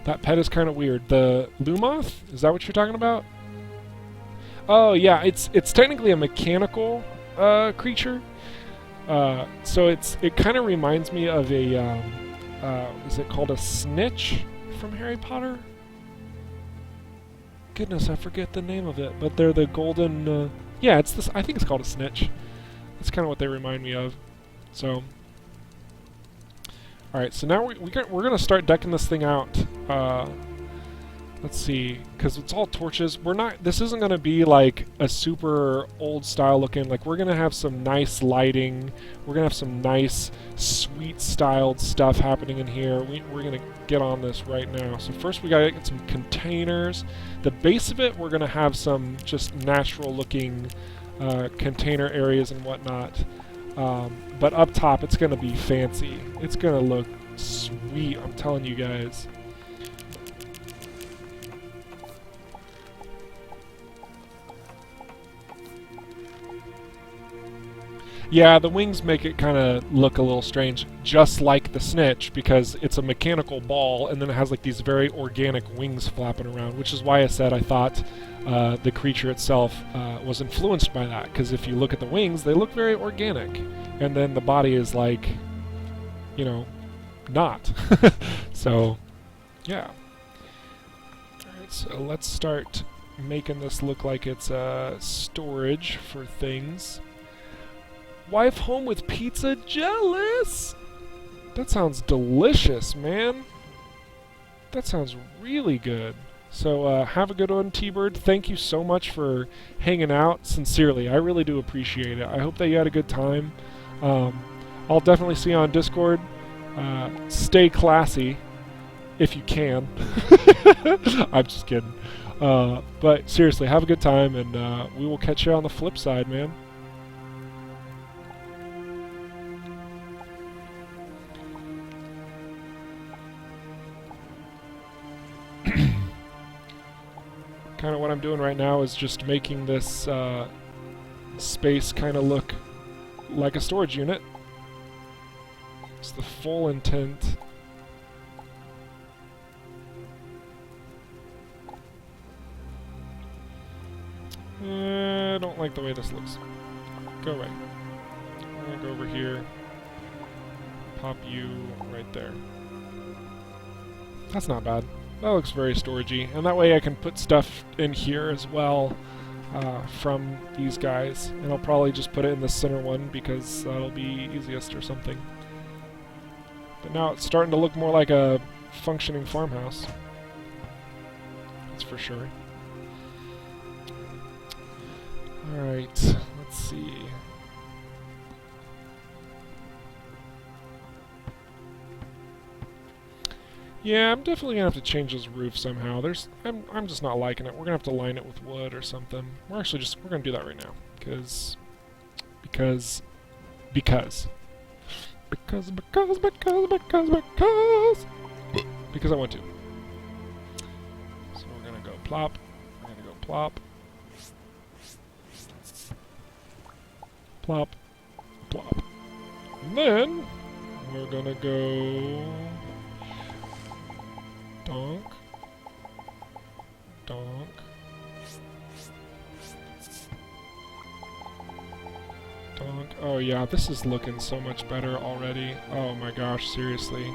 That pet is kind of weird. The Lumoth? Is that what you're talking about? Oh yeah, it's technically a mechanical creature. So it kind of reminds me of a, is it called a snitch from Harry Potter? Goodness, I forget the name of it, but they're the golden, yeah, it's this, I think it's called a snitch. That's kind of what they remind me of. So, alright, so now we're going to start decking this thing out. Let's see, because it's all torches. This isn't going to be like a super old style looking, like we're going to have some nice lighting. We're going to have some nice sweet styled stuff happening in here. We're going to get on this right now. So first we got to get some containers. The base of it, we're going to have some just natural looking container areas and whatnot. But up top, it's going to be fancy. It's going to look sweet, I'm telling you guys. Yeah, the wings make it kind of look a little strange, just like the snitch, because it's a mechanical ball, and then it has like these very organic wings flapping around, which is why I said I thought the creature itself was influenced by that, because if you look at the wings, they look very organic, and then the body is like, you know, not. So, yeah. Alright, so let's start making this look like it's storage for things. Wife home with pizza, jealous! That sounds delicious, man. That sounds really good. So have a good one, T-Bird. Thank you so much for hanging out. Sincerely, I really do appreciate it. I hope that you had a good time. I'll definitely see you on Discord. Stay classy, if you can. I'm just kidding. But seriously, have a good time, and we will catch you on the flip side, man. Kind of what I'm doing right now is just making this space kind of look like a storage unit. It's the full intent. I don't like the way this looks. Go away. I'm gonna go over here. Pop you right there. That's not bad. That looks very storagey, and that way I can put stuff in here as well from these guys, and I'll probably just put it in the center one because that'll be easiest or something. But now it's starting to look more like a functioning farmhouse. That's for sure. Alright, let's see. Yeah, I'm definitely gonna have to change this roof somehow. I'm just not liking it. We're gonna have to line it with wood or something. We're gonna do that right now, because I want to. So we're gonna go plop. We're gonna go plop, plop, plop. And then we're gonna go. Donk. Donk. Donk. Oh yeah, this is looking so much better already. Oh my gosh, seriously.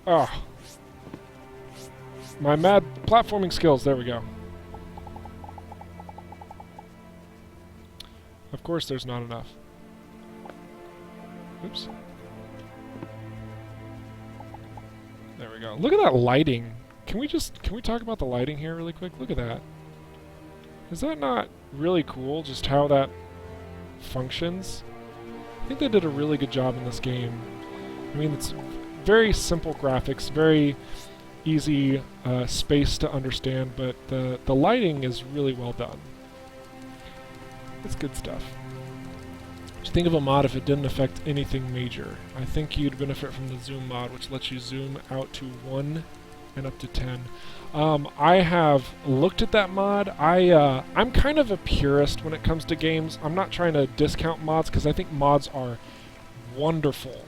Oh. My mad platforming skills, there we go. Of course there's not enough. Oops. There we go. Look at that lighting. Can we talk about the lighting here really quick? Look at that. Is that not really cool, just how that functions? I think they did a really good job in this game. I mean, it's very simple graphics, very easy space to understand, but the lighting is really well done. It's good stuff. Just think of a mod if it didn't affect anything major. I think you'd benefit from the zoom mod, which lets you zoom out to 1 and up to 10. I have looked at that mod. I'm kind of a purist when it comes to games. I'm not trying to discount mods because I think mods are wonderful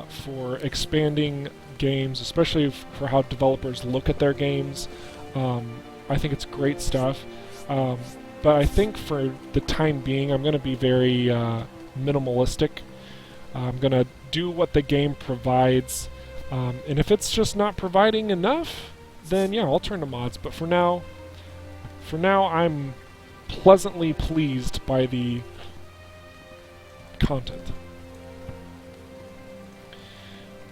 for expanding games, especially for how developers look at their games. I think it's great stuff. But I think for the time being, I'm going to be very minimalistic. I'm going to do what the game provides. And if it's just not providing enough, then yeah, I'll turn to mods. But for now, I'm pleasantly pleased by the content.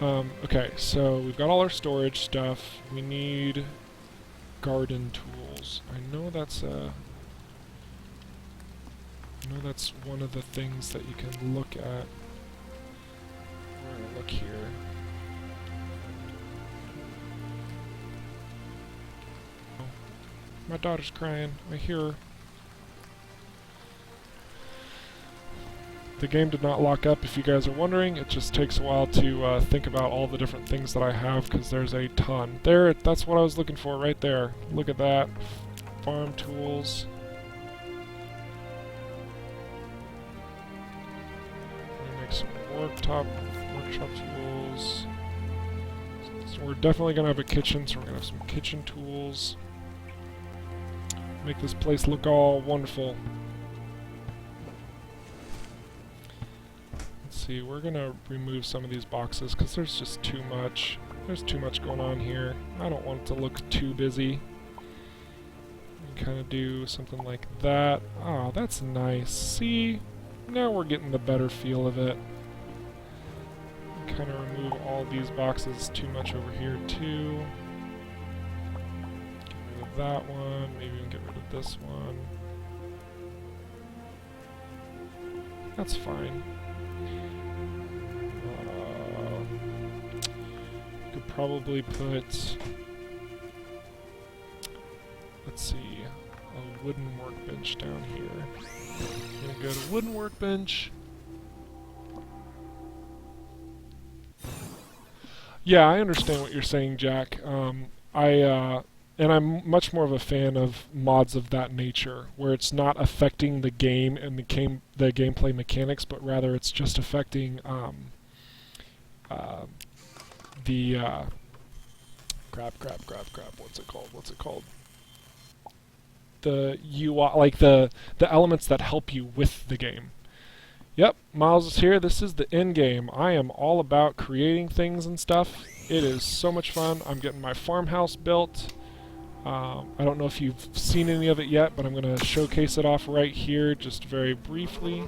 Okay, so we've got all our storage stuff. We need garden tools. I know that's one of the things that you can look at. We're gonna look here. My daughter's crying. I hear her. The game did not lock up, if you guys are wondering. It just takes a while to think about all the different things that I have, because there's a ton. There, that's what I was looking for right there. Look at that. Farm tools. Make some workshop tools. So we're definitely going to have a kitchen, so we're going to have some kitchen tools. Make this place look all wonderful. Let's see, we're going to remove some of these boxes because there's just too much. There's too much going on here. I don't want it to look too busy. Kind of do something like that. Oh, that's nice. See? Now we're getting the better feel of it. Kind of remove all these boxes. Too much over here too. Get rid of that one. Maybe even get rid of this one. That's fine. Could probably put, let's see, a wooden workbench down here. I'm gonna go to wooden workbench. Yeah, I understand what you're saying, Jack. And I'm much more of a fan of mods of that nature, where it's not affecting the game and the gameplay mechanics, but rather it's just affecting the crap. What's it called? The UI, like the elements that help you with the game. Yep, Miles is here. This is the end game. I am all about creating things and stuff. It is so much fun. I'm getting my farmhouse built. I don't know if you've seen any of it yet, but I'm going to showcase it off right here just very briefly.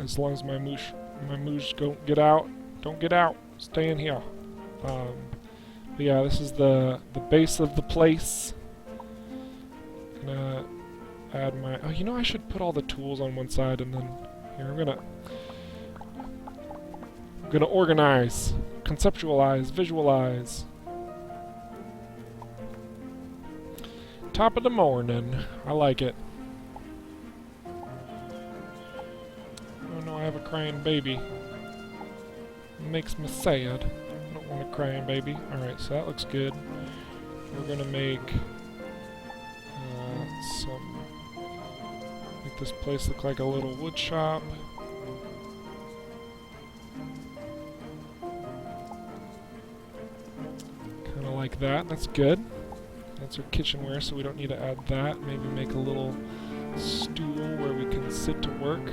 As long as my moosh don't get out. Don't get out. Stay in here. But yeah, this is the base of the place. Gonna add my... Oh, you know, I should put all the tools on one side and then... Here, I'm gonna organize, conceptualize, visualize. Top of the morning. I like it. Oh no, I have a crying baby. It makes me sad. I don't want a crying baby. Alright, so that looks good. We're gonna make make this place look like a little wood shop. Kinda like that. That's good. That's our kitchenware, so we don't need to add that. Maybe make a little stool where we can sit to work,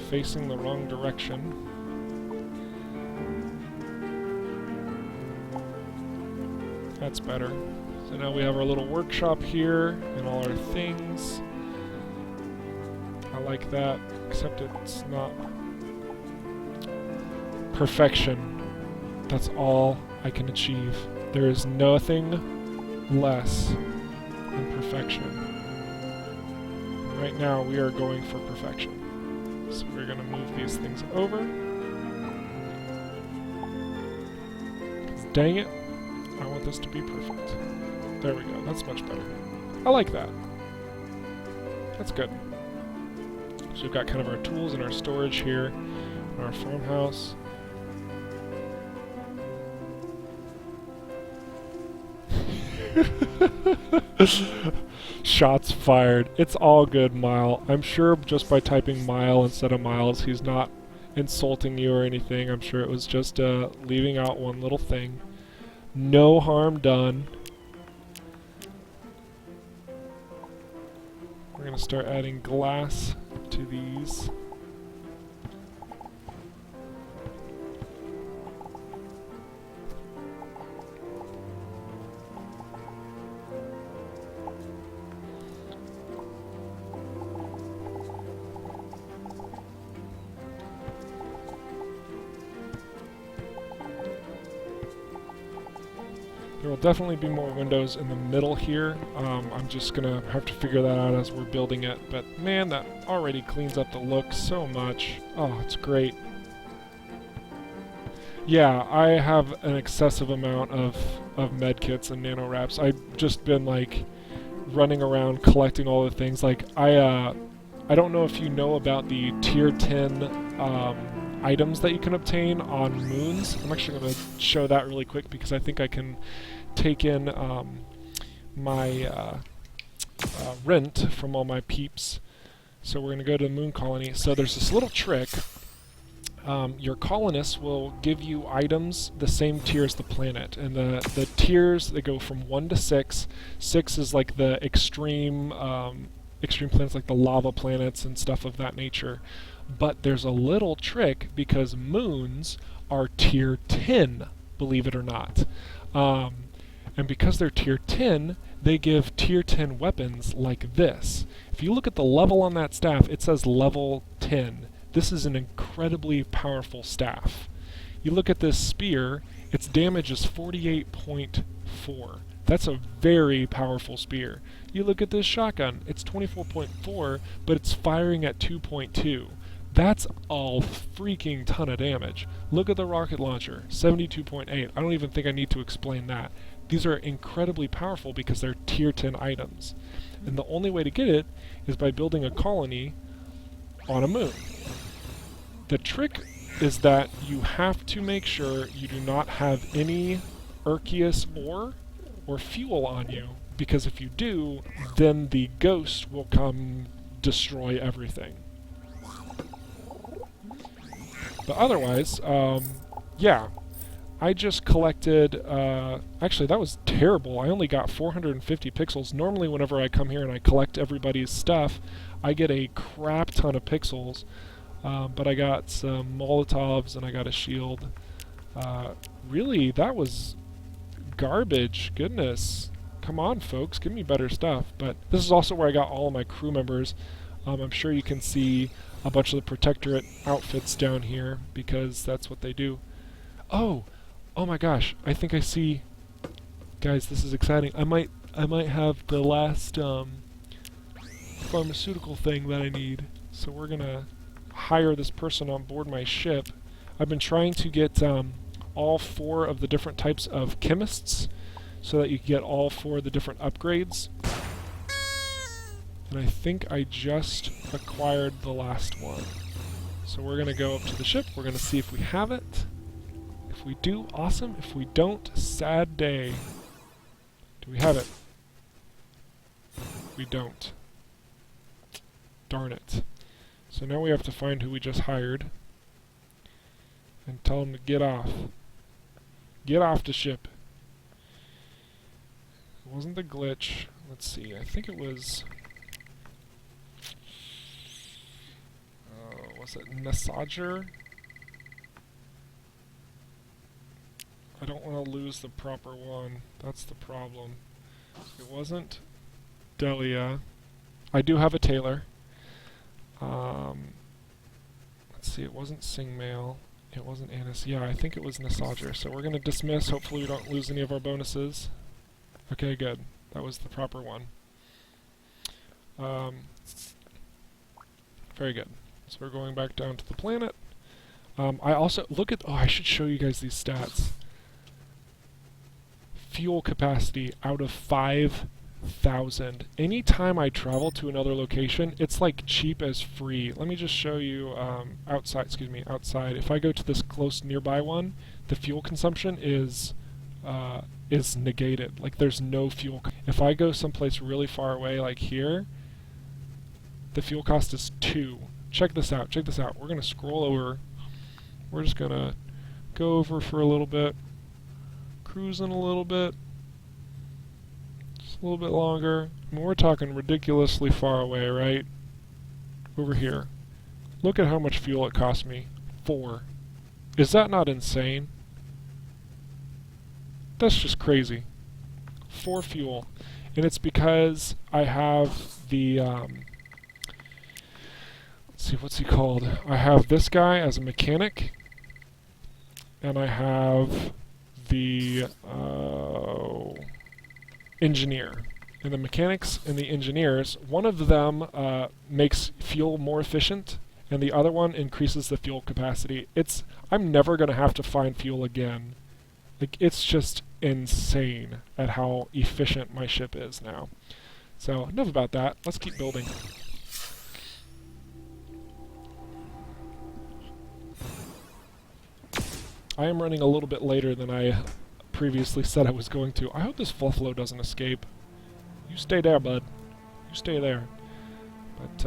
facing the wrong direction. That's better. So now we have our little workshop here and all our things. I like that, except it's not perfection. That's all I can achieve. There is nothing less than perfection. Right now we are going for perfection. So we're going to move these things over. 'Cause dang it, I want this to be perfect. There we go, that's much better. I like that. That's good. So we've got kind of our tools and our storage here in our farmhouse. Shots fired. It's all good, Mile. I'm sure just by typing Mile instead of Miles, he's not insulting you or anything. I'm sure it was just leaving out one little thing. No harm done. We're going to start adding glass to these. There will definitely be more windows in the middle here. I'm just gonna have to figure that out as we're building it, but man, that already cleans up the look so much. Oh, it's great. Yeah, I have an excessive amount of medkits and nano wraps. I've just been like running around collecting all the things. Like I I don't know if you know about the tier 10 items that you can obtain on moons. I'm actually going to show that really quick because I think I can take in my rent from all my peeps. So we're going to go to the moon colony. So there's this little trick. Your colonists will give you items the same tier as the planet, and the tiers, they go from 1 to 6. 6 is like the extreme planets, like the lava planets and stuff of that nature. But there's a little trick because moons are tier 10, believe it or not. And because they're tier 10, they give tier 10 weapons like this. If you look at the level on that staff, it says level 10. This is an incredibly powerful staff. You look at this spear, its damage is 48.4. That's a very powerful spear. You look at this shotgun, it's 24.4, but it's firing at 2.2. That's a freaking ton of damage. Look at the rocket launcher, 72.8. I don't even think I need to explain that. These are incredibly powerful because they're tier 10 items. And the only way to get it is by building a colony on a moon. The trick is that you have to make sure you do not have any Urkius ore or fuel on you, because if you do, then the ghost will come destroy everything. But otherwise, yeah, I just collected, actually that was terrible. I only got 450 pixels. Normally whenever I come here and I collect everybody's stuff, I get a crap ton of pixels. But I got some Molotovs and I got a shield. Really, that was garbage. Goodness. Come on, folks. Give me better stuff. But this is also where I got all of my crew members. I'm sure you can see a bunch of the Protectorate outfits down here because that's what they do. Oh! Oh my gosh. I think I see... Guys, this is exciting. I might have the last pharmaceutical thing that I need. So we're gonna hire this person on board my ship. I've been trying to get all 4 of the different types of chemists so that you can get all 4 of the different upgrades. And I think I just acquired the last one. So we're going to go up to the ship, we're going to see if we have it. If we do, awesome. If we don't, sad day. Do we have it? We don't. Darn it. So now we have to find who we just hired and tell him to get off. Get off the ship. It wasn't the glitch. Let's see. I think it was... was it Massager? I don't want to lose the proper one. That's the problem. It wasn't Delia. I do have a tailor. Let's see, it wasn't Singmail. It wasn't Annis. Yeah, I think it was Nasager. So we're going to dismiss. Hopefully we don't lose any of our bonuses. Okay, good. That was the proper one. Very good. So we're going back down to the planet. I also, look at, oh, I should show you guys these stats. Fuel capacity out of 5,000. Anytime I travel to another location, it's like cheap as free. Let me just show you outside. If I go to this close nearby one, the fuel consumption is negated. Like there's no fuel. If I go someplace really far away, like here, the fuel cost is 2. Check this out. Check this out. We're gonna scroll over. We're just gonna go over for a little bit. Cruising a little bit. Just a little bit longer. I mean, we're talking ridiculously far away, right? Over here. Look at how much fuel it cost me. 4. Is that not insane? That's just crazy. 4 fuel. And it's because I have the, let's see, what's he called? I have this guy as a mechanic. And I have the engineer. And the mechanics and the engineers, one of them makes fuel more efficient, and the other one increases the fuel capacity. I'm never going to have to find fuel again. Like, it's just insane at how efficient my ship is now. So, enough about that. Let's keep building. I am running a little bit later than I previously said I was going to. I hope this Fluffalo doesn't escape. You stay there, bud. You stay there. But,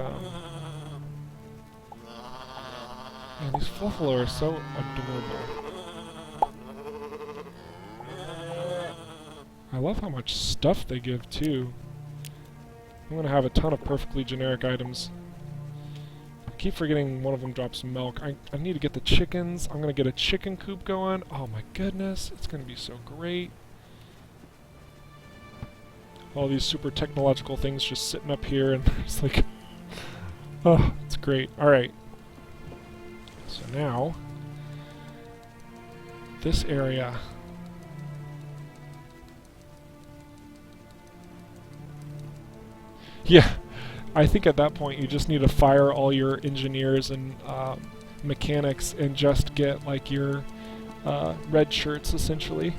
man, these Fluffalo are so adorable. I love how much stuff they give, too. I'm gonna have a ton of perfectly generic items. I keep forgetting one of them drops milk. I need to get the chickens. I'm gonna get a chicken coop going. Oh my goodness, it's gonna be so great. All these super technological things just sitting up here, and it's like, oh, it's great. Alright. So now, this area. Yeah, I think at that point you just need to fire all your engineers and mechanics and just get like your red shirts, essentially.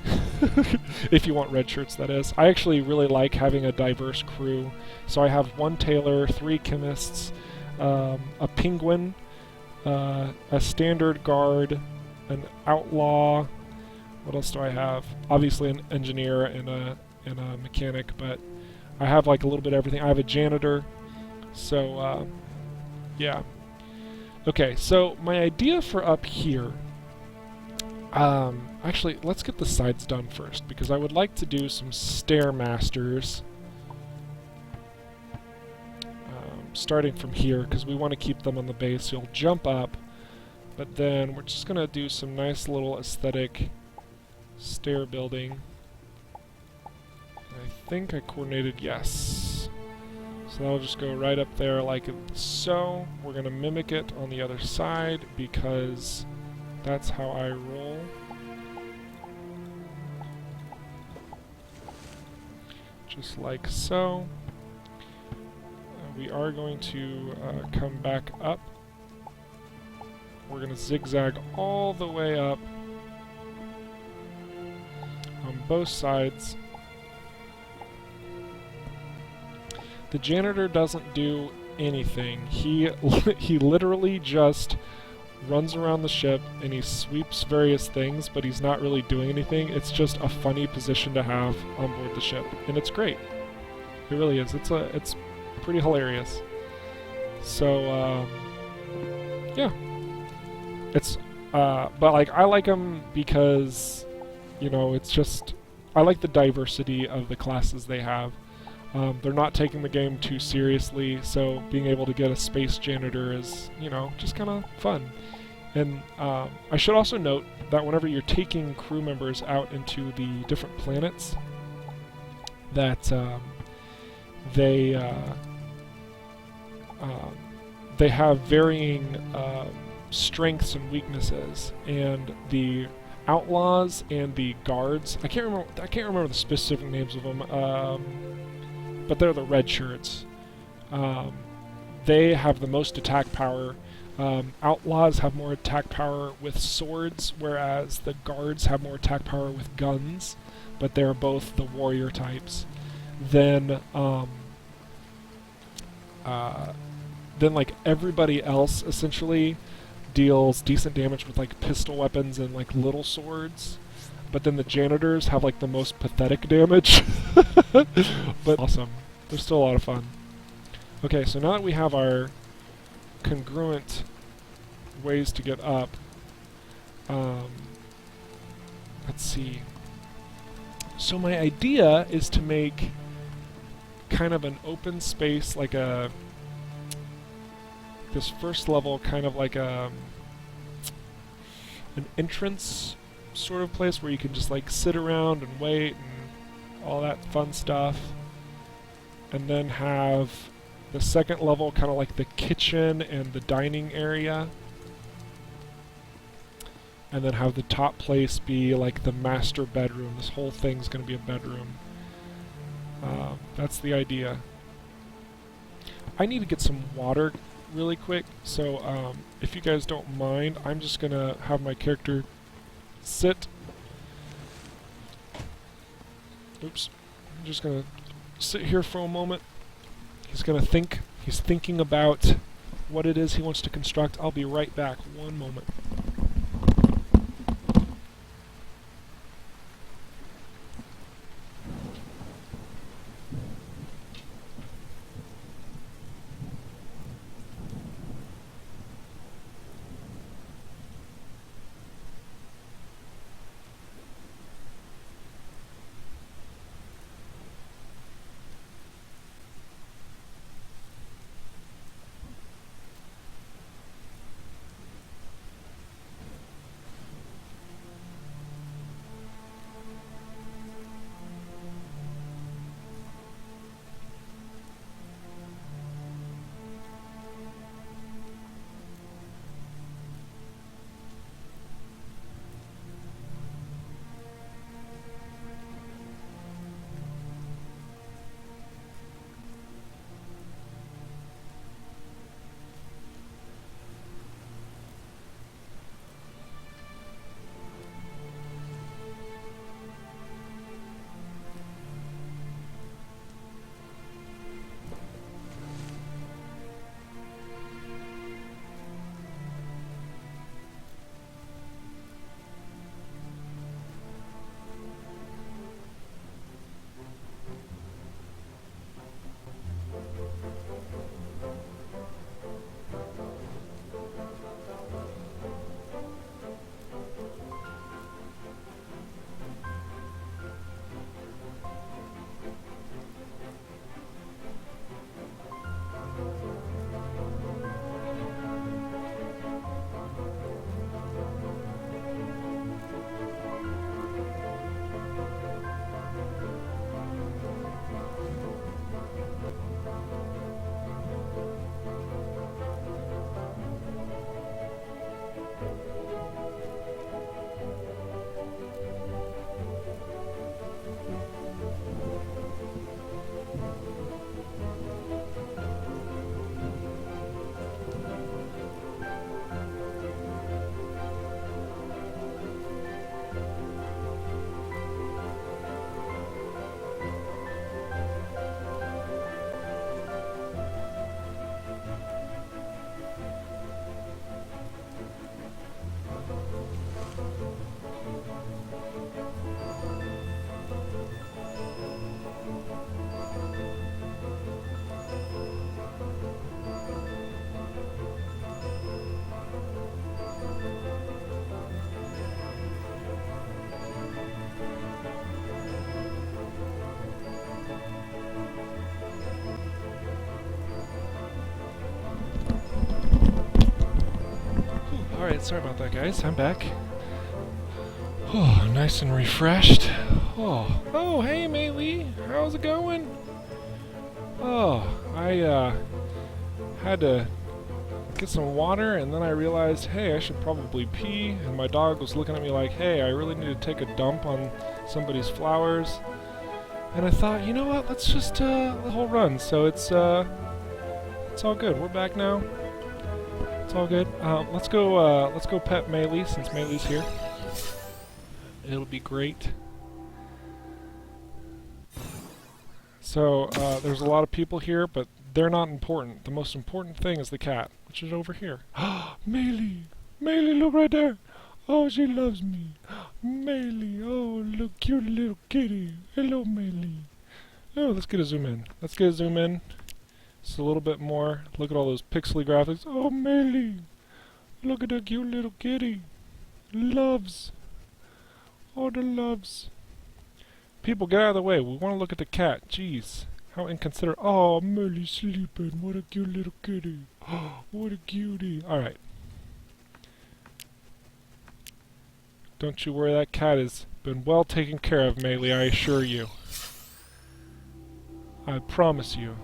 If you want red shirts, that is. I actually really like having a diverse crew. So I have 1 tailor, 3 chemists, a penguin, a standard guard, an outlaw. What else do I have? Obviously an engineer and a mechanic, but I have like a little bit of everything. I have a janitor. So, yeah. Okay, so my idea for up here... actually, let's get the sides done first, because I would like to do some stairmasters. Starting from here, because we want to keep them on the base, so you'll jump up, but then we're just going to do some nice little aesthetic stair building. I think I coordinated yes. So that'll just go right up there like so. We're going to mimic it on the other side because that's how I roll. Just like so. We are going to come back up. We're going to zigzag all the way up on both sides. The janitor doesn't do anything. He literally just runs around the ship and he sweeps various things, but he's not really doing anything. It's just a funny position to have on board the ship, and it's great. It really is. It's pretty hilarious. So yeah, it's but like I like him because, you know, it's just I like the diversity of the classes they have. They're not taking the game too seriously, so being able to get a space janitor is, you know, just kind of fun. And I should also note that whenever you're taking crew members out into the different planets, that they have varying strengths and weaknesses, and the outlaws and the guards, I can't remember the specific names of them, but they're the red shirts. They have the most attack power. Outlaws have more attack power with swords, whereas the guards have more attack power with guns, but they're both the warrior types. Then like everybody else essentially deals decent damage with like pistol weapons and like little swords. But then the janitors have like the most pathetic damage. But awesome. They're still a lot of fun. Okay, so now that we have our congruent ways to get up, let's see. So my idea is to make kind of an open space, like this first level, kind of like an entrance sort of place where you can just like sit around and wait and all that fun stuff, and then have the second level kind of like the kitchen and the dining area, and then have the top place be like the master bedroom. This whole thing's going to be a bedroom. That's the idea. I need to get some water really quick, so if you guys don't mind, I'm just going to have my character sit. Oops. I'm just going to sit here for a moment. He's going to think. He's thinking about what it is he wants to construct. I'll be right back. One moment. Alright, sorry about that, guys. I'm back. Oh, nice and refreshed. Oh, hey, Maylee. How's it going? Oh, I had to get some water, and then I realized, hey, I should probably pee, and my dog was looking at me like, hey, I really need to take a dump on somebody's flowers. And I thought, you know what, let's just the whole run. So it's all good. We're back now. It's all good. Let's go pet Maylee since Maylee's here. It'll be great. So there's a lot of people here, but they're not important. The most important thing is the cat, which is over here. Maylee! Maylee, look right there! Oh, she loves me. Maylee, oh, look, cute little kitty. Hello, Maylee. Oh, let's get a zoom in. Let's get a zoom in. Just a little bit more. Look at all those pixely graphics. Oh, Maylee! Look at the cute little kitty. Loves. Oh, the loves. People, get out of the way. We want to look at the cat. Jeez. How inconsiderate. Oh, Maylee's sleeping. What a cute little kitty. Oh, what a cutie. Alright. Don't you worry, that cat has been well taken care of, Maylee, I assure you. I promise you.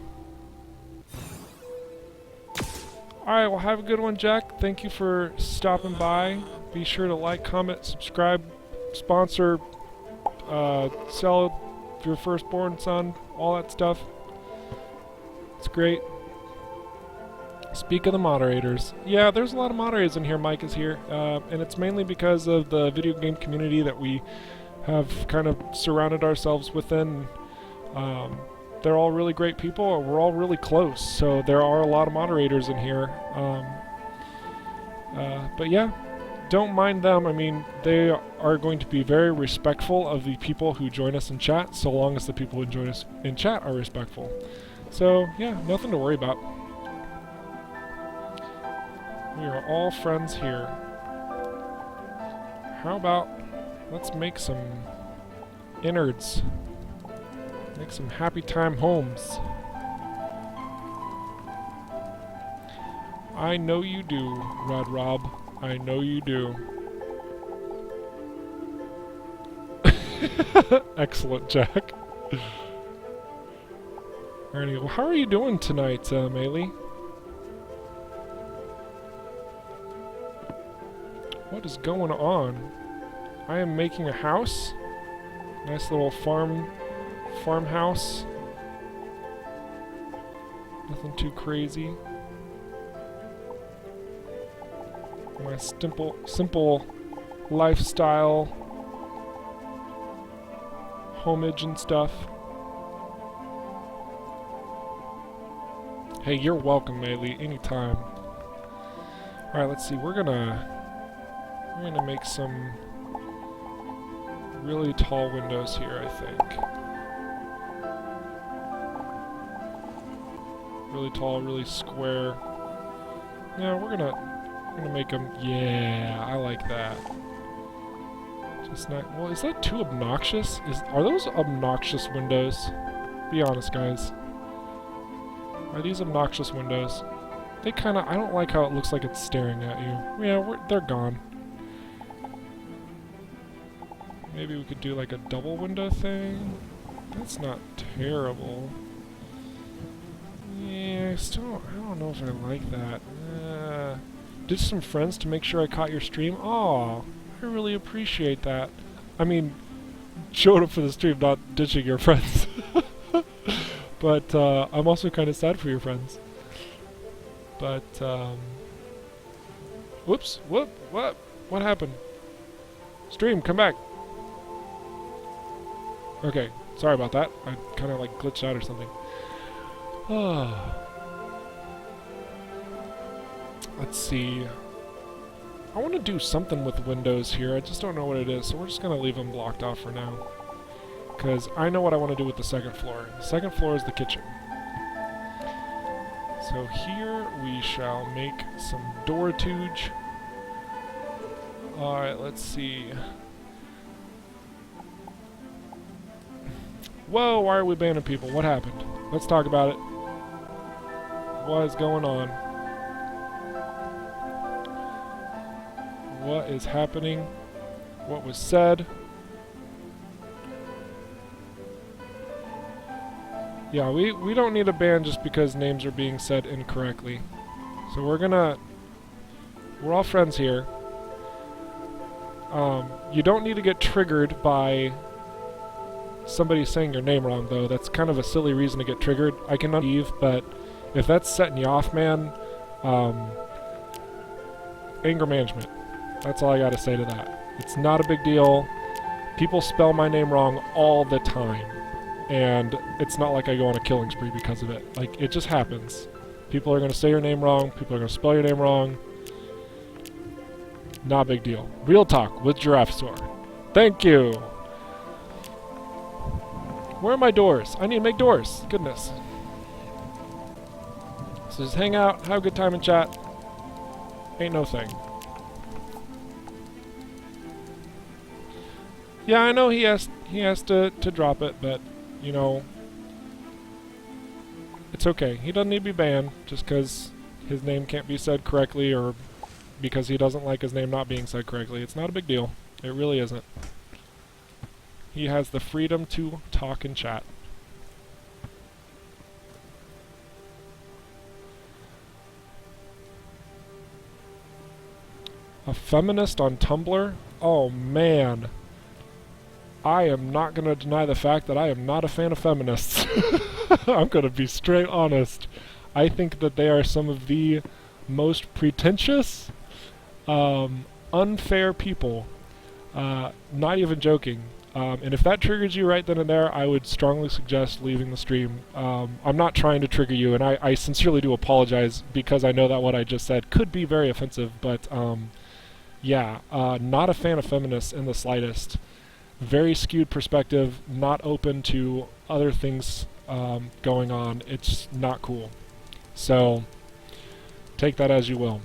Alright, well, have a good one, Jack. Thank you for stopping by. Be sure to like, comment, subscribe, sponsor, sell your firstborn son, all that stuff. It's great. Speak of the moderators. Yeah, there's a lot of moderators in here. Mike is here. And it's mainly because of the video game community that we have kind of surrounded ourselves within. They're all really great people. We're all really close. So there are a lot of moderators in here. But yeah, don't mind them. I mean, they are going to be very respectful of the people who join us in chat, so long as the people who join us in chat are respectful. So yeah, nothing to worry about. We are all friends here. How about let's make some innards. Make some happy time homes. I know you do, Rod Rob. I know you do. Excellent, Jack. Alrighty, well, how are you doing tonight, Maylee? What is going on? I am making a house. Nice little farmhouse. Nothing too crazy. My simple lifestyle homage and stuff. Hey, you're welcome, Maylee, anytime. Alright, let's see, we're gonna make some really tall windows here, I think. Really tall, really square. Yeah, we're gonna make them. Yeah, I like that. Just not. Well, is that too obnoxious? Are those obnoxious windows? Be honest, guys. Are these obnoxious windows? They kind of. I don't like how it looks like it's staring at you. Yeah, they're gone. Maybe we could do like a double window thing. That's not terrible. Yeah, I don't know if I like that. Did some friends to make sure I caught your stream. Aw, I really appreciate that. I mean, showed up for the stream, not ditching your friends. But I'm also kind of sad for your friends. But whoops, what happened? Stream, come back. Okay, sorry about that. I kind of like glitched out or something. Let's see. I want to do something with windows here. I just don't know what it is, so we're just going to leave them blocked off for now. Because I know what I want to do with the second floor. The second floor is the kitchen. So here we shall make some doorage. Alright, let's see. Whoa, why are we banning people? What happened? Let's talk about it. What is going on? what is happening? What was said? Yeah, we don't need a ban just because names are being said incorrectly. So we're all friends here. You don't need to get triggered by somebody saying your name wrong, though. That's kind of a silly reason to get triggered. I can leave, but if that's setting you off, man, anger management. That's all I gotta say to that. It's not a big deal. People spell my name wrong all the time, and it's not like I go on a killing spree because of it. Like, it just happens. People are gonna say your name wrong. People are gonna spell your name wrong. Not a big deal. Real talk with Giraffasaur. Thank you. Where are my doors? I need to make doors. Goodness. So just hang out, have a good time and chat. Ain't no thing. Yeah, I know he has to drop it, but you know, it's okay. He doesn't need to be banned just because his name can't be said correctly or because he doesn't like his name not being said correctly. It's not a big deal. It really isn't. He has the freedom to talk and chat. A feminist on Tumblr? Oh man. I am not going to deny the fact that I am not a fan of feminists. I'm going to be straight honest. I think that they are some of the most pretentious, unfair people. Not even joking. And if that triggers you right then and there, I would strongly suggest leaving the stream. I'm not trying to trigger you, and I sincerely do apologize because I know that what I just said could be very offensive, but yeah, not a fan of feminists in the slightest. Very skewed perspective, not open to other things going on. It's not cool. So, take that as you will.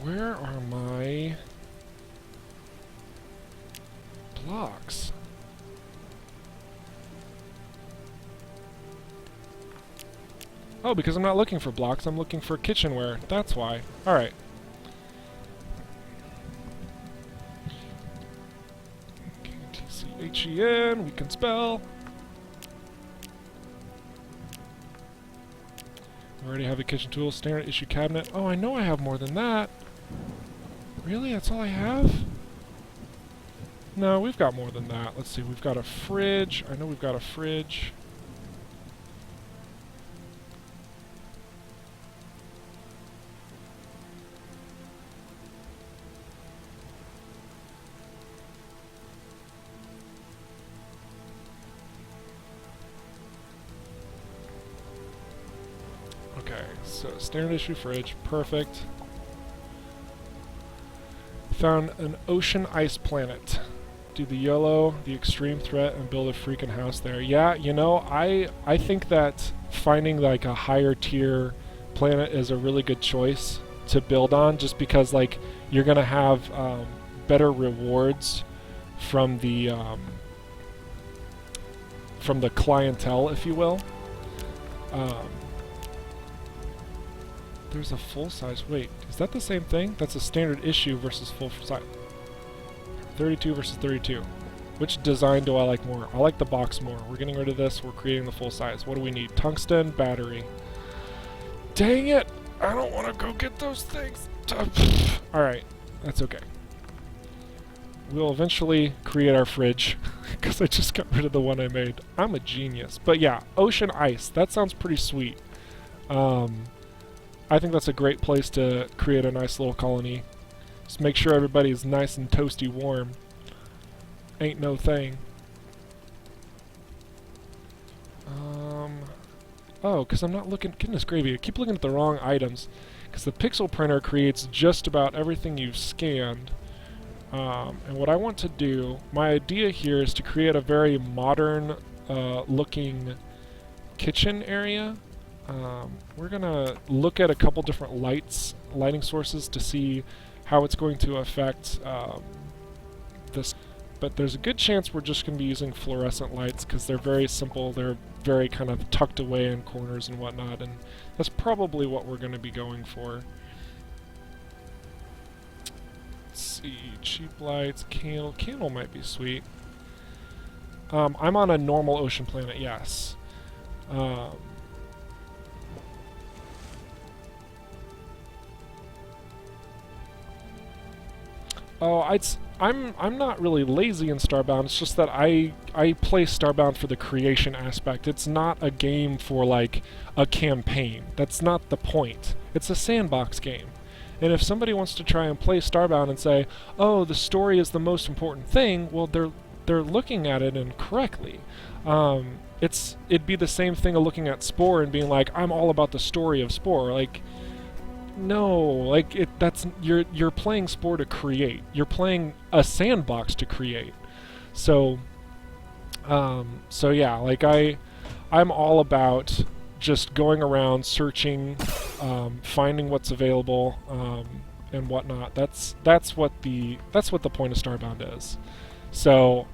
Where are my blocks? Oh, because I'm not looking for blocks, I'm looking for kitchenware. That's why. Alright. T-C-H-E-N, we can spell. We already have a kitchen tool, standard issue cabinet. Oh, I know I have more than that. Really? That's all I have? No, we've got more than that. Let's see, we've got a fridge. I know we've got a fridge. Okay, so standard issue fridge, perfect. Found an ocean ice planet. Do the YOLO, the extreme threat, and build a freaking house there. Yeah, you know, I think that finding like a higher tier planet is a really good choice to build on, just because like you're gonna have better rewards from the clientele, if you will. There's a full size. Wait, is that the same thing? That's a standard issue versus full size. 32 versus 32. Which design do I like more? I like the box more. We're getting rid of this. We're creating the full size. What do we need? Tungsten, battery. Dang it! I don't want to go get those things. Alright, that's okay. We'll eventually create our fridge because I just got rid of the one I made. I'm a genius. But yeah, ocean ice. That sounds pretty sweet. I think that's a great place to create a nice little colony. Just make sure everybody's nice and toasty warm. Ain't no thing. Oh, because I'm not looking... Goodness gravy, I keep looking at the wrong items. Because the pixel printer creates just about everything you've scanned. And what I want to do... My idea here is to create a very modern looking kitchen area. We're gonna look at a couple different lighting sources to see how it's going to affect this. but there's a good chance we're just going to be using fluorescent lights because they're very simple, they're very kind of tucked away in corners and whatnot, and that's probably what we're going to be going for. Let's see, cheap lights, candle might be sweet. I'm on a normal ocean planet, yes. I'm not really lazy in Starbound. It's just that I play Starbound for the creation aspect. It's not a game for like a campaign. That's not the point. It's a sandbox game. And if somebody wants to try and play Starbound and say, "Oh, the story is the most important thing," well, they're looking at it incorrectly. It'd be the same thing of looking at Spore and being like, "I'm all about the story of Spore." Like, no, like you're playing Spore to create. You're playing a sandbox to create. So yeah, like I'm all about just going around searching, finding what's available, and whatnot. That's what the point of Starbound is. So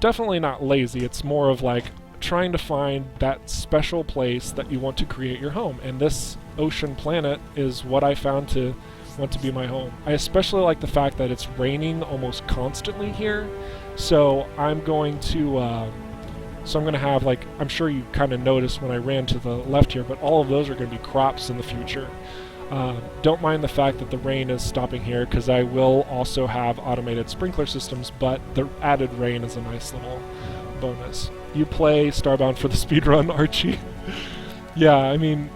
definitely not lazy. It's more of like trying to find that special place that you want to create your home, and this ocean planet is what I found to want to be my home. I especially like the fact that it's raining almost constantly here, so I'm going to have, like, I'm sure you kind of noticed when I ran to the left here, but all of those are going to be crops in the future. Don't mind the fact that the rain is stopping here, because I will also have automated sprinkler systems, but the added rain is a nice little bonus. You play Starbound for the speedrun, Archie? Yeah, I mean,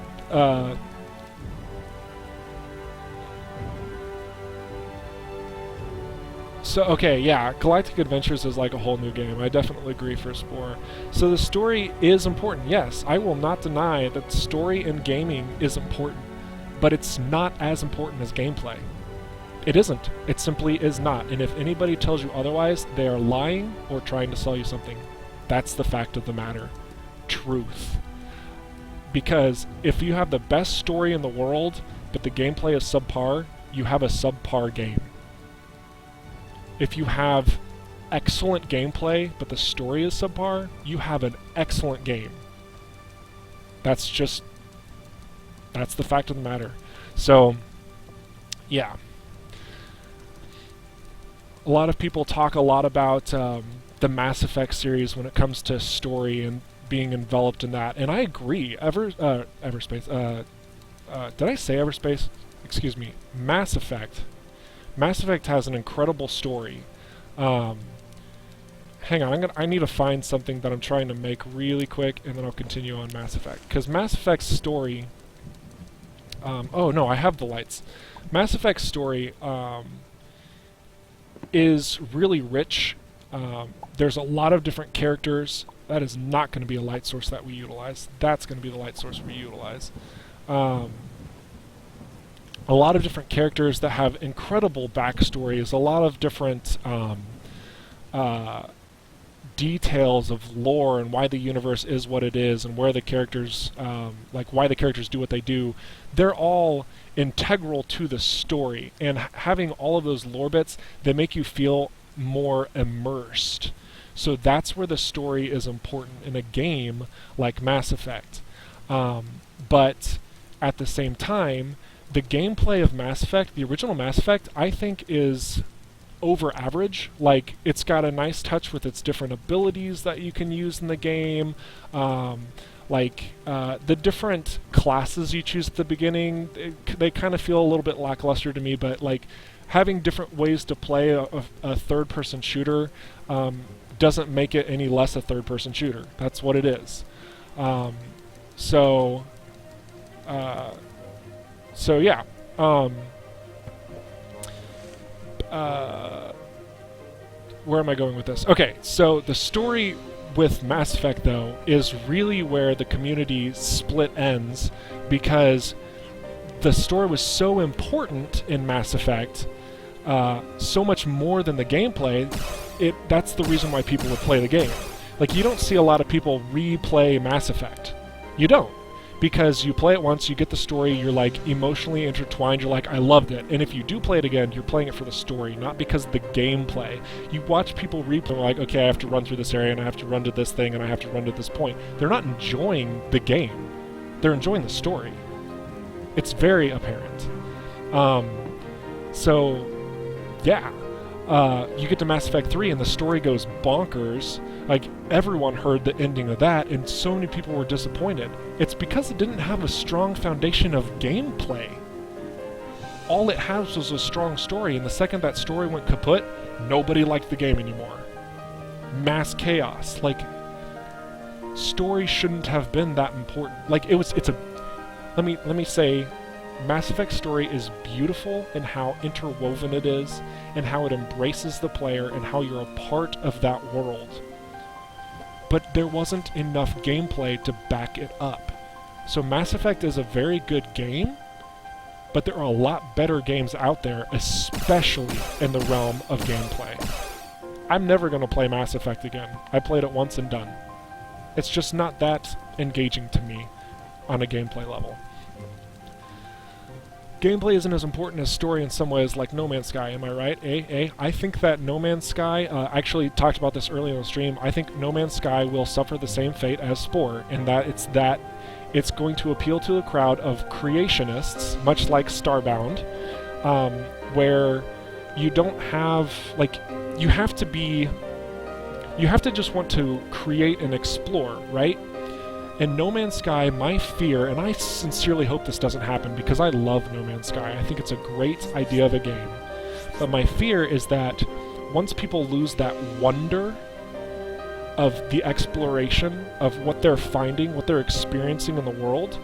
so, okay, yeah, Galactic Adventures is like a whole new game. I definitely agree for Spore. So the story is important, yes. I will not deny that story in gaming is important, but it's not as important as gameplay. It isn't. It simply is not. And if anybody tells you otherwise, they are lying or trying to sell you something. That's the fact of the matter. Truth. Because if you have the best story in the world, but the gameplay is subpar, you have a subpar game. If you have excellent gameplay, but the story is subpar, you have an excellent game. That's the fact of the matter. So, yeah. A lot of people talk a lot about the Mass Effect series when it comes to story and being enveloped in that, and I agree. Everspace. Did I say Everspace? Excuse me. Mass Effect. Mass Effect has an incredible story. Hang on, I need to find something that I'm trying to make really quick, and then I'll continue on Mass Effect. Because Mass Effect's story... oh, no, I have the lights. Mass Effect's story is really rich. There's a lot of different characters. That is not going to be a light source that we utilize. That's going to be the light source we utilize. A lot of different characters that have incredible backstories, a lot of different details of lore and why the universe is what it is and where the characters, like why the characters do what they do. They're all integral to the story, and having all of those lore bits, they make you feel more immersed. So that's where the story is important in a game like Mass Effect. But at the same time, the gameplay of Mass Effect, the original Mass Effect, I think is over average. Like, it's got a nice touch with its different abilities that you can use in the game. The different classes you choose at the beginning, they kind of feel a little bit lackluster to me, but like having different ways to play a third-person shooter doesn't make it any less a third-person shooter. That's what it is. So yeah. Where am I going with this? Okay, so the story with Mass Effect, though, is really where the community split ends, because the story was so important in Mass Effect, so much more than the gameplay. That's the reason why people would play the game. Like, you don't see a lot of people replay Mass Effect. You don't. because you play it once, you get the story, you're like emotionally intertwined, you're like, I loved it. And if you do play it again, you're playing it for the story, not because of the gameplay. You watch people replay, like, okay, I have to run through this area, and I have to run to this thing, and I have to run to this point. They're not enjoying the game. They're enjoying the story. It's very apparent. So, yeah. You get to Mass Effect 3 and the story goes bonkers. Like, everyone heard the ending of that, and so many people were disappointed. It's because it didn't have a strong foundation of gameplay. All it has was a strong story, and the second that story went kaput, nobody liked the game anymore. Mass chaos. Like, story shouldn't have been that important. Like, let me say, Mass Effect story is beautiful in how interwoven it is, and how it embraces the player, and how you're a part of that world. But there wasn't enough gameplay to back it up. So Mass Effect is a very good game, but there are a lot better games out there, especially in the realm of gameplay. I'm never going to play Mass Effect again. I played it once and done. It's just not that engaging to me on a gameplay level. Gameplay isn't as important as story in some ways, like No Man's Sky, am I right? I think that No Man's Sky, I actually talked about this earlier on the stream, I think No Man's Sky will suffer the same fate as Spore, in that it's going to appeal to a crowd of creationists, much like Starbound, where you don't have, like, you have to just want to create and explore, right? In No Man's Sky, my fear, and I sincerely hope this doesn't happen because I love No Man's Sky, I think it's a great idea of a game, but my fear is that once people lose that wonder of the exploration of what they're finding, what they're experiencing in the world,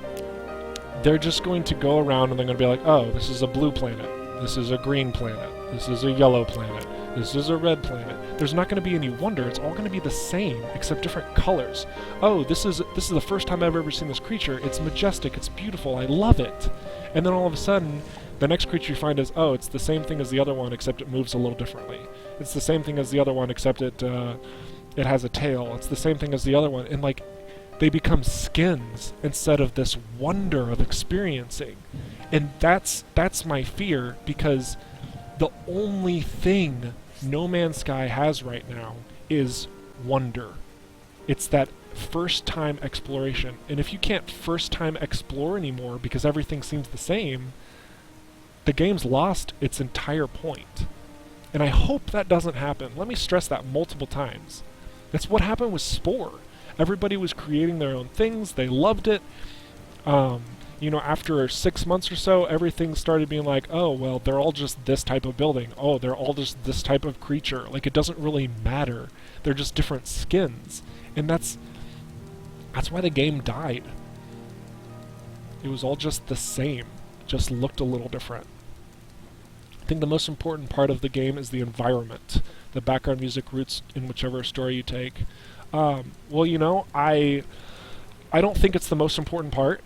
they're just going to go around and they're going to be like, oh, this is a blue planet, this is a green planet, this is a yellow planet, this is a red planet. There's not going to be any wonder. It's all going to be the same, except different colors. Oh, this is the first time I've ever seen this creature. It's majestic. It's beautiful. I love it. And then all of a sudden, the next creature you find is, oh, it's the same thing as the other one, except it moves a little differently. It's the same thing as the other one, except it has a tail. It's the same thing as the other one. And, like, they become skins instead of this wonder of experiencing. And that's my fear, because the only thing No Man's Sky has right now is wonder. It's that first-time exploration. And if you can't first-time explore anymore because everything seems the same, the game's lost its entire point. And I hope that doesn't happen. Let me stress that multiple times. That's what happened with Spore. Everybody was creating their own things. They loved it. After 6 months or so, everything started being like, oh, well, they're all just this type of building. Oh, they're all just this type of creature. Like, it doesn't really matter. They're just different skins. And that's why the game died. It was all just the same. Just looked a little different. I think the most important part of the game is the environment. The background music roots in whichever story you take. I don't think it's the most important part,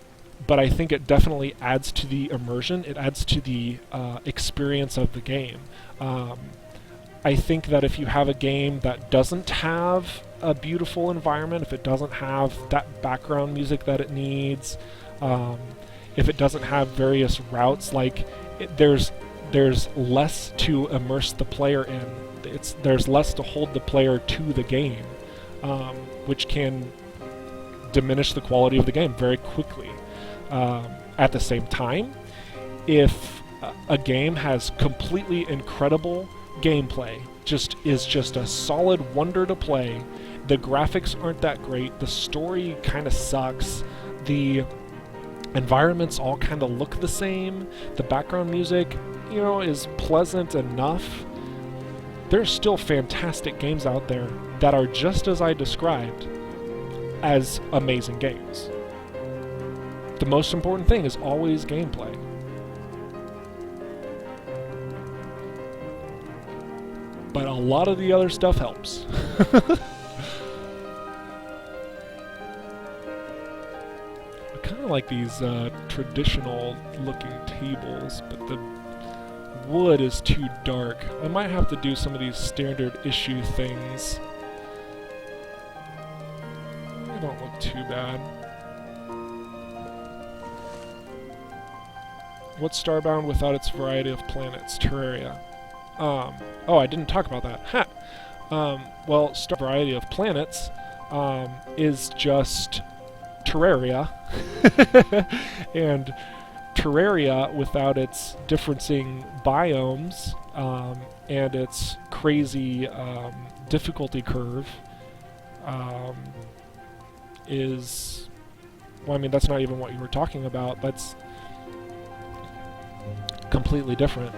but I think it definitely adds to the immersion. It adds to the experience of the game. I think that if you have a game that doesn't have a beautiful environment, if it doesn't have that background music that it needs, if it doesn't have various routes, like there's less to immerse the player in. There's less to hold the player to the game, which can diminish the quality of the game very quickly. At the same time, if a game has completely incredible gameplay, is just a solid wonder to play, the graphics aren't that great, the story kind of sucks, the environments all kind of look the same, the background music, is pleasant enough, there's still fantastic games out there that are just as I described as amazing games. The most important thing is always gameplay. But a lot of the other stuff helps. I kind of like these traditional looking tables, but the wood is too dark. I might have to do some of these standard issue things. They don't look too bad. What's Starbound without its variety of planets? Terraria. Oh, I didn't talk about that. Ha! Well, variety of planets is just Terraria. And Terraria, without its differencing biomes and its crazy difficulty curve, is... Well, I mean, that's not even what you were talking about. That's completely different.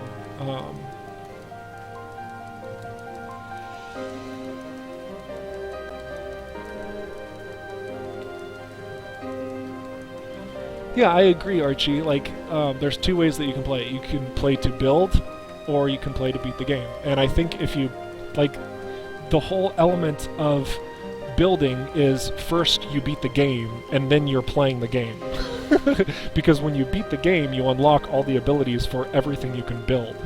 Yeah, I agree, Archie. Like, there's two ways that you can play it. You can play to build, or you can play to beat the game. And I think if you, like, the whole element of building is first you beat the game, and then you're playing the game. Because when you beat the game, you unlock all the abilities for everything you can build,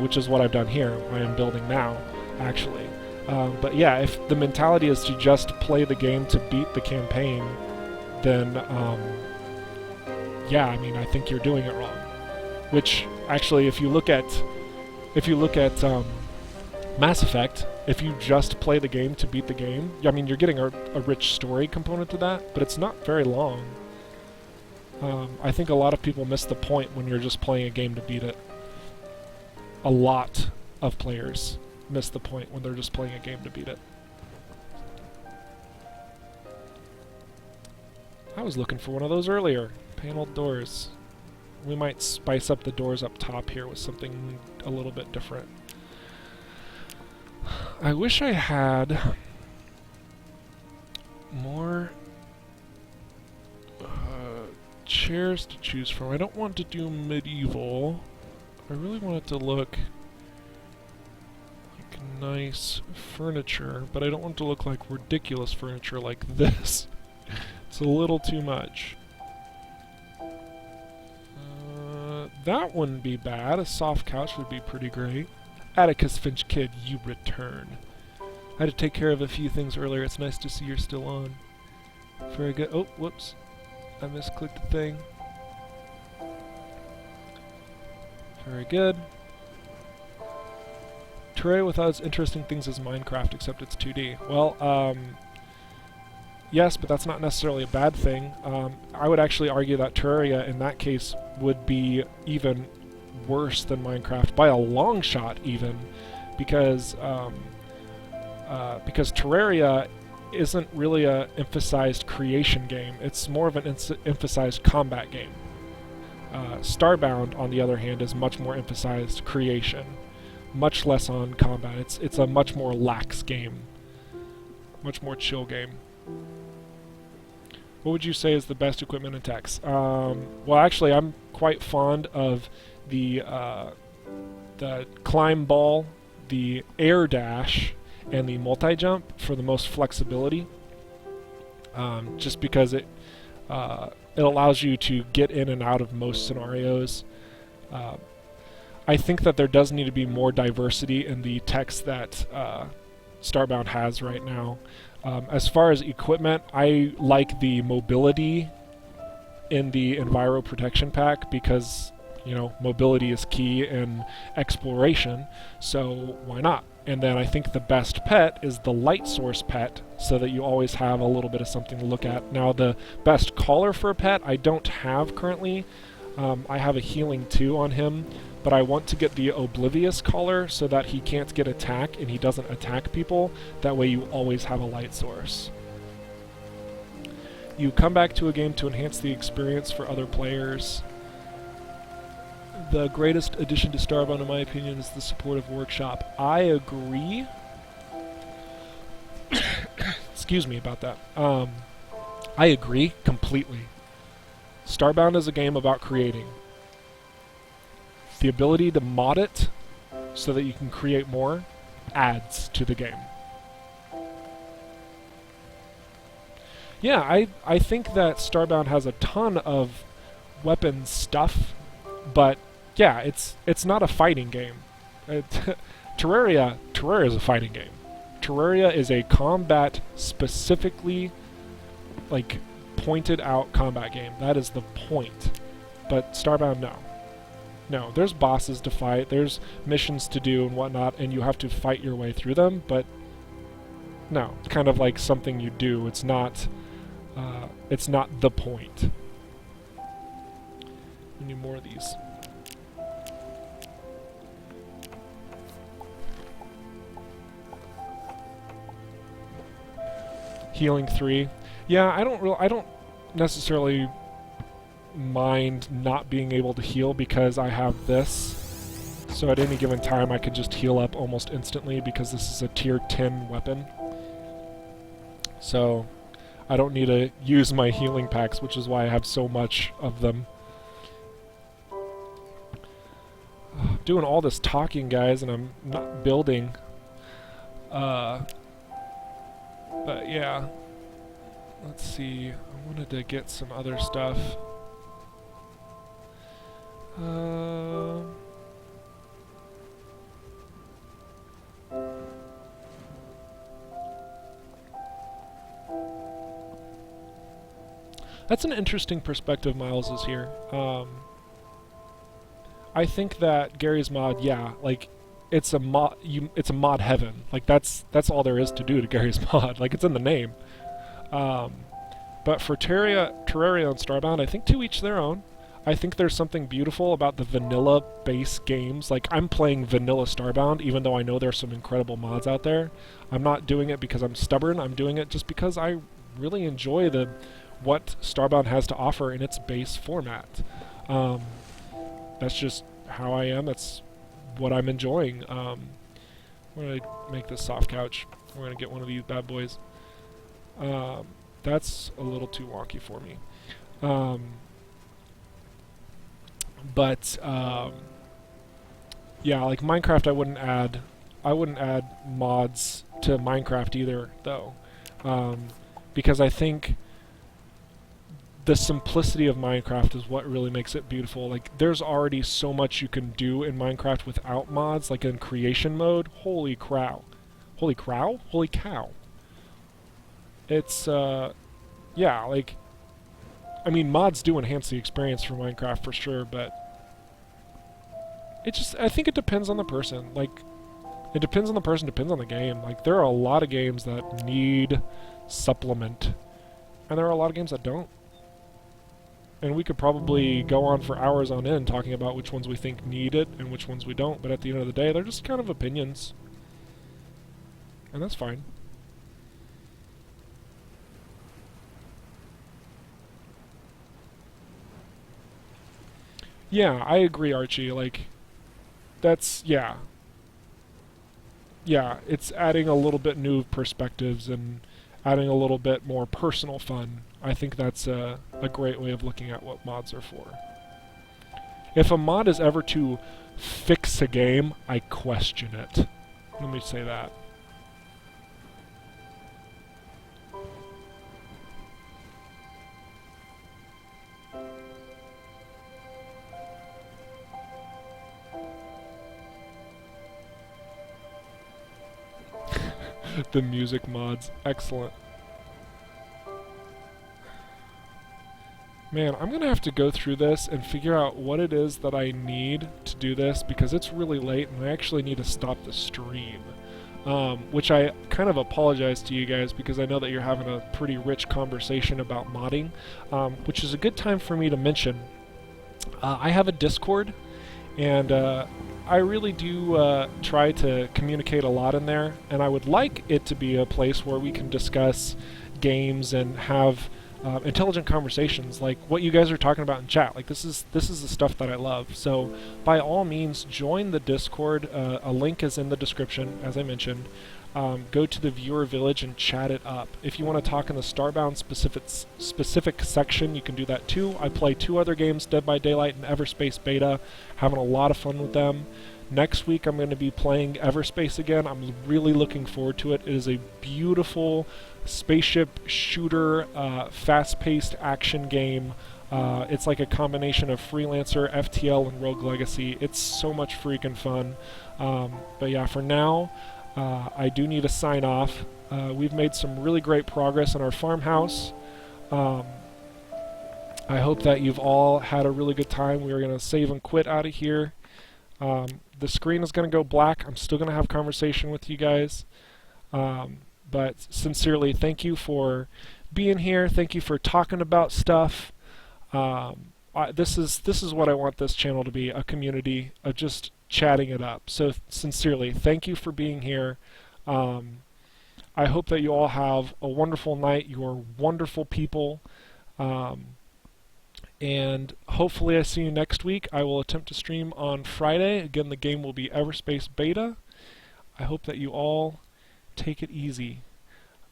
which is what I've done here. I am building now, actually. But yeah, if the mentality is to just play the game to beat the campaign, then yeah, I mean, I think you're doing it wrong. Which, actually, if you look at Mass Effect, if you just play the game to beat the game, I mean, you're getting a rich story component to that, but it's not very long. I think a lot of people miss the point when you're just playing a game to beat it. A lot of players miss the point when they're just playing a game to beat it. I was looking for one of those earlier. Paneled doors. We might spice up the doors up top here with something a little bit different. I wish I had more chairs to choose from. I don't want to do medieval. I really want it to look like nice furniture, but I don't want it to look like ridiculous furniture like this. It's a little too much. That wouldn't be bad. A soft couch would be pretty great. Atticus Finch Kid, you return. I had to take care of a few things earlier. It's nice to see you're still on. Very good. Oh, whoops. I misclicked the thing. Very good. Terraria without its interesting things as Minecraft, except it's 2D. Well, yes, but that's not necessarily a bad thing. I would actually argue that Terraria, in that case, would be even worse than Minecraft, by a long shot even, because Terraria isn't really a emphasized creation game. It's more of an emphasized combat game. Starbound, on the other hand, is much more emphasized creation, much less on combat. It's a much more lax game, much more chill game. What would you say is the best equipment and techs? Well, actually, I'm quite fond of the climb ball, the air dash, and the multi-jump for the most flexibility. Just because it allows you to get in and out of most scenarios. I think that there does need to be more diversity in the techs that Starbound has right now. As far as equipment, I like the mobility in the Enviro Protection Pack because, you know, mobility is key in exploration, so why not? And then I think the best pet is the light source pet, so that you always have a little bit of something to look at. Now, the best collar for a pet I don't have currently. I have a healing 2 on him, but I want to get the Oblivious collar so that he can't get attacked and he doesn't attack people. That way you always have a light source. You come back to a game to enhance the experience for other players. The greatest addition to Starbound, in my opinion, is the supportive workshop. I agree. Excuse me about that. I agree completely. Starbound is a game about creating. The ability to mod it so that you can create more adds to the game. Yeah, I think that Starbound has a ton of weapon stuff, but yeah, it's not a fighting game. Terraria is a fighting game. Terraria is a combat specifically, like, pointed out combat game. That is the point. But Starbound, no. No, there's bosses to fight, there's missions to do and whatnot, and you have to fight your way through them, but no, it's kind of like something you do. It's not the point. We need more of these. Healing 3. Yeah, I don't necessarily mind not being able to heal because I have this. So at any given time I could just heal up almost instantly because this is a tier 10 weapon. So I don't need to use my healing packs, which is why I have so much of them. Doing all this talking, guys, and I'm not building. But yeah. Let's see. I wanted to get some other stuff. That's an interesting perspective Miles is here. I think that Gary's mod, yeah, like it's a mod. It's a mod heaven. Like that's all there is to do to Gary's mod. Like it's in the name. But for Terraria and Starbound, I think to each their own. I think there's something beautiful about the vanilla base games. Like I'm playing vanilla Starbound, even though I know there's some incredible mods out there. I'm not doing it because I'm stubborn. I'm doing it just because I really enjoy what Starbound has to offer in its base format. That's just how I am. That's what I'm enjoying. I'm going to make this soft couch. We're going to get one of these bad boys. That's a little too wonky for me. Yeah, like Minecraft I wouldn't add mods to Minecraft either, though. Because I think the simplicity of Minecraft is what really makes it beautiful. Like, there's already so much you can do in Minecraft without mods, like in creation mode. Holy cow. Holy cow? Holy cow. It's, yeah, like, I mean, mods do enhance the experience for Minecraft for sure, but it just, I think it depends on the person. Like, it depends on the person, depends on the game. Like, there are a lot of games that need supplement, and there are a lot of games that don't. And we could probably go on for hours on end talking about which ones we think need it and which ones we don't, but at the end of the day, they're just kind of opinions. And that's fine. Yeah, I agree, Archie. Like, that's, yeah. Yeah, it's adding a little bit new perspectives and adding a little bit more personal fun. I think that's a great way of looking at what mods are for. If a mod is ever to fix a game, I question it. Let me say that. The music mods, excellent. Man, I'm gonna have to go through this and figure out what it is that I need to do this because it's really late and I actually need to stop the stream. Which I kind of apologize to you guys because I know that you're having a pretty rich conversation about modding, which is a good time for me to mention. I have a Discord, and I really do try to communicate a lot in there, and I would like it to be a place where we can discuss games and have intelligent conversations like what you guys are talking about in chat. Like this is the stuff that I love. So by all means, join the Discord. A link is in the description, as I mentioned. Go to the viewer village and chat it up. If you want to talk in the Starbound specific section, you can do that too. I play 2 other games, Dead by Daylight and Everspace Beta, having a lot of fun with them. Next week I'm going to be playing Everspace again. I'm really looking forward to it. It is a beautiful spaceship shooter, fast-paced action game. It's like a combination of Freelancer, FTL, and Rogue Legacy. It's so much freaking fun. But yeah, for now, I do need to sign off. We've made some really great progress in our farmhouse. I hope that you've all had a really good time. We are going to save and quit out of here. The screen is going to go black. I'm still going to have conversation with you guys. But sincerely, thank you for being here. Thank you for talking about stuff. This is what I want this channel to be, a community of just chatting it up. So sincerely, thank you for being here. I hope that you all have a wonderful night. You are wonderful people. And hopefully I see you next week. I will attempt to stream on Friday. Again, the game will be Everspace Beta. I hope that you all take it easy.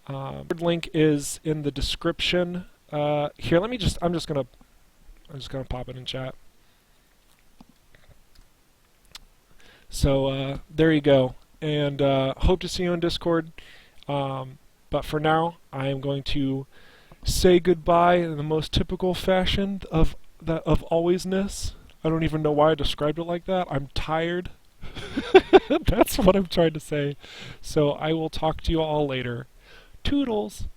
Link is in the description. Here, I'm just gonna pop it in chat. So there you go. And hope to see you on Discord. But for now, I am going to say goodbye in the most typical fashion of alwaysness. I don't even know why I described it like that. I'm tired. That's what I'm trying to say. So I will talk to you all later. Toodles!